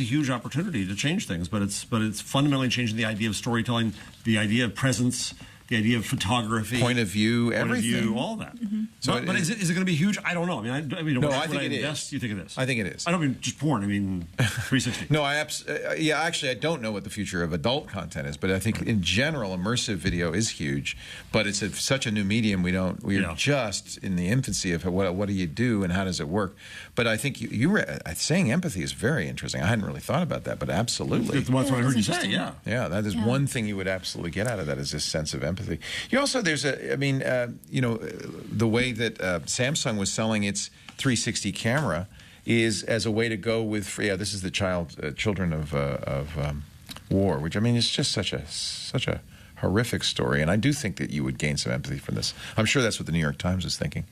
a huge opportunity to change things. But it's fundamentally changing the idea of storytelling, the idea of presence, the idea of photography, point of view, everything, all that. Mm-hmm. So, but is it going to be huge? I don't know. I mean, no, when I think it invest, is. You think it is? I think it is. I don't mean just porn. I mean 360. No, actually, I don't know what the future of adult content is, but I think in general, immersive video is huge. But it's such a new medium. We're just in the infancy of what do you do and how does it work. But I think saying empathy is very interesting. I hadn't really thought about that, but absolutely. That's what I heard you say. Yeah. Yeah, that is one thing you would absolutely get out of that is this sense of empathy. You also the way that Samsung was selling its 360 camera is as a way to go with this is the children of war, which I mean is just such a horrific story, and I do think that you would gain some empathy from this. I'm sure that's what the New York Times was thinking.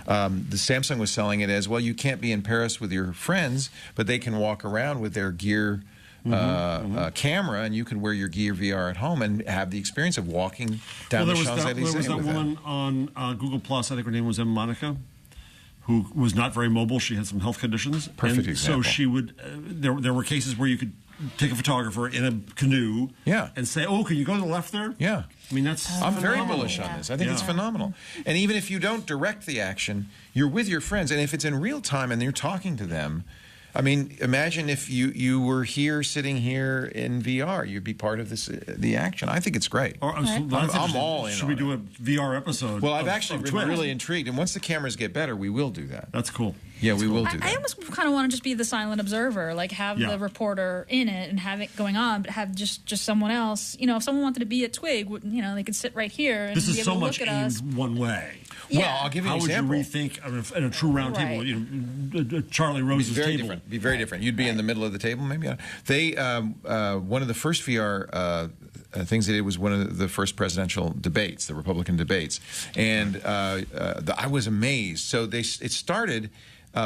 The Samsung was selling it as, well, you can't be in Paris with your friends, but they can walk around with their Gear camera, and you can wear your Gear VR at home and have the experience of walking down the Champs-Elysees. There was that woman on Google Plus, I think her name was Monica, who was not very mobile. She had some health conditions. Perfect example. So she would, there were cases where you could take a photographer in a canoe and say, oh, can you go to the left there? Yeah. I mean, that's I'm very bullish on this. I think it's phenomenal. And even if you don't direct the action, you're with your friends, and if it's in real time and you're talking to them, I mean, imagine if you were here, sitting here in VR. You'd be part of the action. I think it's great. Or, I'm all in. Should we do a VR episode? Well, I've actually been Twit? really intrigued, and once the cameras get better, we will do that. That's cool. Yeah, we will do that. I almost kind of want to just be the silent observer, like have the reporter in it and have it going on, but have just someone else. If someone wanted to be at Twig, they could sit right here and this be is able so to much look at us. aimed one way. Yeah. Well, I'll give you an example. How would you rethink in a true round table? Charlie Rose's very table. different. Be very different. You'd be in the middle of the table, maybe. They one of the first VR things they did was one of the first presidential debates, the Republican debates, and I was amazed. So it started.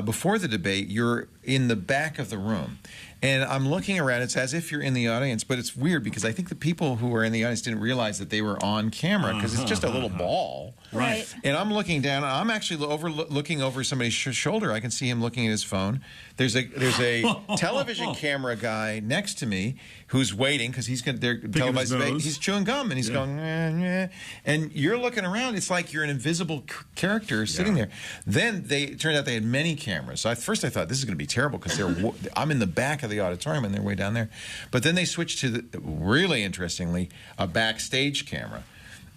Before the debate, you're in the back of the room. And I'm looking around. It's as if you're in the audience, but it's weird because I think the people who were in the audience didn't realize that they were on camera because it's just a little ball. Right. And I'm looking down. I'm actually looking over somebody's shoulder. I can see him looking at his phone. There's a television camera guy next to me who's waiting because they're televised debate. He's chewing gum and he's going, and you're looking around. It's like you're an invisible character sitting there. Then it turned out they had many cameras. So at first I thought this is going to be terrible because I'm in the back of the auditorium and they're way down there. But then they switched to really interestingly a backstage camera.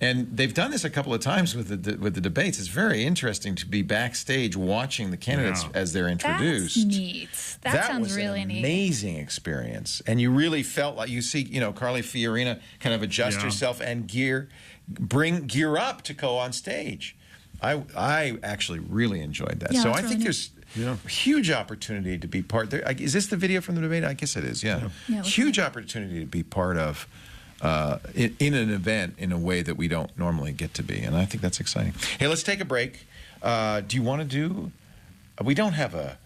And they've done this a couple of times with the debates. It's very interesting to be backstage watching the candidates as they're introduced. That's neat. That sounds was really an neat. amazing experience. And you really felt like you see, Carly Fiorina kind of adjust herself and gear up to go on stage. I actually really enjoyed that. Yeah, so I really think neat. there's huge opportunity to be part there. Is this the video from the debate? I guess it is, yeah. Huge opportunity to be part of in an event in a way that we don't normally get to be. And I think that's exciting. Hey, let's take a break. Do you want to do... We don't have a,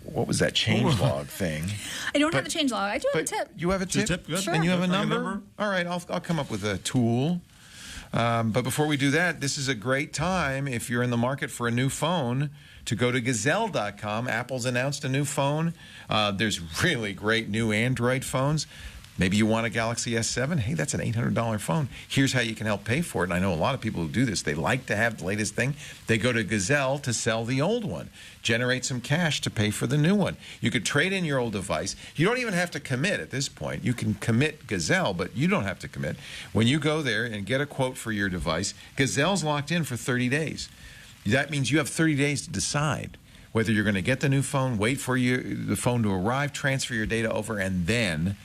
what was that changelog thing? I don't have a changelog. I do have a tip. You have a tip? Good. Sure. And you have a Like a number? number? All right, I'll come up with a tool. But before we do that, this is a great time if you're in the market for a new phone to go to Gazelle.com. Apple's announced a new phone. There's really great new Android phones. Maybe you want a Galaxy S7. Hey, that's an $800 phone. Here's how you can help pay for it. And I know a lot of people who do this. They like to have the latest thing. They go to Gazelle to sell the old one. Generate some cash to pay for the new one. You could trade in your old device. You don't even have to commit at this point. You can commit Gazelle, but you don't have to commit. When you go there and get a quote for your device, Gazelle's locked in for 30 days. That means you have 30 days to decide whether you're going to get the new phone, wait for the phone to arrive, transfer your data over, and then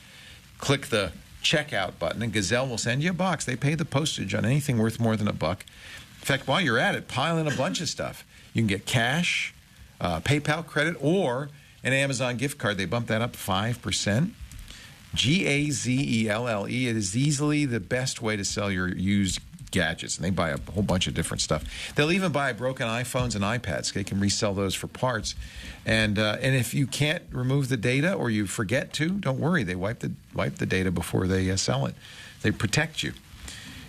click the checkout button, and Gazelle will send you a box. They pay the postage on anything worth more than $1. In fact, while you're at it, pile in a bunch of stuff. You can get cash, PayPal credit, or an Amazon gift card. They bump that up 5%. Gazelle. It is easily the best way to sell your used gadgets, and they buy a whole bunch of different stuff. They'll even buy broken iPhones and iPads. They can resell those for parts. And if you can't remove the data or you forget to, don't worry. They wipe the data before they sell it. They protect you.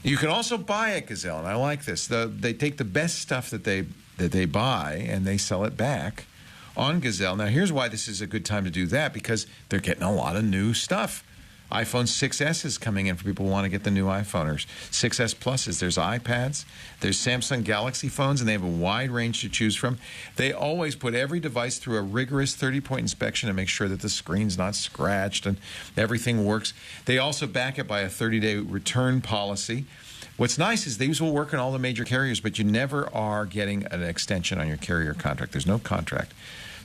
You can also buy at Gazelle, and I like this. They take the best stuff that they buy and they sell it back on Gazelle. Now, here's why this is a good time to do that, because they're getting a lot of new stuff. iPhone 6S is coming in for people who want to get the new iPhone, or 6S Pluses. There's iPads. There's Samsung Galaxy phones, and they have a wide range to choose from. They always put every device through a rigorous 30-point inspection to make sure that the screen's not scratched and everything works. They also back it by a 30-day return policy. What's nice is these will work on all the major carriers, but you never are getting an extension on your carrier contract. There's no contract.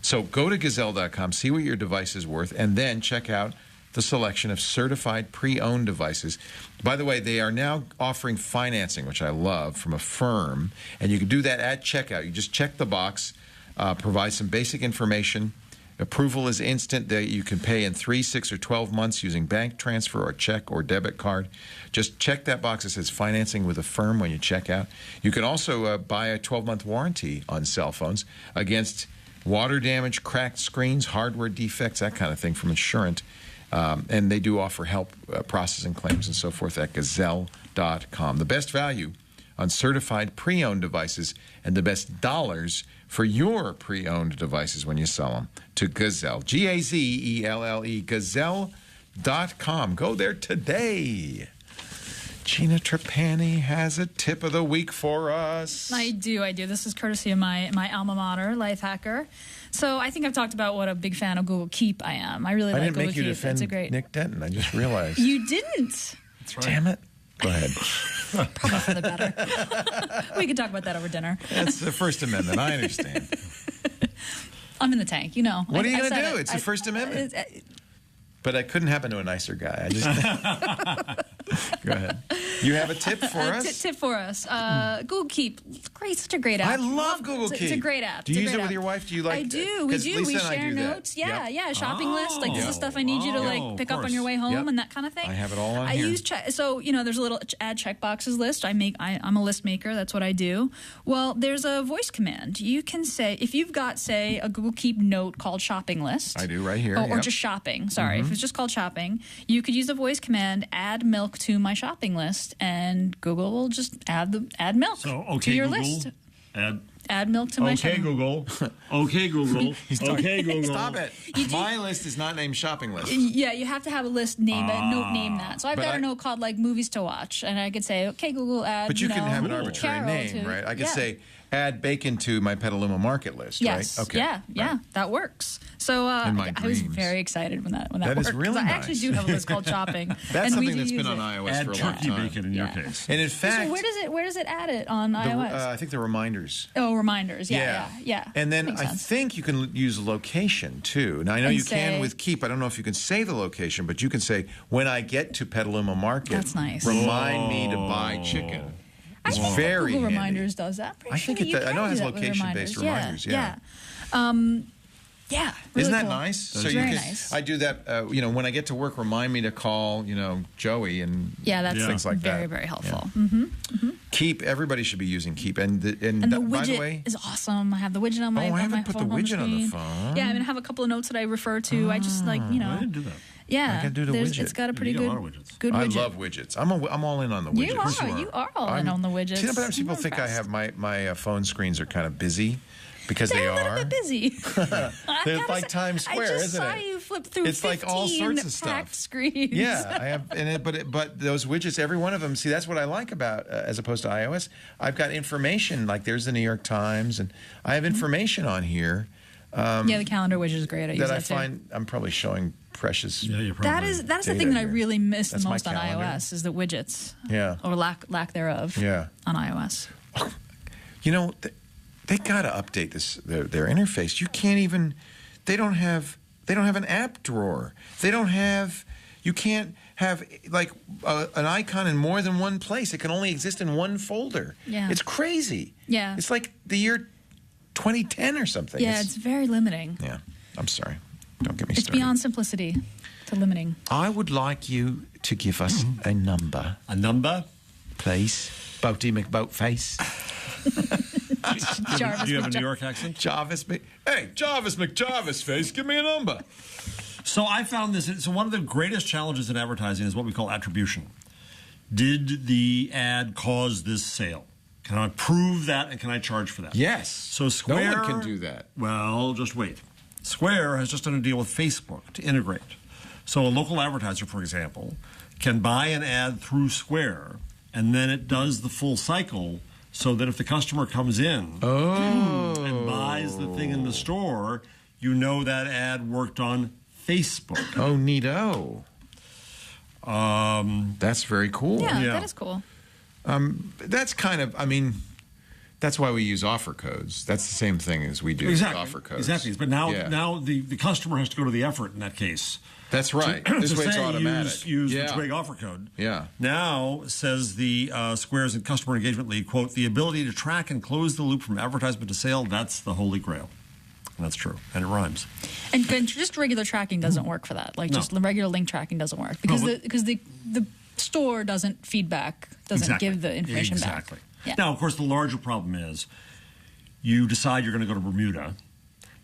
So go to Gazelle.com, see what your device is worth, and then check out the selection of certified pre-owned devices. By the way, they are now offering financing, which I love, from a firm, and you can do that at checkout. You just check the box, provide some basic information. Approval is instant. You can pay in 3, 6, or 12 months using bank transfer or check or debit card. Just check that box that says financing with a firm when you check out. You can also buy a 12-month warranty on cell phones against water damage, cracked screens, hardware defects, that kind of thing from Insurant. And they do offer help processing claims and so forth at Gazelle.com. The best value on certified pre-owned devices and the best dollars for your pre-owned devices when you sell them to Gazelle. Gazelle, Gazelle.com. Go there today. Gina Trapani has a tip of the week for us. I do. This is courtesy of my alma mater, Lifehacker. So I think I've talked about what a big fan of Google Keep I am. I really like didn't Google make you Keep. defend It's a great. Nick Denton. I just realized. You didn't. That's right. Damn it. Go ahead. Probably for the better. We could talk about that over dinner. That's the First Amendment. I understand. I'm in the tank, you know. What are you I going to said do? it. It's the First Amendment. But I couldn't happen to a nicer guy. I just go ahead. You have a tip for us? Tip for us. Google Keep. Great, such a great app. I love Google Keep. It's a great app. Do you use it with your wife? Do you like? I do. We do. Lisa We and I share do that. notes. Yeah, Yep. yeah. Shopping list. Like this is stuff I need you to of pick up on your course. way home Yep. and that kind of thing. I have it all on I here. use so there's a little add checkboxes list. I'm a list maker. That's what I do. Well, there's a voice command. You can say if you've got say a Google Keep note called shopping list. I do right here. Or Yep. just shopping. Sorry, if it's just called shopping, you could use the voice command add milk to my shopping list, and Google will just add milk So, to okay, your Google. list. Add Milk to my okay, shopping. Google. Okay, Google. Okay, Google. Stop it. My list is not named shopping list. Yeah, you have to have a list name that. So I've But got I- a note called like movies to watch, and I could say, okay, Google, add. But you can have an arbitrary Carol name, to, right? I could yeah. say add bacon to my Petaluma Market list, Yes. right? Okay. Yeah. Right. That works. So In my I was dreams. very excited when that That worked. is really 'cause I nice. actually do have a list called shopping. That's and we something do that's use been on it. iOS Add for a turkey long time. bacon in your case. And in So fact, where does it add it on iOS? I think the reminders. Oh, reminders. Yeah. And then Makes I sense. think you can use location too. Now I know And you can say- with Keep. I don't know if you can say the location, but you can say when I get to Petaluma Market, That's nice. remind me to buy chicken. I It's think very Google handy. Reminders does that. Pretty I sure think it you does. I know can it has do that with location-based reminders, yeah. Yeah. Really Isn't that cool. nice? So It's you very can, nice. I do that. When I get to work, remind me to call. Joey and Yeah, that's things like very, that. very helpful. Keep. Everybody should be using Keep. And And the by the widget way, is awesome. I have the widget on my. I on haven't my put the phone home widget on the screen. phone. Yeah, I mean, I have a couple of notes that I refer to. I just I didn't do that. Yeah, I gotta do the widget. It's got a pretty You got a good, lot of widgets. good I widget. love widgets. I'm all in on the widgets. You are all in on the widgets. See, sometimes people I'm think I impressed. have my phone screens are kind of busy because they They're a little are. bit busy. They're like Times Square, I just isn't saw it? you flip through It's like all 15 sorts of stuff. packed screens. Yeah, I have, but those widgets, every one of them. See, that's what I like about as opposed to iOS. I've got information. Like there's the New York Times, and I have information on here Yeah, the calendar widget is great. I use that that I too. find I'm probably showing precious. Yeah, you're probably. That's the data thing that I here. really miss That's the my most on calendar. iOS is the widgets. Yeah. Or lack thereof. Yeah. On iOS. They got to update their interface. You can't even. They don't have an app drawer. You can't have like an icon in more than one place. It can only exist in one folder. Yeah. It's crazy. Yeah. It's like the year 2010 or something. Yeah, it's very limiting. Yeah. I'm sorry. Don't get me It's started. beyond simplicity to limiting. I would like you to give us a number, A number? please. Boaty McBoatface. Jarvis Do you have a with New York accent? Jarvis McJarvisface, give me a number. So I found this. So one of the greatest challenges in advertising is what we call attribution. Did the ad cause this sale? Can I prove that, and can I charge for that? Yes. So Square... No one can do that. Well, just wait. Square has just done a deal with Facebook to integrate. So a local advertiser, for example, can buy an ad through Square, and then it does the full cycle so that if the customer comes in and buys the thing in the store, you know that ad worked on Facebook. Oh, neato. That's very cool. Yeah, Yeah. that is cool. That's kind of, that's why we use offer codes. That's the same thing as we do Exactly. offer codes. Exactly. But now, Yeah. now the customer has to go to the effort in that case. That's right. To This way it's say automatic. Use yeah. the Twig offer code. Yeah. Now, says the Square's and Customer Engagement Lead, quote, the ability to track and close the loop from advertisement to sale, that's the holy grail. And that's true. And it rhymes. And just regular tracking doesn't work for that. Like No. just regular link tracking doesn't work because No, but- the store doesn't feedback, doesn't give the information exactly. back. Yeah. Now, of course, the larger problem is you decide you're going to go to Bermuda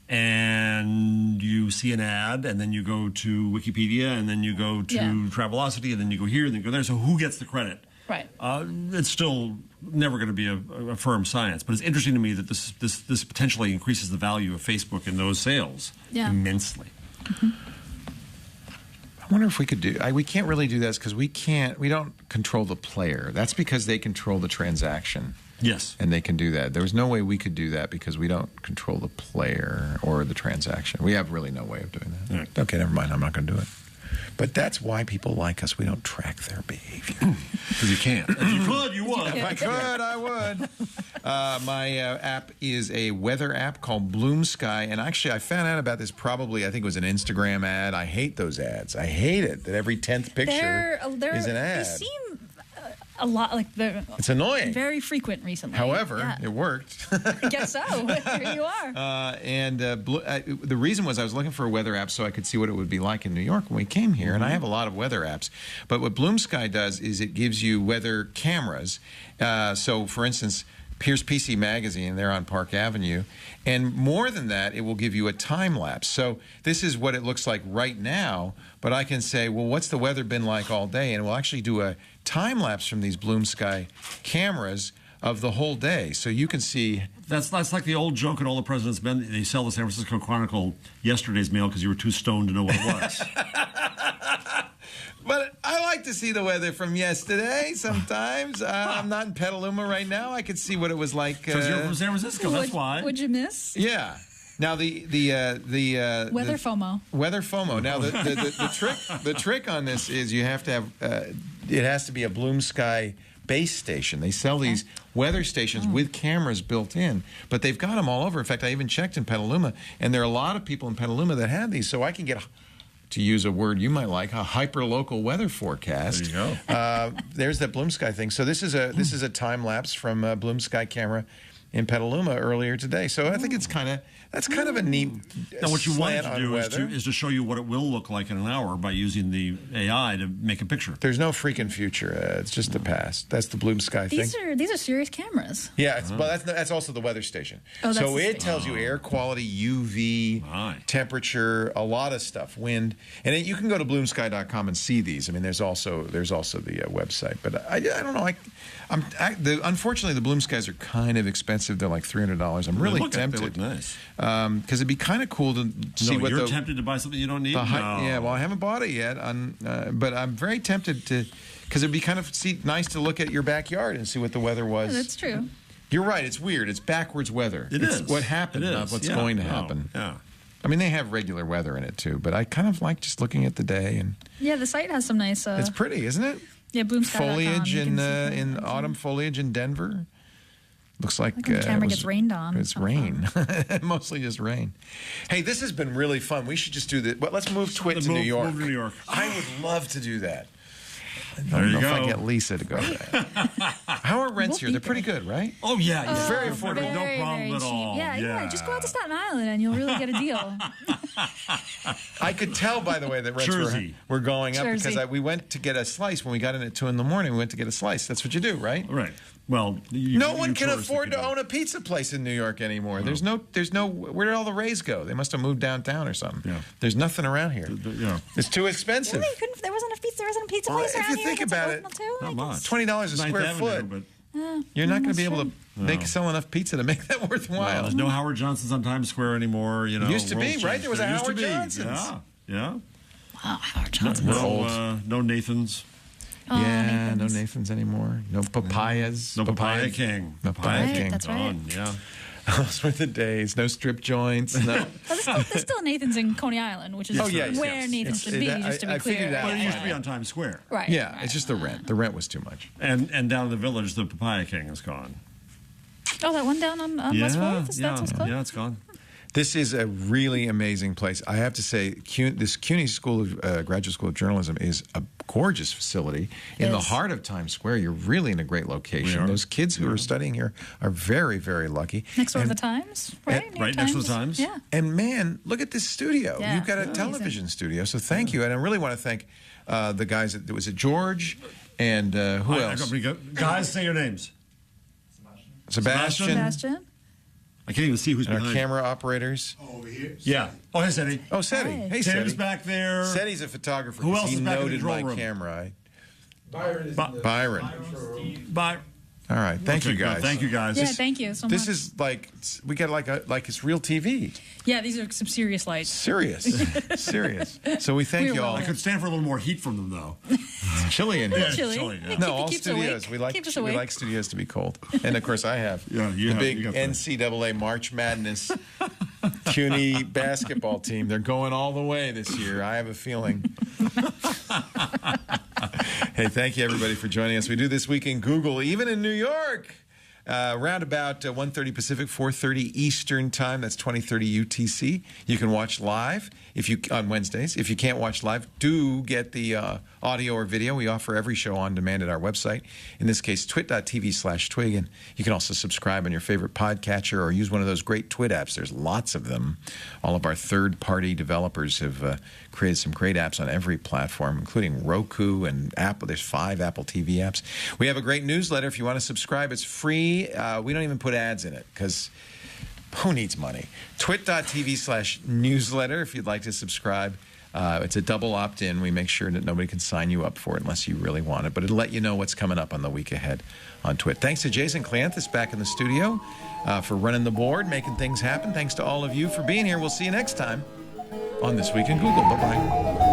and you see an ad and then you go to Wikipedia and then you go to Yeah. Travelocity and then you go here and then you go there. So who gets the credit? Right. It's still never going to be a firm science, but it's interesting to me that this potentially increases the value of Facebook in those sales Yeah. immensely. I wonder if we could do. We can't really do this because we don't control the player. That's because they control the transaction. Yes. And they can do that. There was no way we could do that because we don't control the player or the transaction. We have really no way of doing that. Right. Okay, never mind. I'm not going to do it. But that's why people like us. We don't track their behavior. Because you can't. If you could, you would. If I could, I would. My app is a weather app called Bloom Sky. And actually, I found out about this probably, I think it was an Instagram ad. I hate those ads. I hate it that every 10th picture is an ad. They seem a lot like they're It's annoying. very frequent recently. However, it worked. I guess so. Here you are. The reason was I was looking for a weather app so I could see what it would be like in New York when we came here. And I have a lot of weather apps. But what Bloom Sky does is it gives you weather cameras. So, for instance, here's PC Magazine. They're on Park Avenue. And more than that, it will give you a time lapse. So this is what it looks like right now. But I can say, well, what's the weather been like all day? And we'll actually do a time lapse from these Bloom Sky cameras of the whole day. So you can see. That's like the old joke in All the President's Men. They sell the San Francisco Chronicle yesterday's mail because you were too stoned to know what it was. But I like to see the weather from yesterday sometimes. I'm not in Petaluma right now. I could see what it was like. Because you're from San Francisco, that's why. Would you miss? Yeah. Now the Weather FOMO. Weather FOMO. Now the trick on this is you have to have it has to be a Bloom Sky base station. They sell these weather stations with cameras built in, but they've got them all over. In fact, I even checked in Petaluma, and there are a lot of people in Petaluma that have these, so I can get, to use a word you might like, a hyper-local weather forecast. There you go. There's that Bloom Sky thing. So this is a time lapse from Bloom Sky camera in Petaluma earlier today. So I think it's kind of a neat Now, what you wanted to do weather. is to show you what it will look like in an hour by using the AI to make a picture. There's no freaking future. It's just the past. That's the Bloom Sky thing. These are serious cameras. Yeah, well, that's also the weather station. Oh, that's so the it tells you air quality, UV, temperature, a lot of stuff, wind, and you can go to bloomsky.com and see these. I mean, there's also the website, but I don't know. Unfortunately, the Bloom Skies are kind of expensive. They're like $300. I'm really tempted. They look nice. Because it'd be kind of cool to see what you're tempted to buy something you don't need? Yeah, well, I haven't bought it yet, but I'm very tempted to, because it'd be kind of nice to look at your backyard and see what the weather was. Yeah, that's true. You're right. It's weird. It's backwards weather. It's what happened, not what's going to happen. Yeah. I mean, they have regular weather in it, too, but I kind of like just looking at the day. And yeah, the site has some nice... it's pretty, isn't it? Yeah, BloomSky.com. Foliage in autumn foliage in Denver. Looks like the camera gets rained on. It's rain. Mostly just rain. Hey, this has been really fun. We should just do this. Well, let's move Twit to New York. Move to New York. I would love to do that. I There don't you know go. if I get Lisa to go there. How are rents here? They're pretty good, right? Oh, yeah. Very affordable. No problem at all. Yeah, just go out to Staten Island and you'll really get a deal. I could tell, by the way, that rents were going up because we went to get a slice when we got in at 2 in the morning. We went to get a slice. That's what you do, right? Right. Well, no one can afford to own a pizza place in New York anymore. No. There's no. Where did all the Rays go? They must have moved downtown or something. Yeah. There's nothing around here. Yeah. It's too expensive. Really? There wasn't a pizza place around here? If you think about it, not much. $20 a square foot. You're not going to be able to sell enough pizza to make that worthwhile. There's no Howard Johnson's on Times Square anymore. You know, used to be, right? There was a Howard Johnson's. Yeah. Wow, Howard Johnson's. No Nathans. Oh, yeah, no Nathans anymore. No papayas. No Papaya King. No Papaya King. That's right. Yeah. Those were the days. No strip joints. No. There's still Nathans in Coney Island, which is where Nathans should be, just to be clear. But it used to be on Times Square. Right. Yeah, it's just the rent. The rent was too much. And down in the Village, the Papaya King is gone. Oh, that one down on West 4th? That's close? Yeah, it's gone. This is a really amazing place. I have to say, this CUNY Graduate School of Journalism is a gorgeous facility in the heart of Times Square. You're really in a great location. Those kids who are studying here are very, very lucky. Next door to the Times, right? Right next to the Times. Yeah. And man, look at this studio. Yeah. You've got a television studio, so thank you. And I really want to thank the guys. Was it George and who else? Guys, say your names. Sebastian. I can't even see who's behind. Our camera operators. Over here. Yeah. Oh, hey, Seti. Oh, Seti. Hey, Seti. Tim's back there. Seti's a photographer. Who else he is back in the noted control my room? camera. Byron is Byron. All right. Thank you, good. guys. Thank you, guys. Yeah, thank you so much. This is like, we get like it's real TV. Yeah, these are some serious lights. Serious. Serious. So we thank We're you all. well I could stand for a little more heat from them, though. It's chilly in here. Chilly. chilly, yeah. It No, all keeps studios. awake. We like Keeps us we awake. like studios to be cold. And of course, I have Yeah, you the have- big you got the- NCAA March Madness CUNY basketball team. They're going all the way this year. I have a feeling. Hey, thank you everybody for joining us. We do This Week in Google, even in New York. Around about 1:30 Pacific, 4:30 Eastern Time. That's 20:30 UTC. You can watch live on Wednesdays. If you can't watch live, do get the audio or video. We offer every show on demand at our website. In this case, twit.tv/twig. And you can also subscribe on your favorite podcatcher or use one of those great Twit apps. There's lots of them. All of our third-party developers have created some great apps on every platform, including Roku and Apple. There's 5 Apple TV apps. We have a great newsletter. If you want to subscribe, it's free. We don't even put ads in it because who needs money? Twit.tv/newsletter if you'd like to subscribe. It's a double opt-in. We make sure that nobody can sign you up for it unless you really want it. But it'll let you know what's coming up on the week ahead on Twit. Thanks to Jason Cleanthus back in the studio for running the board, making things happen. Thanks to all of you for being here. We'll see you next time on This Week in Google. Bye-bye.